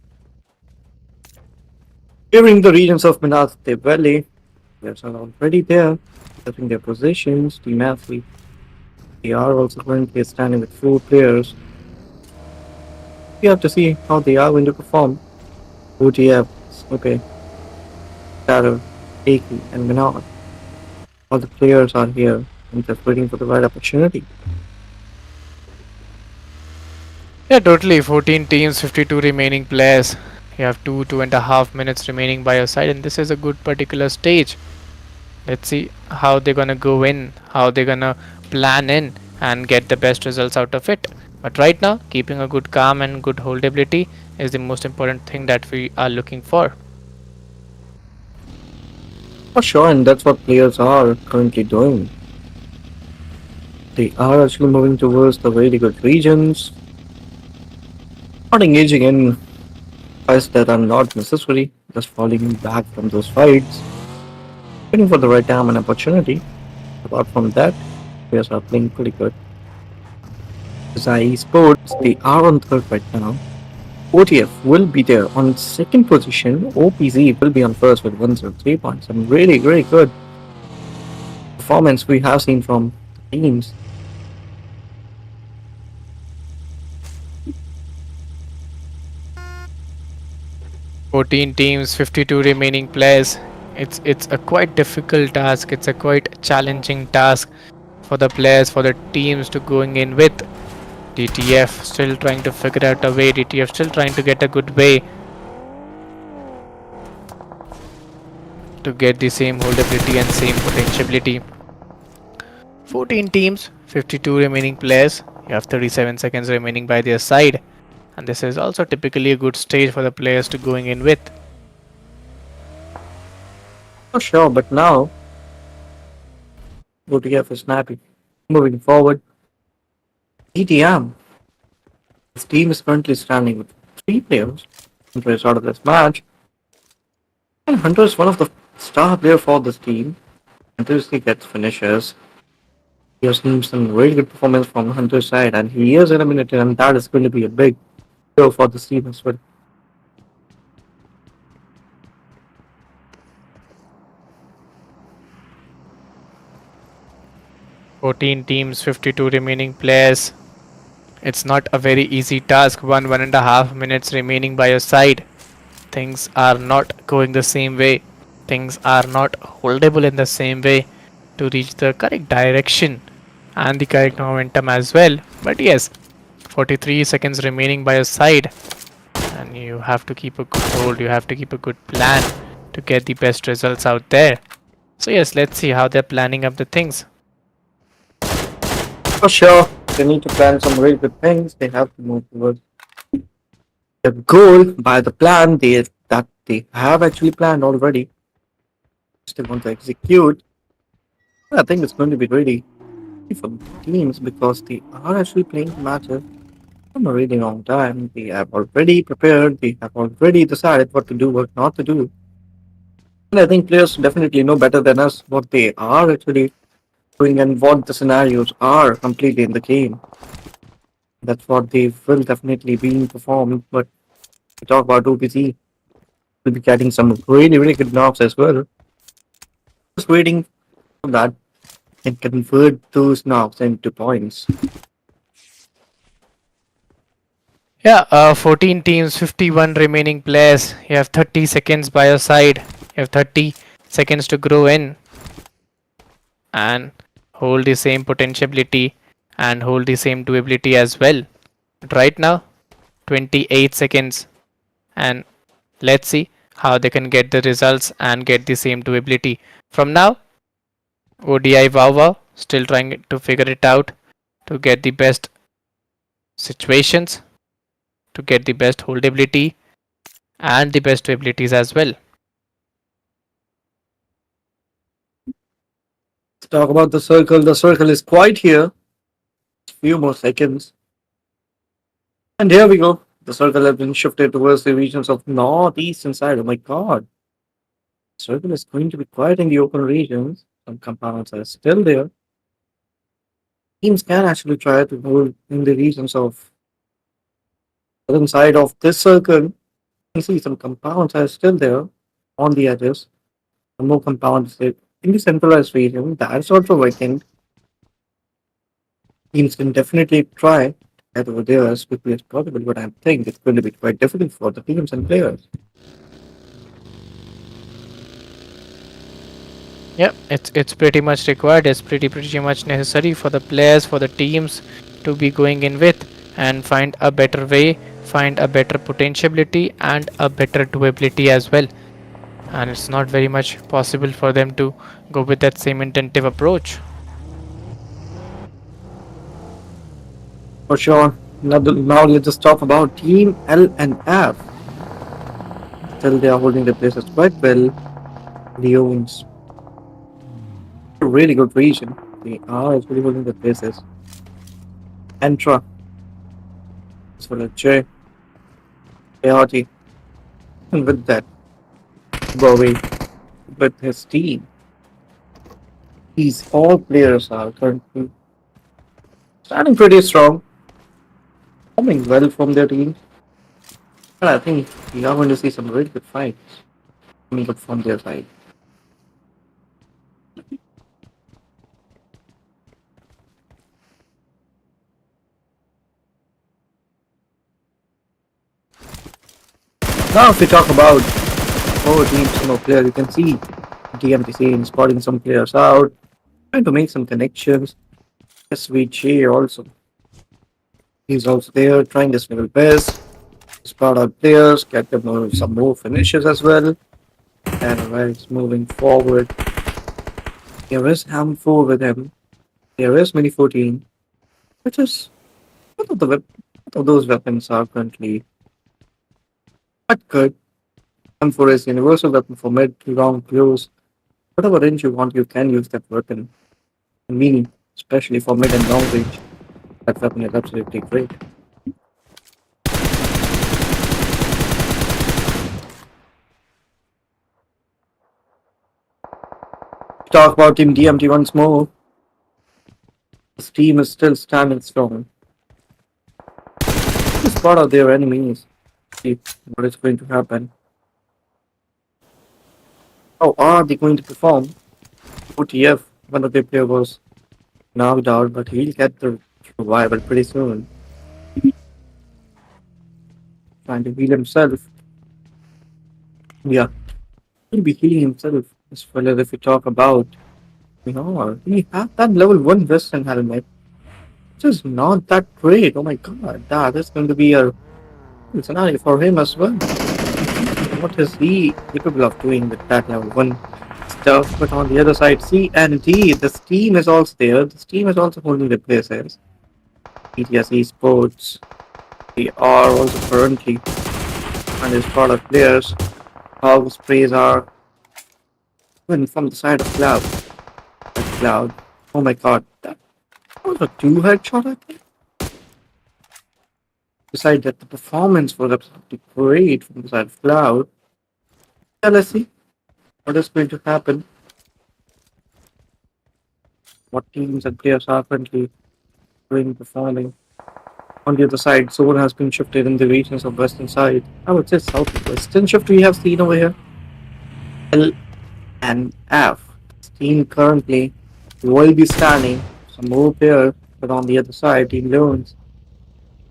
Speaker 2: Here in the regions of Minate Valley, players are already there, setting their positions. Team athlete, they are also currently standing with four players. We have to see how they are going to perform. OTF, okay, Shadow, Aki, and Minot. All the players are here and just waiting for the right opportunity.
Speaker 1: Yeah, totally. 14 teams, 52 remaining players. You have 2.5 minutes remaining by your side, and this is a good particular stage. Let's see how they're gonna go in, how they're gonna plan in, and get the best results out of it. But right now, keeping a good calm and good holdability is the most important thing that we are looking for.
Speaker 2: For sure, and that's what players are currently doing. They are actually moving towards the really good regions, not engaging in fights that are not necessary, just falling back from those fights, waiting for the right time and opportunity. Apart from that, players are playing pretty good. Zai Sports, they are on third right now. OTF will be there on second position. OPZ will be on first with 103 points. And really, really good performance we have seen from the teams.
Speaker 1: 14 teams, 52 remaining players. It's a quite difficult task. It's a quite challenging task for the players, for the teams to going in with. DTF still trying to figure out a way. DTF still trying to get a good way to get the same holdability and same potentiality. 14 teams, 52 remaining players. You have 37 seconds remaining by their side, and this is also typically a good stage for the players to going in with.
Speaker 2: For sure, but now OTF is snappy. Moving forward, ETM. His team is currently standing with three players. Hunter is out of this match. And Hunter is one of the star players for this team. Continuously gets finishes. He has seen some really good performance from Hunter's side, and he is eliminated, and that is going to be a big deal for this team as well.
Speaker 1: 14 teams, 52 remaining players. It's not a very easy task. 1.5 minutes remaining by your side. Things are not going the same way. Things are not holdable in the same way to reach the correct direction and the correct momentum as well. But yes, 43 seconds remaining by your side, and you have to keep a good hold. You have to keep a good plan to get the best results out there. So yes, let's see how they're planning up the things.
Speaker 2: For sure, they need to plan some really good things. They have to move towards the goal by the plan that they have actually planned already. They want to execute. I think it's going to be really for teams because they are actually playing the matches from a really long time. They have already prepared. They have already decided what to do, what not to do. And I think players definitely know better than us what they are actually doing and what the scenarios are completely in the game. That's what they will definitely be performed. But we talk about OPC, we'll be getting some really, really good knocks as well. Just waiting for that and convert those knocks into points.
Speaker 1: Yeah, 14 teams, 51 remaining players. You have 30 seconds by your side. You have 30 seconds to grow in and hold the same potentiality and hold the same doability as well. But right now, 28 seconds, and let's see how they can get the results and get the same doability. From now, ODI Wow still trying to figure it out to get the best situations, to get the best holdability and the best abilities as well.
Speaker 2: Let's talk about the circle. The circle is quite here. Few more seconds. And here we go. The circle has been shifted towards the regions of northeastern side. Oh my god. Circle is going to be quiet in the open regions. Some compounds are still there. Teams can actually try to hold in the regions of southern side of this circle. You can see some compounds are still there on the edges. Some more compounds in the centralized region. That's also vacant. Teams can definitely try to get over there as quickly as possible, but I think it's going to be quite difficult for the teams and players.
Speaker 1: Yeah, it's pretty much required. It's pretty much necessary for the players, for the teams to be going in with and find a better way, find a better potentiality and a better doability as well. And it's not very much possible for them to go with that same intensive approach.
Speaker 2: For sure. Now let's just talk about Team L and F. Still, they are holding the places quite well. Leons, a really good region. They are actually holding the places. Entra, as well as J, Chaotic, and with that, Bowie, with his team. These all players are currently standing pretty strong, coming well from their teams. And I think we are going to see some really good fights coming up from their side. Now, if we talk about forward teams, players, you can see DMTC spotting some players out, trying to make some connections. SVJ also. He's also there trying his level best. Spot out players, get them some more finishes as well. And right, moving forward. There is Ham4 with him. There is Mini 14, which is both of the both of those weapons are currently quite good. M4 is universal weapon for mid, long, close. Whatever range you want, you can use that weapon. And Mini, especially for mid and long range, that weapon is absolutely great. Talk about Team DMT once more. This team is still standing strong. Just spot out their enemies. See what is going to happen. How are they going to perform? OTF, one of their players was knocked out, but he'll get the revival pretty soon. Trying to heal himself. Yeah, he'll be healing himself as well as if we talk about, he have that level 1 Western helmet, which is not that great. Oh my god, that is going to be a scenario for him as well. What is he capable of doing with that level 1 stuff? But on the other side, C and D, this team is also there. This team is also holding the places. ETS Esports, they are also currently and his product players. How sprays are even from the side of Cloud. Cloud. Oh my god, that was a 2 headshot, I think. Besides that, the performance was absolutely great from the side of Cloud. Yeah, let's see what is going to happen. What teams and players are currently doing performing. On the other side, zone has been shifted in the regions of western side. I would say southwestern shift we have seen over here. L and F. This team currently will be standing some more players, but on the other side, Team Loans,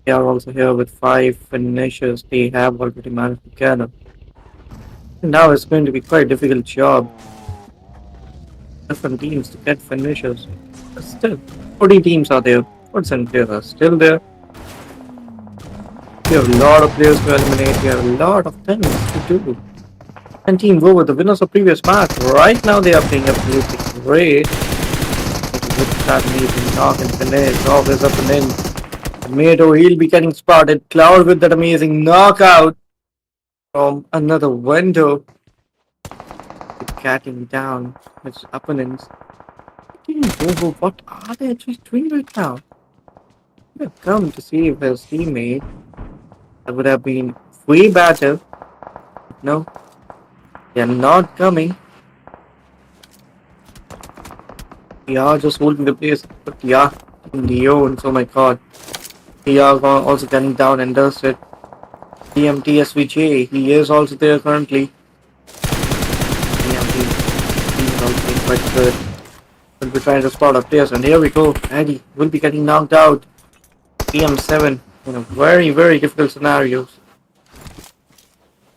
Speaker 2: they are also here with 5 finishes they have already managed to gather. And now it's going to be quite a difficult job for different teams to get finishes. But still, 40 teams are there. 40 players are still there. You have a lot of players to eliminate. You have a lot of things to do. And Team Go were the winners of previous match. Right now they are playing absolutely great. With that amazing knock and finish. Always up and in. Tomato, he'll be getting spotted. Cloud with that amazing knockout from another window. Catting down his opponents. Team Go, what are they actually doing right now? They have come to save his teammate. That would have been way better. No, They are not coming. We are just holding the place. But yeah, Leon, oh my god. We are also getting down and dusted. TMTSVJ, he is also there currently. TMT is also being quite good. We'll be trying to spot up players, and here we go. Eddie will be getting knocked out. PM7 in a very, very difficult scenarios.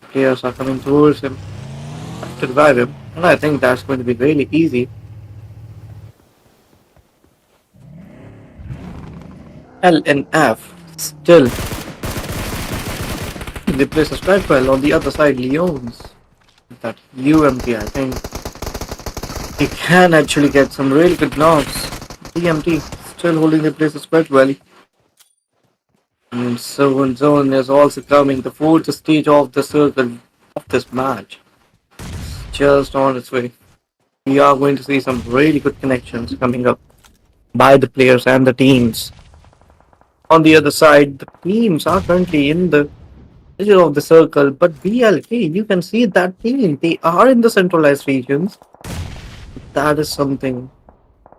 Speaker 2: Players are coming towards him to revive him, and I think that's going to be really easy. L and F still they place a strike well on the other side. Leons that UMT, I think he can actually get some really good knocks. TMT still holding the places quite well. And Zone is also coming. The fourth stage of the circle of this match just on its way. We are going to see some really good connections coming up by the players and the teams. On the other side, the teams are currently in the middle of the circle, but BLK, you can see that team, they are in the centralized regions. That is something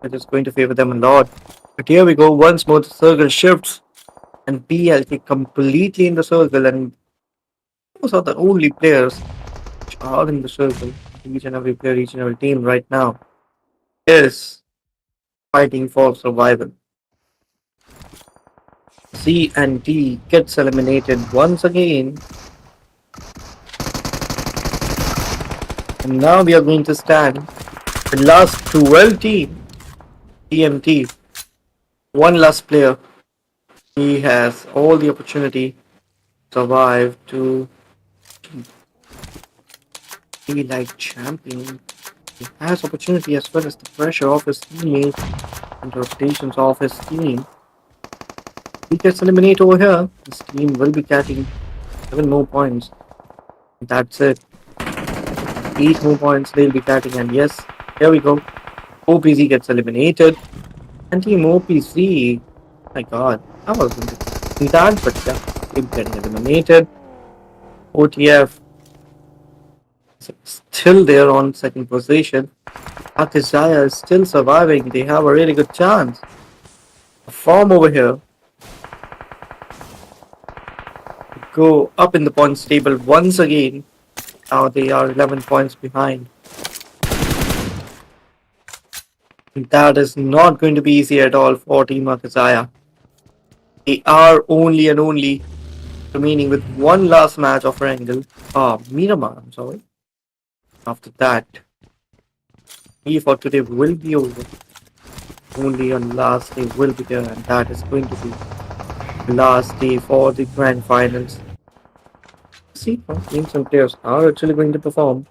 Speaker 2: that is going to favor them a lot. But here we go, once more the circle shifts and BLK completely in the circle, and those are the only players which are in the circle. Each and every player, each and every team right now is fighting for survival. C and D gets eliminated once again. And now we are going to stand the last 12 team. TMT. One last player. He has all the opportunity to survive to be like champion. He has opportunity as well as the pressure of his teammates and rotations of his team. He gets eliminated over here. His team will be catching 7 more points. That's it. 8 more points they'll be catching, and yes, here we go. OPZ gets eliminated. And Team OPC. My god, I wasn't expecting that, but yeah, keep getting eliminated. OTF is still there on second position. Akizaya is still surviving. They have a really good chance. Form over here. Go up in the points table once again. Now they are 11 points behind. That is not going to be easy at all for Team Akizaya. They are only and only remaining with one last match of Erangel. Miramar, I'm sorry. After that, he for today will be over. Only a last day will be there, and that is going to be the last day for the grand finals. See how teams and players are actually going to perform.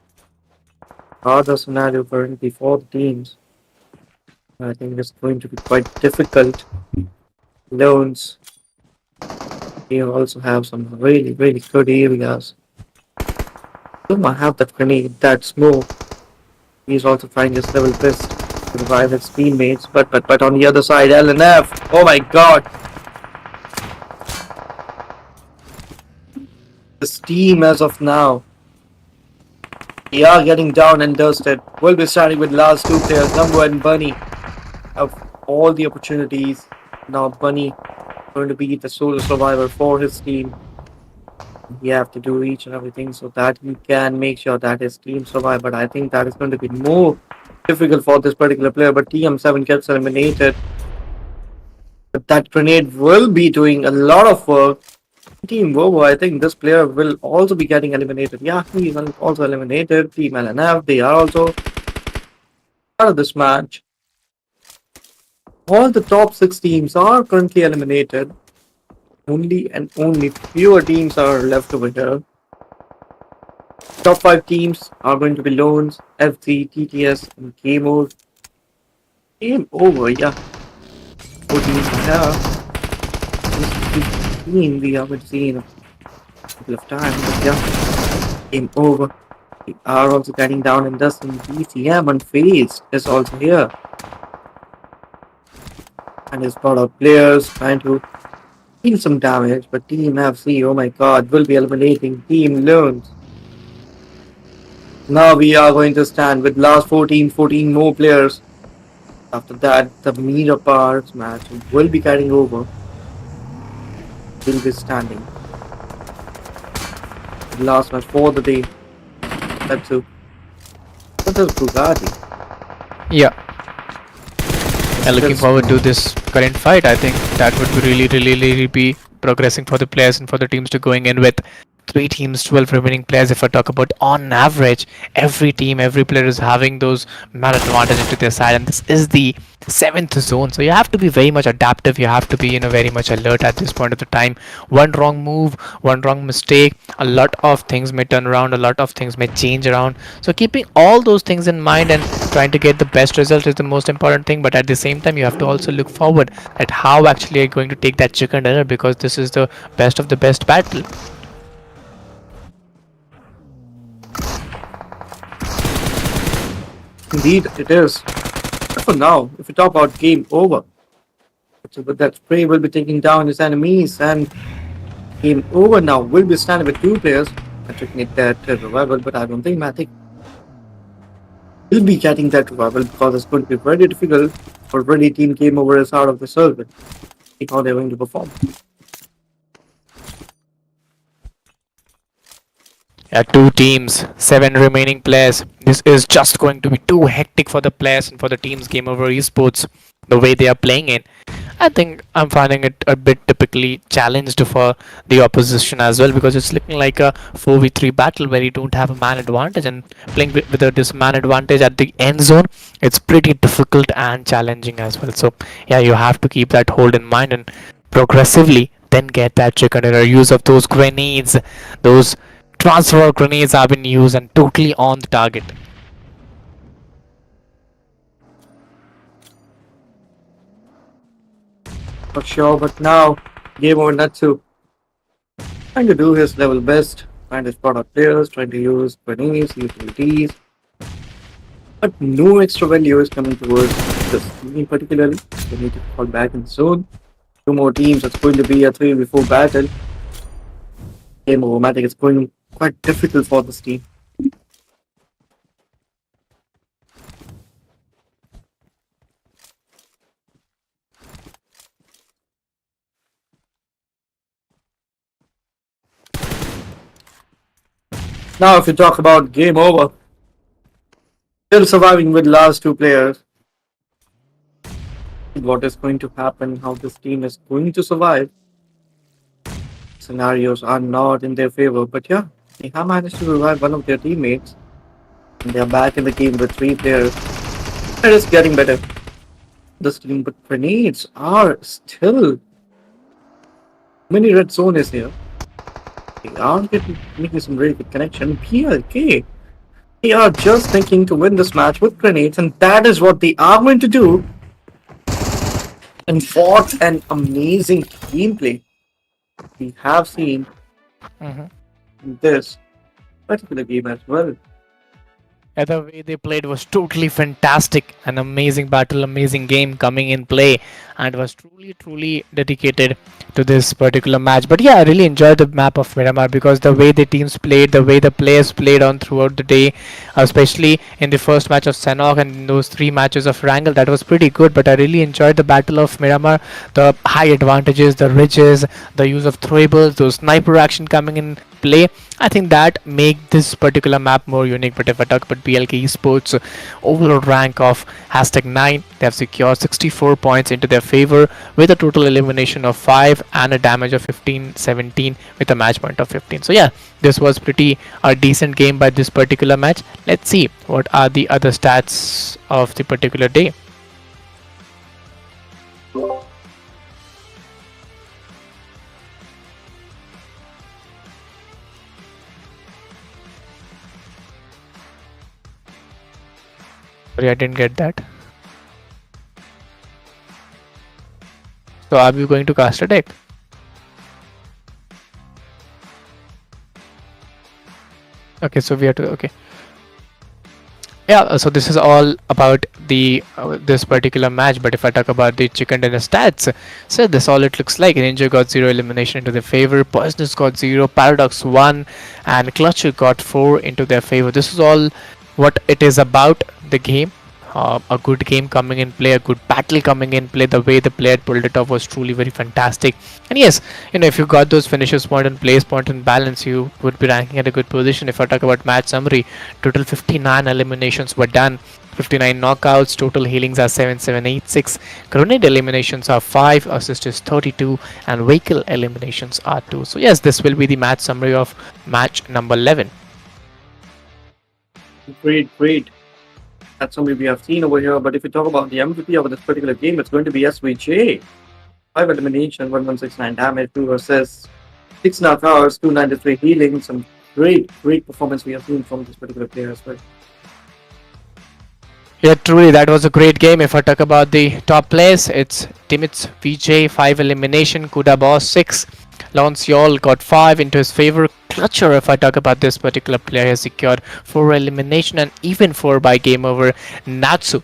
Speaker 2: Are the scenario currently for the teams? I think it's going to be quite difficult. Loans. They also have some really, really good areas. I have that grenade, that smoke. He's also trying his level best to revive his teammates, but on the other side, LNF. Oh my god! This team as of now, they are getting down and dusted. We'll be starting with last 2 players, Number and Bunny. Have all the opportunities. Now Bunny going to be the solo survivor for his team. He have to do each and everything so that he can make sure that his team survive. But I think that is going to be more difficult for this particular player. But TM7 gets eliminated. But that grenade will be doing a lot of work. Team Bobo, I think this player will also be getting eliminated. Yeah, he is also eliminated. Team LNF, they are also part of this match. All the top 6 teams are currently eliminated. Only and only fewer teams are left over here. Top 5 teams are going to be Loans, FC, TTS, and Game Mode. Game over, yeah. 4 teams here. This team we haven't seen a couple of times, but yeah. Game over. We are also getting down in dust, and BCM unfazed is also here. And his lot of players trying to deal some damage, but Team FC, oh my god, will be eliminating Team Loans. Now we are going to stand with last 14 more players. After that, the Miramar match will be carrying over. Will be standing. The last match for the day. That's it. What is Bugatti?
Speaker 1: Yeah,
Speaker 2: It's
Speaker 1: and
Speaker 2: still
Speaker 1: looking forward to
Speaker 2: strong.
Speaker 1: this current fight. I think that would be really be progressing for the players and for the teams to going in with three teams, 12 remaining players. If I talk about on average, every team, every player is having those man advantage into their side, and this is the seventh zone. So you have to be very much adaptive. You have to be very much alert at this point of the time. One wrong move, one wrong mistake, a lot of things may turn around, a lot of things may change around. So keeping all those things in mind and trying to get the best result is the most important thing. But at the same time, you have to also look forward at how actually you're going to take that chicken dinner, because this is the best of the best battle.
Speaker 2: Indeed, it is. But for now, if we talk about game over, so with that spray will be taking down his enemies and game over now. Will be standing with two players. Matic need that revival, but I don't think Matic will be getting that revival because it's going to be very difficult. Already team game over is out of the circle. See how they're going to perform.
Speaker 1: Yeah, two teams, seven remaining players. This is just going to be too hectic for the players and for the teams game over esports. The way they are playing it, I think I'm finding it a bit typically challenged for the opposition as well, because it's looking like a 4v3 battle where you don't have a man advantage, and playing with this man advantage at the end zone, it's pretty difficult and challenging as well. So yeah, you have to keep that hold in mind and progressively then get that chicken dinner. Use of those grenades, those transfer grenades have been used and totally on the target.
Speaker 2: Not sure, but now game over Natsu trying to do his level best, trying to spot out players, trying to use grenades, utilities, but no extra value is coming towards this team particularly. They need to fall back in the zone. Two more teams, it's going to be a 3v4 battle. Game over Matic is going quite difficult for this team. Now if you talk about game over, still surviving with last two players. What is going to happen, how this team is going to survive. Scenarios are not in their favor, but yeah, they have managed to revive one of their teammates. And they are back in the game with three players. It is getting better. This team, but grenades are still mini red zone is here. They are making some really good connection. PLK, they are just thinking to win this match with grenades, and that is what they are going to do. And what an amazing gameplay we have seen
Speaker 1: Mhm.
Speaker 2: in this particular game as well.
Speaker 1: Yeah, the way they played was totally fantastic. An amazing battle, amazing game coming in play, and was truly dedicated to this particular match. But yeah, I really enjoyed the map of Miramar, because the way the teams played, the way the players played on throughout the day, especially in the first match of Sanok and in those three matches of Erangel, that was pretty good. But I really enjoyed the battle of Miramar, the high advantages, the ridges, the use of throwables, those sniper action coming in play. I think that make this particular map more unique. But if I talk about BLK Esports overall rank of hashtag 9, they have secured 64 points into their favor with a total elimination of 5 and a damage of 15-17 with a match point of 15. So yeah, this was pretty a decent game by this particular match. Let's see what are the other stats of the particular day. Sorry, I didn't get that. So are we going to cast a deck? Okay, so we have to, okay. Yeah, so this is all about the this particular match. But if I talk about the chicken dinner stats, so this all it looks like. Ninja got zero elimination into their favor. Poisonous got zero. Paradox one, and Clutcher got four into their favor. This is all what it is about the game. A good game coming in play, a good battle coming in play. The way the player pulled it off was truly very fantastic. And yes, if you got those finishes point and place point and balance, you would be ranking at a good position. If I talk about match summary, total 59 eliminations were done. 59 knockouts, total healings are 7786, grenade eliminations are 5, assist is 32, and vehicle eliminations are 2. So, yes, this will be the match summary of match number 11.
Speaker 2: Great, great. That's something we have seen over here. But if we talk about the MVP of this particular game, it's going to be SVJ. 5 elimination, 1169 damage, 2 assists, 6 knockouts, 293 healing. Some great, great performance we have seen from this particular player as well.
Speaker 1: Yeah, truly, that was a great game. If I talk about the top players, it's Timmits VJ 5 elimination, Kuda Boss 6, Lance Yol got 5 into his favor. Clutcher, if I talk about this particular player, has secured 4 elimination and even 4 by game over. Natsu,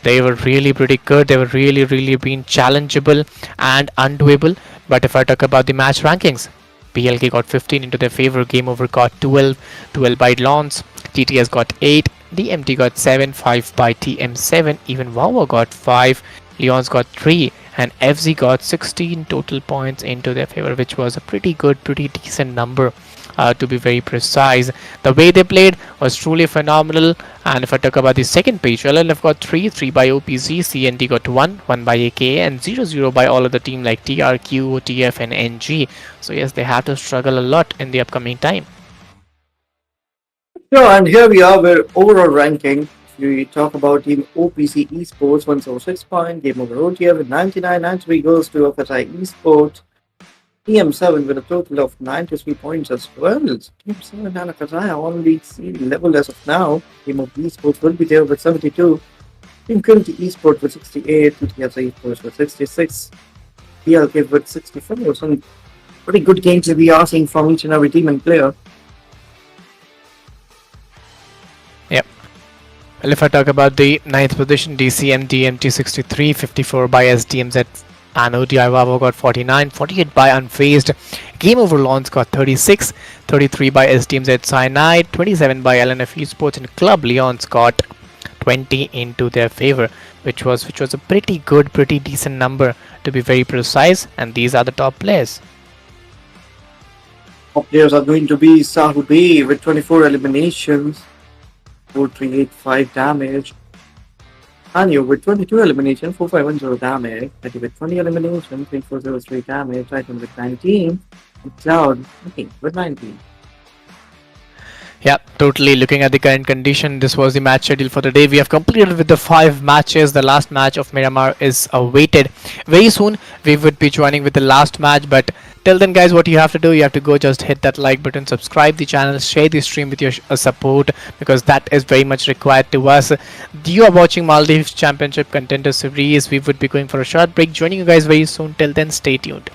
Speaker 1: they were really pretty good. They were really being challengeable and undoable. But if I talk about the match rankings, PLK got 15 into their favor. Game over got 12, 12 by Lance. TTS got 8. DMT got 7, 5 by TM7. Even Wawa got 5. Leon's got 3. And FZ got 16 total points into their favor, which was a pretty good, pretty decent number. To be very precise, the way they played was truly phenomenal. And if I talk about the second page, LLF got 3, 3 by OPZ, CND got 1, 1 by AKA, and 0, 0 by all of the team like TRQ, OTF, and NG. So yes, they have to struggle a lot in the upcoming time.
Speaker 2: Yeah, and here we are with overall ranking. We talk about Team OPC Esports 106 point, Game Over OTF with 99, 93 goes to FSI Esports. TM7 with a total of 93 points as well. TM7 and FSI are only level as of now. Team of Esports will be there with 72. Team Trinity Esports with 68, TTS Esports with 66, PLK with 64. Some pretty good games that we are seeing from each and every team and player.
Speaker 1: Yep. Well, if I talk about the ninth position, DCM DMT 63, 54 by SDMZ, and ODI Vavo got 49, 48 by Unfazed. Game Over Lawns got 36, 33 by SDMZ Cyanide, 27 by LNF Esports, and Club Leon's got 20 into their favor, which was a pretty good, pretty decent number to be very precise. And these are the top players.
Speaker 2: Top players are going to be Sahubey with 24 eliminations, 4385 damage. Anyo with 22 elimination, 4510 damage. Betty with 20 elimination, 3403 damage. Titan with 19. And Cloud with 19.
Speaker 1: Yeah, totally. Looking at the current condition, this was the match schedule for the day. We have completed with the 5 matches. The last match of Miramar is awaited. Very soon, we would be joining with the last match. But till then, guys, what you have to do, you have to go just hit that like button, subscribe the channel, share the stream with your support, because that is very much required to us. You are watching Maldives Championship Contender Series. We would be going for a short break. Joining you guys very soon. Till then, stay tuned.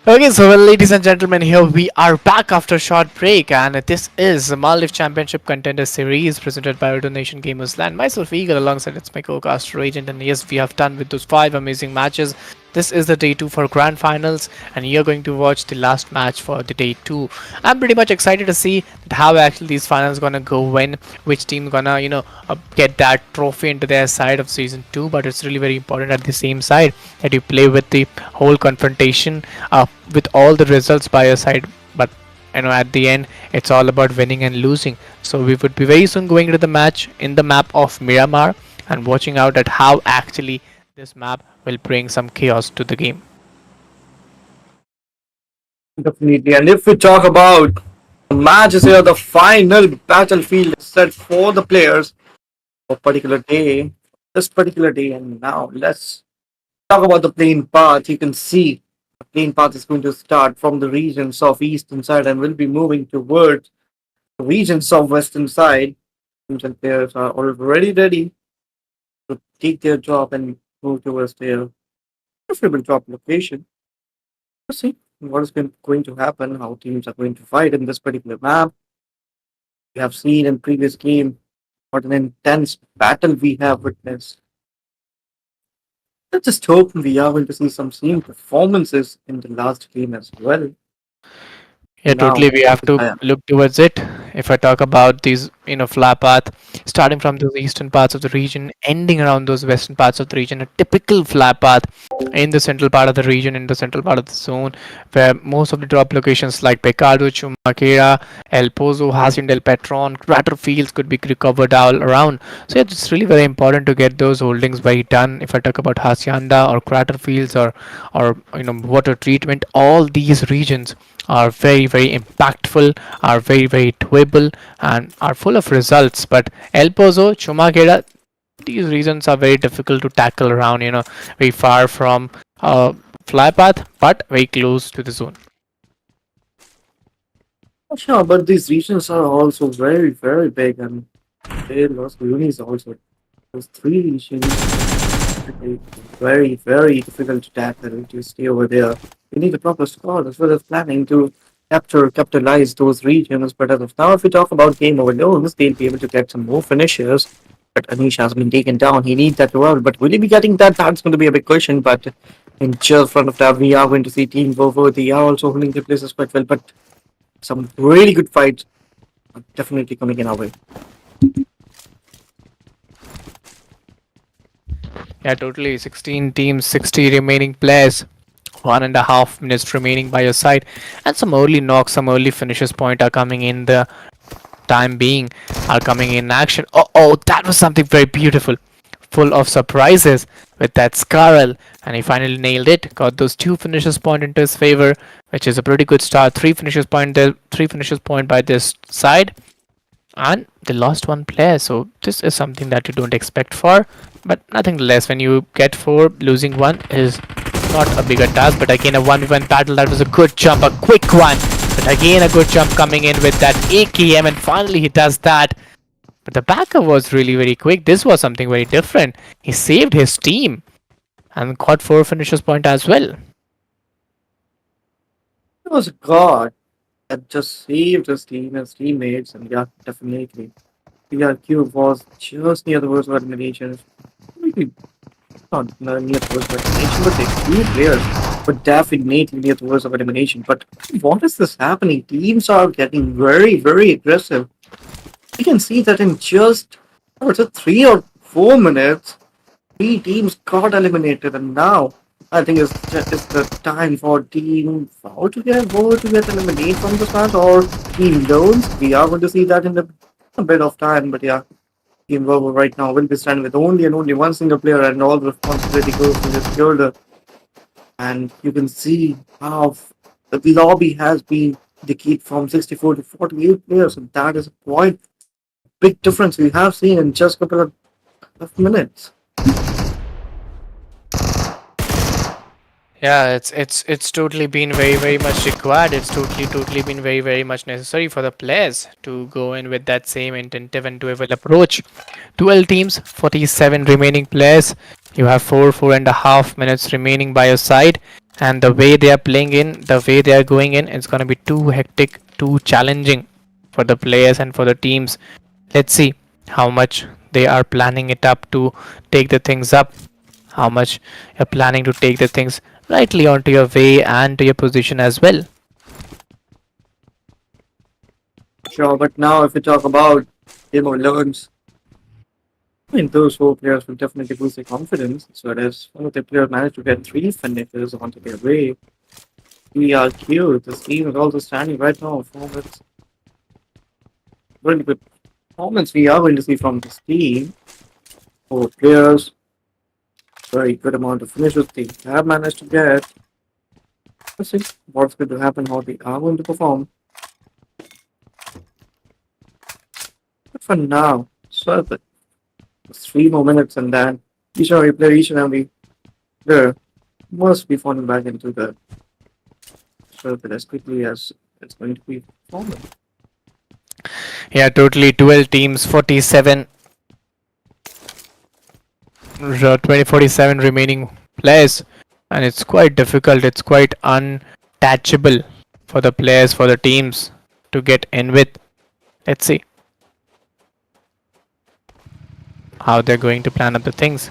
Speaker 1: Okay, so well, ladies and gentlemen, here we are back after a short break, and this is the Maldives Championship Contender Series presented by Ooredoo Nation Gamers Land. Myself, Eagle, alongside it's my co-caster Agent, and yes, we have done with those five amazing matches. This is the day two for grand finals, and you're going to watch the last match for the day two. I'm pretty much excited to see that how actually these finals gonna go, when which team gonna get that trophy into their side of season two. But it's really very important at the same side that you play with the whole confrontation with all the results by your side. But at the end, it's all about winning and losing. So we would be very soon going to the match in the map of Miramar and watching out at how actually this map will bring some chaos to the game.
Speaker 2: Definitely. And if we talk about the matches here, the final battlefield is set for the players for a particular day, this particular day. And now let's talk about the plane path. You can see the plane path is going to start from the regions of eastern side and will be moving towards the regions of western side. Teams and players are already ready to take their job and move towards their preferable job location. Let's see what is going to happen, how teams are going to fight in this particular map. We have seen in previous game what an intense battle we have witnessed. Let's just hope we are going to see some same performances in the last game as well.
Speaker 1: Yeah,
Speaker 2: Now,
Speaker 1: totally. We have to
Speaker 2: I
Speaker 1: look towards it. If I talk about these, flat path, starting from those eastern parts of the region, ending around those western parts of the region, a typical flat path in the central part of the region, in the central part of the zone, where most of the drop locations like Pecado, Chumaquera, El Pozo, Hacienda del Petron, crater fields could be recovered all around. So yeah, it's really very important to get those holdings by done. If I talk about Hacienda or crater fields or water treatment, all these regions are very very impactful, are very very doable, and are full of results. But El Pozo, Chumaquera, these regions are very difficult to tackle around, very far from fly path, but very close to the zone.
Speaker 2: not sure, but these regions are also very, very big, and they lost unis also. Those three regions are very, very difficult to tackle to stay over there. You need a proper squad as well as planning to capitalize those regions. But as of now, if we talk about game over loans, they'll be able to get some more finishers. But Anish has been taken down. He needs that reward. But will he be getting that? That's going to be a big question. But in just front of that, we are going to see Team Vovo. They are also holding their places quite well. But some really good fights are definitely coming in our way.
Speaker 1: Yeah, totally. 16 teams, 60 remaining players. 1.5 minutes remaining by your side, and some early knocks, some early finishes point are coming in. The time being are coming in action. Oh, that was something very beautiful, full of surprises with that Scarl, and he finally nailed it. Got those two finishes point into his favor, which is a pretty good start. Three finishes point there, three finishes point by this side, and they lost one player. So this is something that you don't expect for, but nothing less. When you get four, losing one is not a bigger task. But again, a 1v1 battle, that was a good jump, a quick one. But again, a good jump coming in with that AKM, and finally he does that. But the backup was really very quick. This was something very different. He saved his team and got four finishes point as well.
Speaker 2: It was a god that just saved his team, his teammates, and yeah, definitely. PRQ was just near the worst of elimination. Maybe not near the worst of elimination, but the few players were definitely near the worst of elimination. But what is this happening? Teams are getting very, very aggressive. We can see that in just was it 3 or 4 minutes, three teams got eliminated, and now I think it's the time for Team Vow to get eliminated from this match or Team Loans. We are going to see that in a bit of time, but yeah, Team Vow right now will be standing with only and only one single player, and all the responsibility goes to his shoulder. And you can see how the lobby has been decayed from 64 to 48 players, and that is quite a big difference we have seen in just a couple of minutes.
Speaker 1: Yeah, it's totally been very very much required. It's totally been very very much necessary for the players to go in with that same intentive and doable approach. 12 teams, 47 remaining players. You have 4.5 minutes remaining by your side, and the way they are playing in, the way they are going in, it's gonna be too hectic, too challenging for the players and for the teams. Let's see how much they are planning it up to take the things up, how much you're planning to take the things rightly onto your way and to your position as well.
Speaker 2: Sure, but now if we talk about Game of Loans, I mean, those four players will definitely boost their confidence. So as one of the players managed to get three finishers onto their way, we are cute. This team is also standing right now for its really good performance we are going to see from this team. Four players, very good amount of finishes they have managed to get. Let's see what's going to happen, how they are going to perform. But for now, Circle, it's 3 more minutes and then each and every player must be falling back into the circle as quickly as it's going to be performing.
Speaker 1: Yeah, totally 12 teams, 47, 47 remaining players, and it's quite difficult. It's quite untouchable for the players, for the teams to get in with. Let's see how they're going to plan up the things.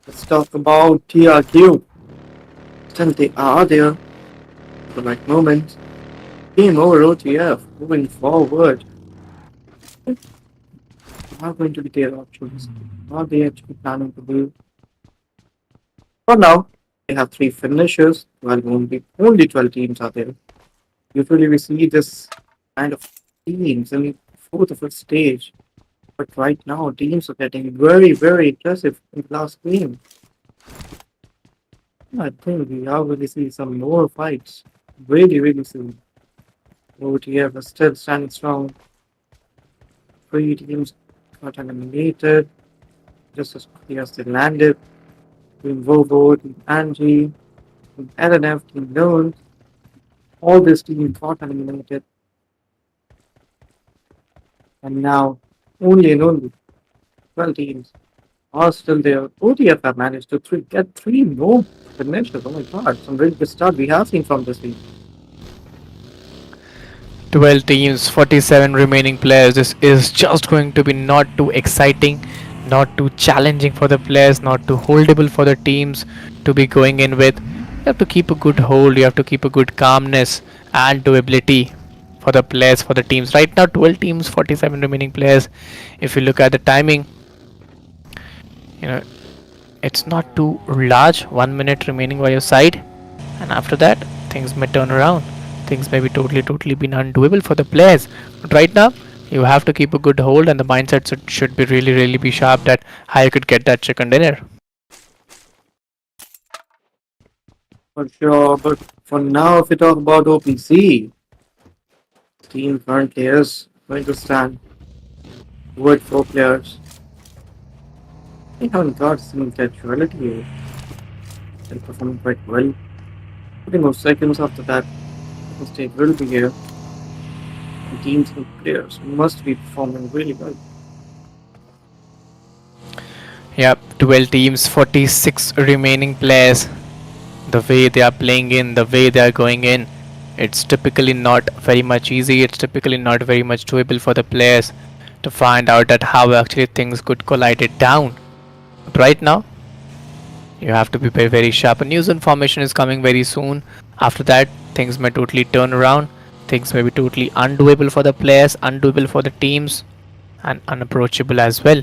Speaker 2: Let's talk about TRQ. Still, they are there at the right moment. Game over OTF. Moving forward, are going to be their options. Are they actually planning to do? For now, they have 3 finishers, while only 12 teams are there. Usually, we see this kind of teams in fourth or fifth stage, but right now, teams are getting very aggressive in the last game. I think we are going to see some more fights really soon. OTF is still standing strong. 3 teams got eliminated just as quickly as they landed. Team Vovo, Team Angie, Team LNF, Team Lone, all these teams got eliminated, and now only 12 teams are still there. OTF have managed to get 3 more finishes. Oh my god, some really good start we have seen from this team.
Speaker 1: 12 teams, 47 remaining players. This is just going to be not too exciting, not too challenging for the players, not too holdable for the teams to be going in with. You have to keep a good hold, you have to keep a good calmness and doability for the players, for the teams. Right now, 12 teams, 47 remaining players. If you look at the timing, you know, it's not too large. 1 minute remaining by your side, and after that, things may turn around. Things may be totally been undoable for the players. But right now, you have to keep a good hold, and the mindset should be really be sharp that how you could get that chicken dinner.
Speaker 2: For sure, but for now, if we talk about OPC, team currently is going to stand with 4 players. They haven't got some casualty here. They're performing quite well. 40 more seconds after that, the stage will be here. The teams and players must be performing really well.
Speaker 1: Yep, 12 teams, 46 remaining players. The way they are playing in, the way they are going in, it's typically not very much easy. It's typically not very much doable for the players to find out that how actually things could collide it down. But right now, you have to be very sharp. A news information is coming very soon. After that, things may totally turn around. Things may be totally undoable for the players, undoable for the teams, and unapproachable as well.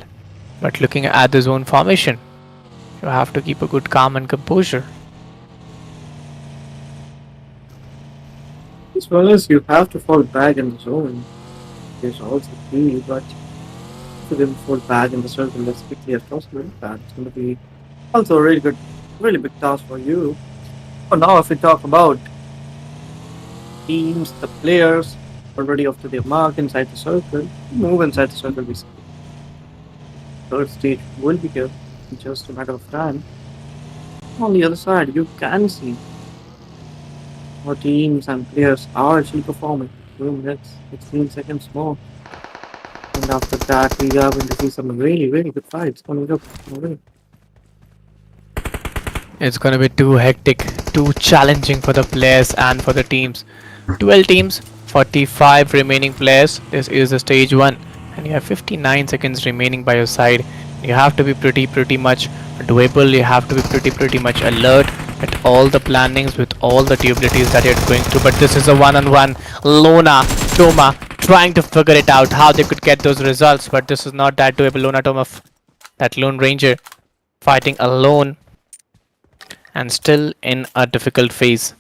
Speaker 1: But looking at the zone formation, you have to keep a good calm and composure.
Speaker 2: As well as you have to fall back in the zone. There's also key, but if you didn't fall back in the circle as quickly as possible, that's going to be also a really big task for you. For now, if we talk about teams, the players already off to their mark inside the circle, move inside the circle. We third stage will be here in just a matter of time. On the other side, you can see how teams and players are actually performing. 2 minutes, 16 seconds more. And after that, we are going to see some really good fights coming up.
Speaker 1: It's going to be too hectic, too challenging for the players and for the teams. 12 teams, 45 remaining players. This is the stage 1, and you have 59 seconds remaining by your side. You have to be pretty much doable. You have to be pretty much alert with all the plannings, with all the durabilities that you're going through. But this is a one-on-one. Lona Toma trying to figure it out how they could get those results, but this is not that doable. Lona Toma, that Lone Ranger, fighting alone and still in a difficult phase.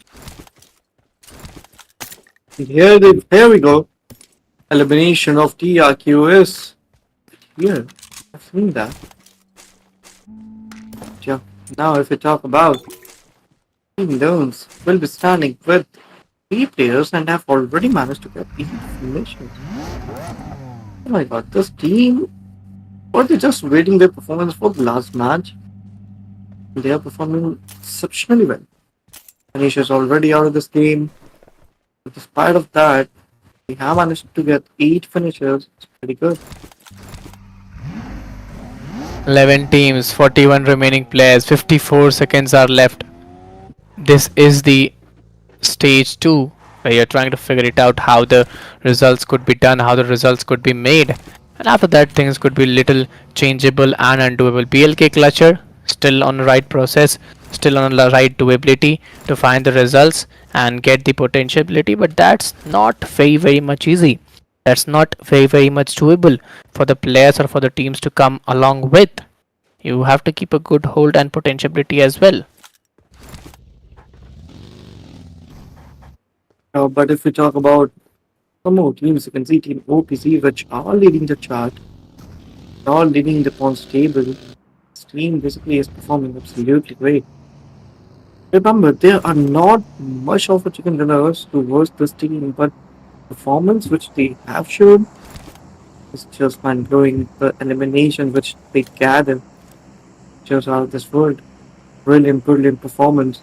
Speaker 2: And here we go. Elimination of TRQ is here. I've seen that. Yeah, Now, if we talk about Team Loans, will be standing with three players and have already managed to get 8 finishes. Oh my god, this team, or they just waiting their performance for the last match? They are performing exceptionally well. Finishes already out of this game. But despite of that, they have managed to get 8 finishes. It's pretty good.
Speaker 1: 11 teams, 41 remaining players, 54 seconds are left. This is the stage 2 where you're trying to figure it out how the results could be done, how the results could be made, and after that things could be little changeable and undoable. BLK Clutcher still on the right process, still on the right doability to find the results and get the potentiality, but that's not very much easy. That's not very much doable for the players or for the teams to come along with. You have to keep a good hold and potentiality as well.
Speaker 2: But if we talk about some more teams, you can see Team OPC, which are leading the chart, are leading the points table. This team basically is performing absolutely great. Remember, there are not much of a chicken dinners towards this team, but performance which they have shown is just mind blowing. The elimination which they gather just out of this world. Brilliant, brilliant performance.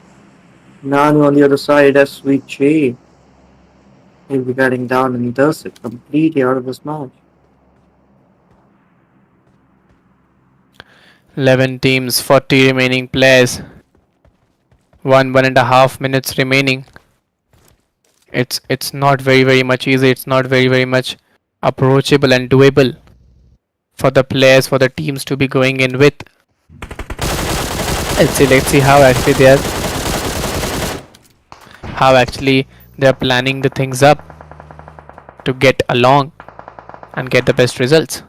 Speaker 2: Nanu on the other side as Sweet J. He'll be getting down and does it completely out of this match.
Speaker 1: 11 teams, 40 remaining players, 1.5 minutes remaining. It's not very much easy. It's not very much approachable and doable for the players, for the teams to be going in with. Let's see how actually they're planning the things up to get along and get the best results.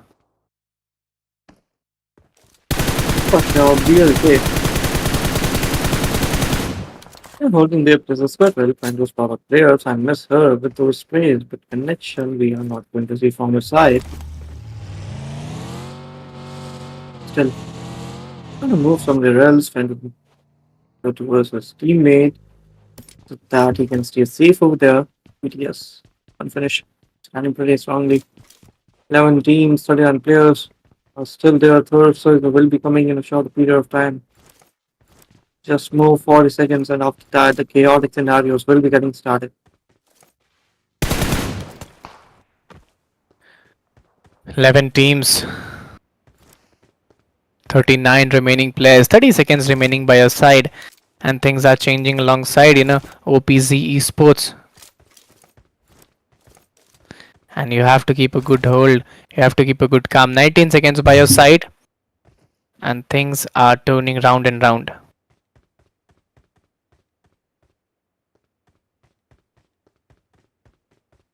Speaker 2: For sure, BLK. They're holding their places quite well. And those power players, I miss her with those sprays, but connection we are not going to see from your side. Still, trying to move somewhere else, trying to go towards his teammate so that he can stay safe over there. BTS, unfinished, standing pretty strongly. 11 teams, 39 players are still there. Third circle will be coming in a short period of time. Just move 40 seconds, and after that, the chaotic scenarios will be getting started.
Speaker 1: 11 teams, 39 remaining players, 30 seconds remaining by your side, and things are changing alongside, OPZ esports. And you have to keep a good hold, you have to keep a good calm. 19 seconds by your side, and things are turning round and round.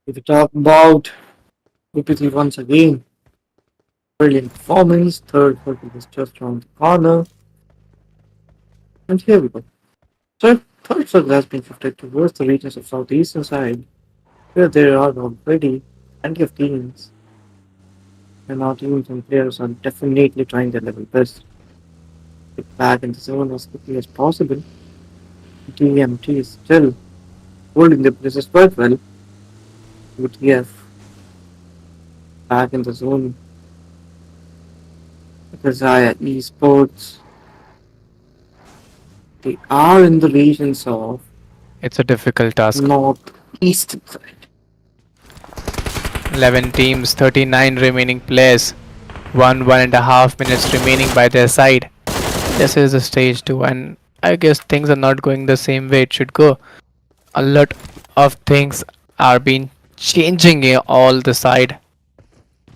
Speaker 2: If we talk about UPC once again, brilliant performance. Third circle is just around the corner. And here we go. So, third circle has been shifted towards the regions of southeastern side, where there are already plenty of teams. And our teams and players are definitely trying their level best. Get back in the zone as quickly as possible. TMT is still holding the places quite well. UTF back in the zone. Desire Esports. They are in the regions of
Speaker 1: It's a difficult task.
Speaker 2: northeastern side.
Speaker 1: 11 teams, 39 remaining players, 1.5 minutes remaining by their side. This is the stage 2, and I guess things are not going the same way it should go. A lot of things are being changing here all the side.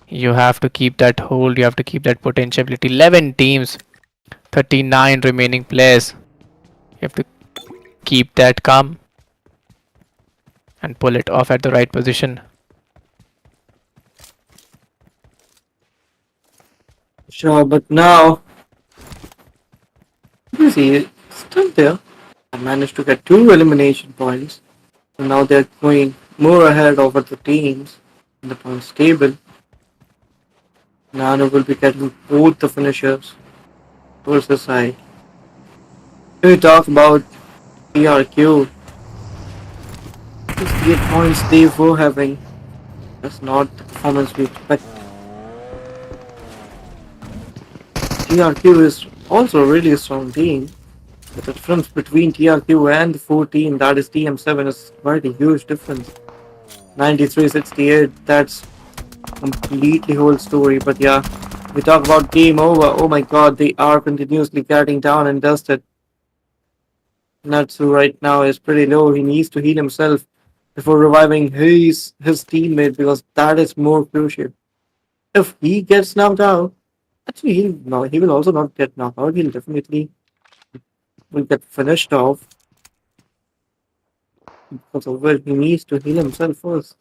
Speaker 1: You have to keep that hold, you have to keep that potentiality. 11 teams, 39 remaining players. You have to keep that calm and pull it off at the right position.
Speaker 2: Sure, but now you see it's still there. I managed to get 2 elimination points. So now they're going more ahead over the teams in the points table. Nano will be getting both the finishers towards the side. When we talk about PRQ, 68 points they were having. That's not the performance we expect. TRQ is also a really strong team. But the difference between TRQ and the 14, that is TM7, is quite a huge difference. 93-68, that's completely whole story. But yeah, we talk about game over. Oh my god, they are continuously getting down and dusted. Natsu right now is pretty low. He needs to heal himself before reviving his teammate because that is more crucial. If he gets knocked out, actually he will also not get knocked out. He'll definitely will get finished off because of well he needs to heal himself first.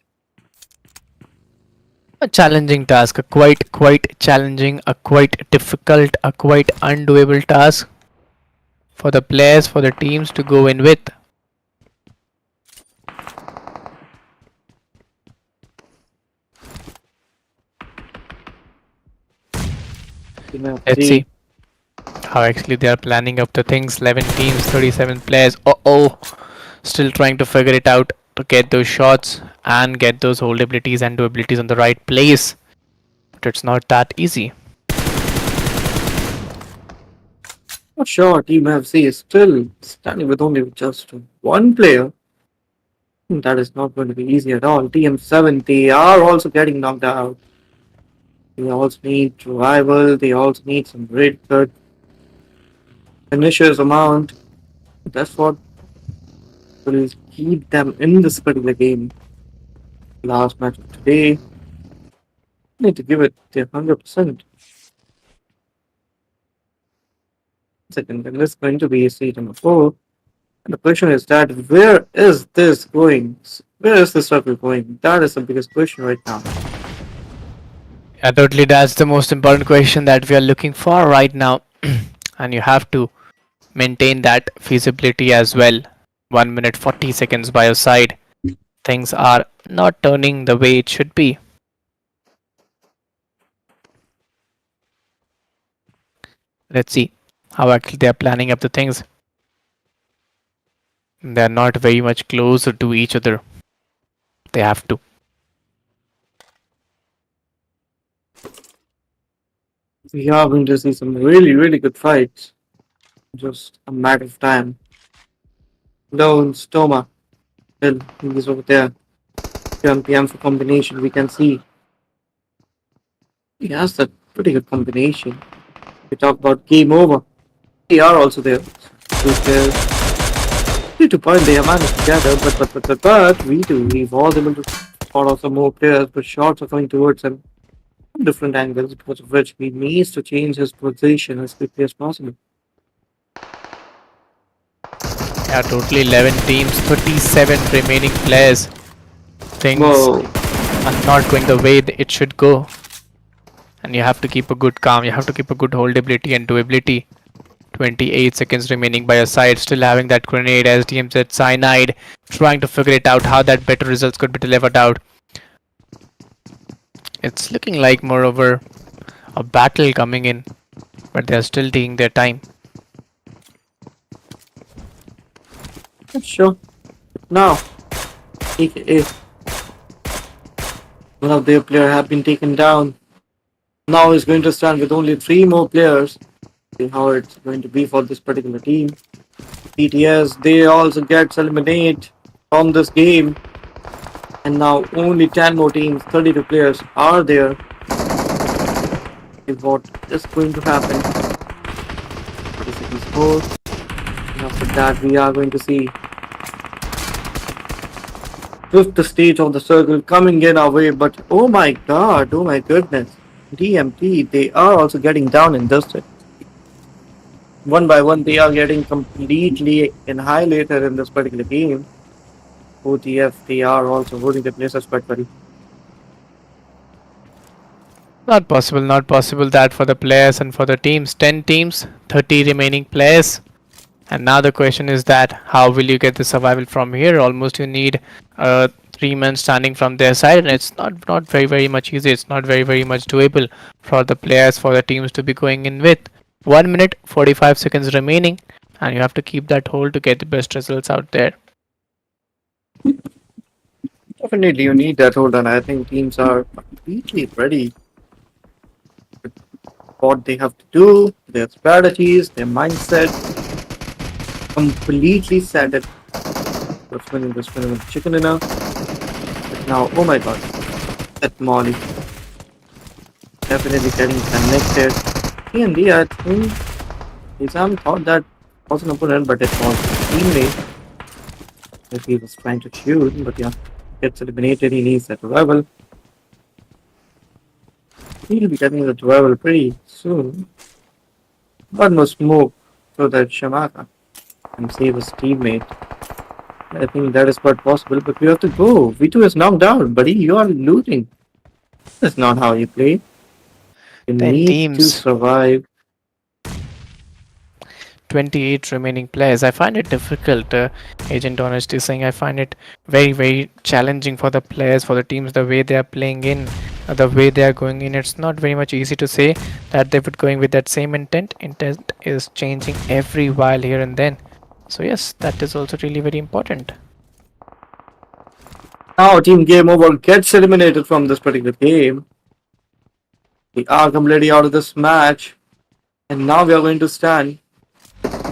Speaker 1: A challenging task, a quite challenging, a quite difficult, a quite undoable task for the players, for the teams to go in with.
Speaker 2: You know,
Speaker 1: Let's
Speaker 2: see,
Speaker 1: see how actually they are planning up the things. 11 teams, 37 players. Oh, still trying to figure it out to get those shots and get those hold abilities and do abilities on the right place. But it's not that easy.
Speaker 2: not sure Team FC is still standing with only just one player. That is not going to be easy at all. TM7, they are also getting knocked out. They also need revival. They also need some great good finishers amount. That's what will keep them in this particular game. Last match of today, need to give it their 100%. Second, then it's going to be seat number 4. And the question is that where is this going? Where is the circle going? That is the biggest question right now.
Speaker 1: Yeah, totally. That's the most important question that we are looking for right now. And you have to maintain that feasibility as well. 1 minute 40 seconds by your side. Things are not turning the way it should be. Let's see how actually they are planning up the things. They are not very much closer to each other. They have to.
Speaker 2: We are going to see some really, really good fights. Just a matter of time. Down Stoma. Well, he's over there. 7 p.m. for combination. We can see he has that pretty good combination. We talk about game over. They are also there. Two players. 3 2 point they have managed together, but we do. He was able to spot out some more players, but shots are coming towards him from different angles, because of which he needs to change his position as quickly as possible.
Speaker 1: Yeah, totally 11 teams, 37 remaining players. Things
Speaker 2: Whoa.
Speaker 1: are not going the way it should go. And you have to keep a good calm, you have to keep a good holdability and doability. 28 seconds remaining by your side, still having that grenade as DMZ Cyanide, trying to figure it out how that better results could be delivered out. It's looking like moreover a battle coming in, but they're still taking their time.
Speaker 2: Sure. Now, AKA, one of their players have been taken down. Now he's going to stand with only 3 more players. See how it's going to be for this particular team. PTS, they also get eliminated from this game. And now only 10 more teams, 32 players are there. Is what is going to happen. 30 seconds more. And after that, we are going to see fifth stage of the circle coming in our way. But oh my god, oh my goodness. DMT, they are also getting down and dusted. One by one, they are getting completely annihilated in this particular game. OTF, they are also holding the places quite well.
Speaker 1: Not possible that for the players and for the teams. 10 teams, 30 remaining players. And now the question is that how will you get the survival from here? Almost you need 3 men standing from their side, and it's not very much easy. It's not very much doable for the players, for the teams to be going in with. 1 minute 45 seconds remaining, and you have to keep that hold to get the best results out there.
Speaker 2: Definitely, you need that hold, and I think teams are completely ready what they have to do, their strategies, their mindset, completely set it. Just winning with chicken dinner. But now, oh my god, that Molly definitely getting connected. D&D, I think Isam thought that was an opponent, but it was his teammate that he was trying to shoot. But yeah, gets eliminated. He needs that revival. He'll be getting the revival pretty soon. But no smoke so that Shamaka can save his teammate. I think that is quite possible, but we have to go. V2 is knocked out, buddy. You are losing. That's not how you play. You
Speaker 1: 10
Speaker 2: need to
Speaker 1: teams,
Speaker 2: survive.
Speaker 1: 28 remaining players. I find it difficult, Agent Honesty saying. I find it very, very challenging for the players, for the teams, the way they are playing in, the way they are going in. It's not very much easy to say that they would going with that same intent. Intent is changing every while here and then. So yes, that is also really very important.
Speaker 2: Now, Team Game Over gets eliminated from this particular game. We are completely out of this match. And now we are going to stand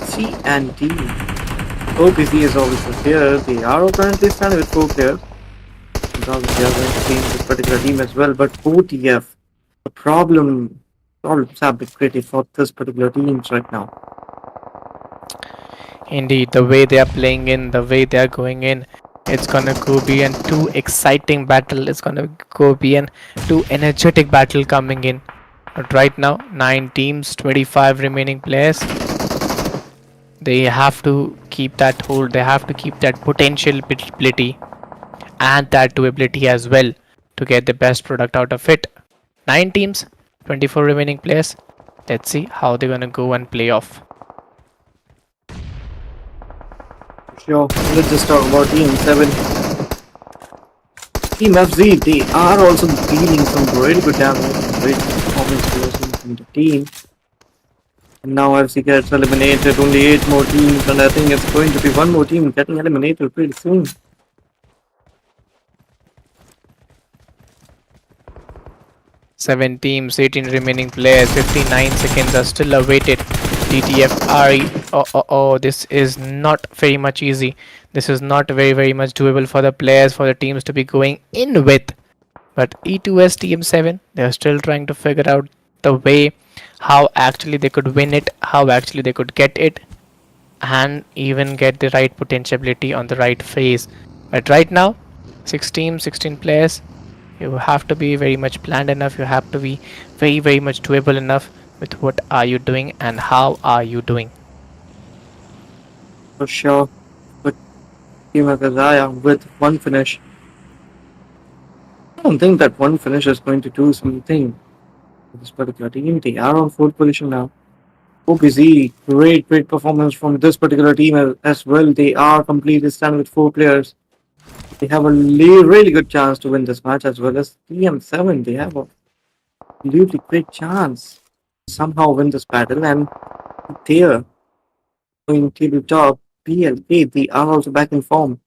Speaker 2: C and D. OPC is obviously here. They are currently standing with 4 players. And obviously, they are going to be in this particular team as well. But OTF, the problems have been created for this particular teams right now.
Speaker 1: Indeed, the way they are playing in, the way they are going in, it's gonna go be an too exciting battle. It's gonna go be an too energetic battle coming in. But right now, 9 teams, 25 remaining players. They have to keep that hold. They have to keep that potential ability and that ability as well to get the best product out of it. 9 teams, 24 remaining players. Let's see how they're gonna go and play off.
Speaker 2: Sure, let's just talk about Team 7. Team FZ, they are also dealing some really good damage, great performance from the team. And now FC gets eliminated, only 8 more teams, and I think it's going to be one more team getting eliminated pretty soon.
Speaker 1: 7 teams, 18 remaining players, 59 seconds are still awaited. DTFRE. Oh, this is not very much easy. This is not very much doable for the players, for the teams to be going in with. But E2S Team 7, they're still trying to figure out the way how actually they could win it, how actually they could get it, and even get the right potentiality on the right phase. But right now, 6 teams, 16 players, you have to be very much planned enough, you have to be very much doable enough with what are you doing and how are you doing.
Speaker 2: For sure. But Team Akazaya with one finish. I don't think that one finish is going to do something for this particular team. They are on 4th position now. OPZ, great performance from this particular team as well. They are completely standing with 4 players. They have a really good chance to win this match as well as TM7. They have a absolutely great chance to somehow win this battle, and there going tabletop PLK, they are also back in form.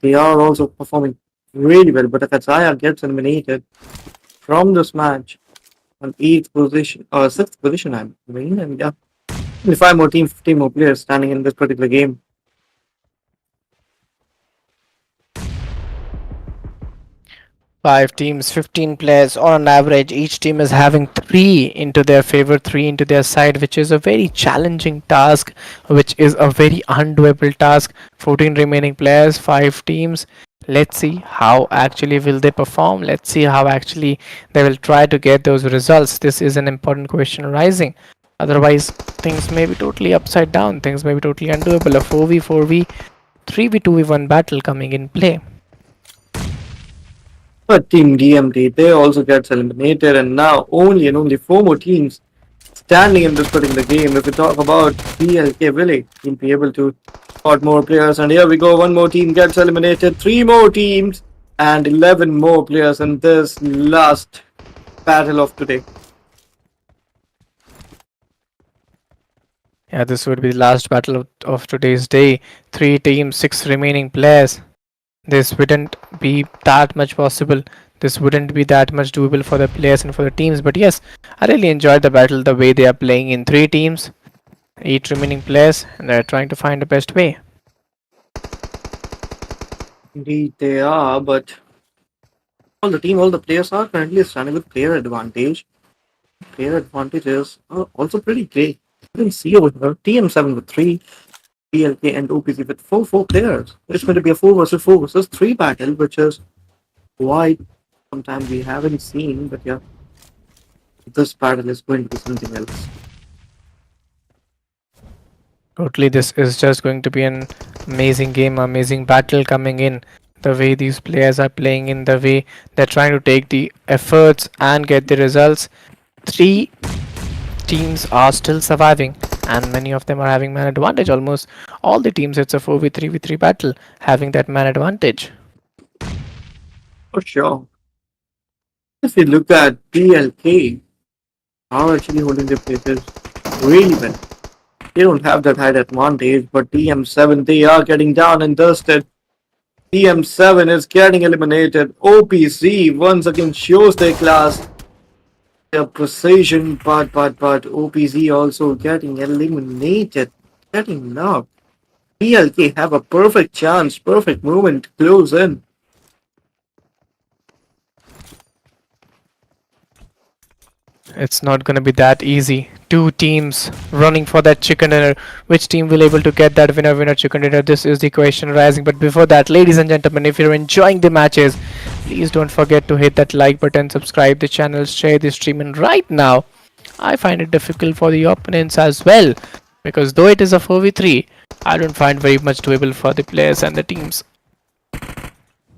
Speaker 2: They are also performing really well, but Akazaya gets eliminated from this match on 8th position or 6th position, I mean, and yeah, only 5 more teams, 15 more players standing in this particular game.
Speaker 1: 5 teams, 15 players on average. Each team is having 3 into their favor, 3 into their side, which is a very challenging task, which is a very undoable task. 14 remaining players, 5 teams. Let's see how actually will they perform. Let's see how actually they will try to get those results. This is an important question arising. Otherwise, things may be totally upside down. Things may be totally undoable. A 4v4v, 3v2v1 battle coming in play.
Speaker 2: But Team DMT, they also gets eliminated, and now only 4 more teams standing in this particular game. If we talk about PLK Willie, he'll be able to spot more players, and here we go, one more team gets eliminated, 3 more teams, and 11 more players in this last battle of today.
Speaker 1: Yeah, this would be the last battle of today's day. Three teams, six remaining players. This wouldn't be that much possible. This wouldn't be that much doable for the players and for the teams. But yes, I really enjoyed the battle, the way they are playing in three teams, eight remaining players, and they're trying to find the best way.
Speaker 2: Indeed, they are, but all the players are currently standing with player advantage. Player advantages are also pretty great. You can see over here, TM7 with 3, PLK and OPC with 4 players. It's going to be a 4 versus 3 battle, which is quite sometimes we haven't seen, but yeah, this battle is going to be something else.
Speaker 1: Totally, this is just going to be an amazing game, amazing battle coming in. The way these players are playing, in the way they're trying to take the efforts and get the results. Three teams are still surviving, and many of them are having man advantage. Almost all the teams, it's a 4v3 battle, having that man advantage.
Speaker 2: For sure. If you look at PLK, are actually holding their places really well. They don't have that height advantage, but TM7 they are getting down and dusted. TM7 is getting eliminated. OPC once again shows their class, their precision, but OPC also getting eliminated, getting knocked. PLK have a perfect chance, perfect moment to close in.
Speaker 1: It's not going to be that easy. Two teams running for that chicken dinner. Which team will able to get that winner chicken dinner? This is the question rising. But before that, ladies and gentlemen, if you're enjoying the matches, please don't forget to hit that like button, subscribe the channel, share the stream. And right now, I find it difficult for the opponents as well, because though it is a 4v3, I don't find very much doable for the players and the teams.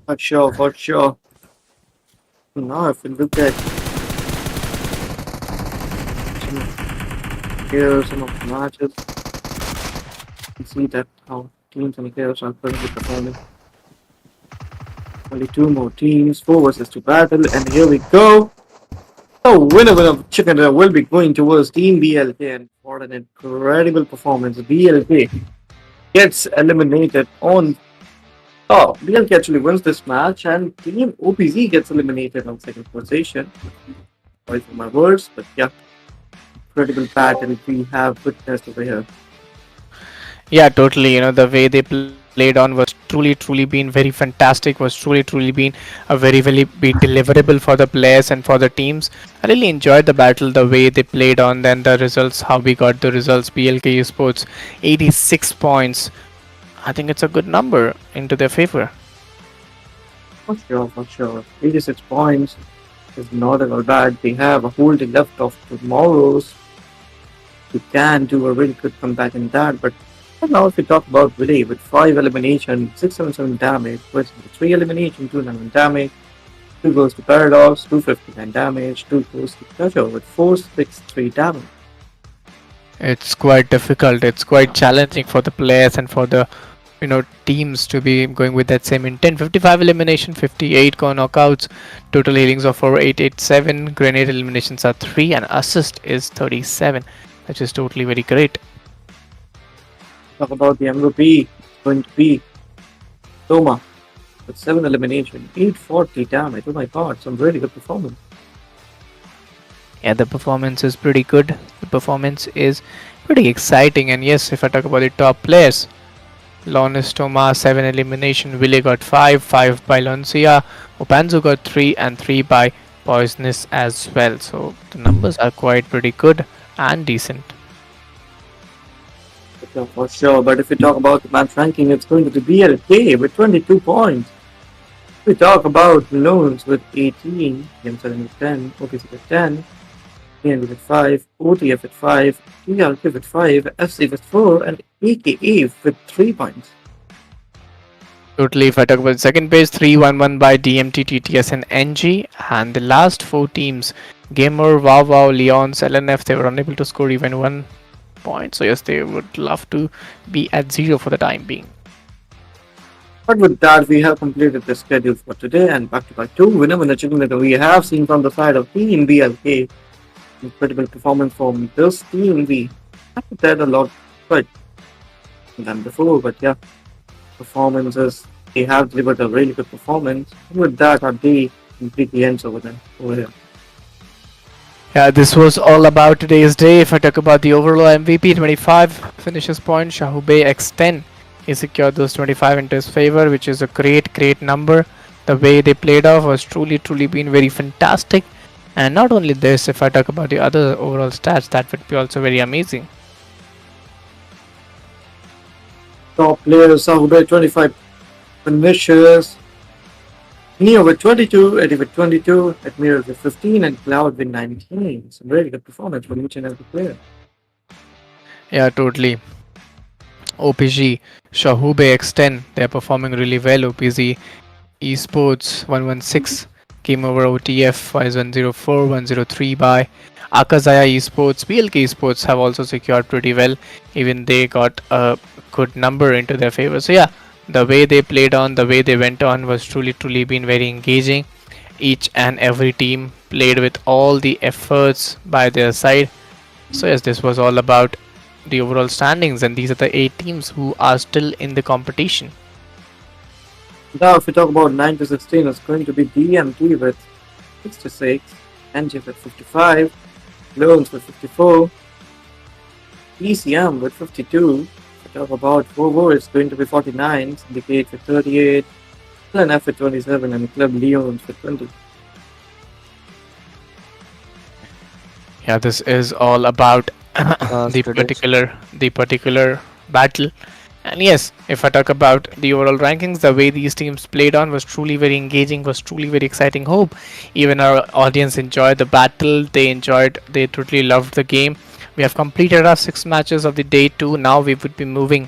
Speaker 2: For sure, for sure. Now if you look at some of the matches, you can see that how teams and players are currently performing. Only two more teams, 4 versus 2 battle, and here we go. The winner of Chicken Dinner will be going towards Team BLK, and for an incredible performance, BLK gets eliminated on. Oh, BLK actually wins this match, and Team OPZ gets eliminated on second position. Sorry for my words, but yeah, incredible battle we have witnessed over here.
Speaker 1: Yeah, totally. The way they played on was truly been very fantastic, was truly been a very be deliverable for the players and for the teams. I really enjoyed the battle, the way they played on, then the results, how we got the results. PLK Sports 86 points. I think it's a good number into their favor.
Speaker 2: For sure, for sure. 86 points is not at all bad. They have a whole day left of tomorrow's. You can do a really good comeback in that, but now if we talk about Willie with 5 elimination, 677 damage, with 3 elimination, 299 damage, 2 goes to Paradox, 259 damage, 2 goes to Pleasure with 463 damage.
Speaker 1: It's quite difficult. It's quite challenging for the players and for the teams to be going with that same intent. 55 elimination, 58 core knockouts, total healings of 4887, grenade eliminations are 3, and assist is 37, which is totally very great.
Speaker 2: Talk about the MVP, it's going to be Toma with 7 elimination, 840 damage. Oh my god, some really good performance.
Speaker 1: Yeah, the performance is pretty good. The performance is pretty exciting. And yes, if I talk about the top players, Lonis Toma 7 elimination, Willie got 5, 5 by Loncia, Opanzo got 3, and 3 by Poisonous as well. So the numbers are quite pretty good and decent.
Speaker 2: For sure, but if we talk about the match ranking, it's going to be BLK with 22 points. We talk about Loans with 18, M7 with 10, OPC with 10, PNB with 5, OTF with 5, TLK with 5, FC with 4, and AKA with 3 points.
Speaker 1: Totally, if I talk about the second page, 3-1-1 by DMT, TTS, and NG. And the last 4 teams, Gamer, Wow, Leons, LNF, they were unable to score even 1 point. So yes, they would love to be at 0 for the time being.
Speaker 2: But with that, we have completed the schedule for today, and back to back 2 winner chicken that we have seen from the side of Team BLK. Incredible performance from this team. We have said a lot quite than before. But yeah, performances, they have delivered a really good performance. With that, our day completely ends over there. Over here.
Speaker 1: Yeah, this was all about today's day. If I talk about the overall MVP, 25 finishes point, Shahubay X10. He secured those 25 into his favor, which is a great number. The way they played off was truly been very fantastic. And not only this, if I talk about the other overall stats, that would be also very amazing.
Speaker 2: Top players, Sahubay 25 finishes. Neo with 22, Eddie with 22, Admiral with 15, and Cloud with 19. Some really good performance from each and every player.
Speaker 1: Yeah, totally. OPG, Shahubay X10, they're performing really well. OPG Esports 116 came over OTF 104 103 by Akazaya Esports. BLK Esports have also secured pretty well. Even they got a good number into their favor. So yeah, the way they played on, the way they went on was truly been very engaging. Each and every team played with all the efforts by their side. So yes, this was all about the overall standings, and these are the 8 teams who are still in the competition.
Speaker 2: Now, if we talk about 9 to 16, it's going to be DMT with 66, NG with 55, Loans with 54, ECM with 52. If we talk about Vovo, it's going to be 49, Syndicate with 38, LNF with 27, and Club Leons with 20.
Speaker 1: Yeah, this is all about
Speaker 3: Last prediction.
Speaker 1: the particular battle. And yes, if I talk about the overall rankings, the way these teams played on was truly very engaging, was truly very exciting. Hope even our audience enjoyed the battle. They enjoyed, they totally loved the game. We have completed our 6 matches of the day 2. Now we would be moving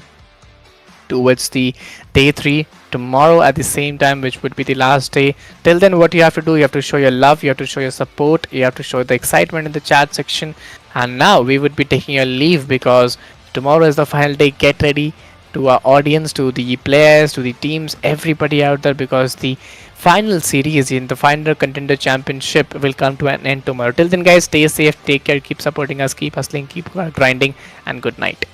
Speaker 1: towards the day 3 tomorrow at the same time, which would be the last day. Till then, what you have to do, you have to show your love, you have to show your support, you have to show the excitement in the chat section. And now we would be taking a leave because tomorrow is the final day. Get ready, to our audience, to the players, to the teams, everybody out there, because the final series in the final contender championship will come to an end tomorrow. Till then, guys, stay safe, take care, keep supporting us, keep hustling, keep grinding, and good night.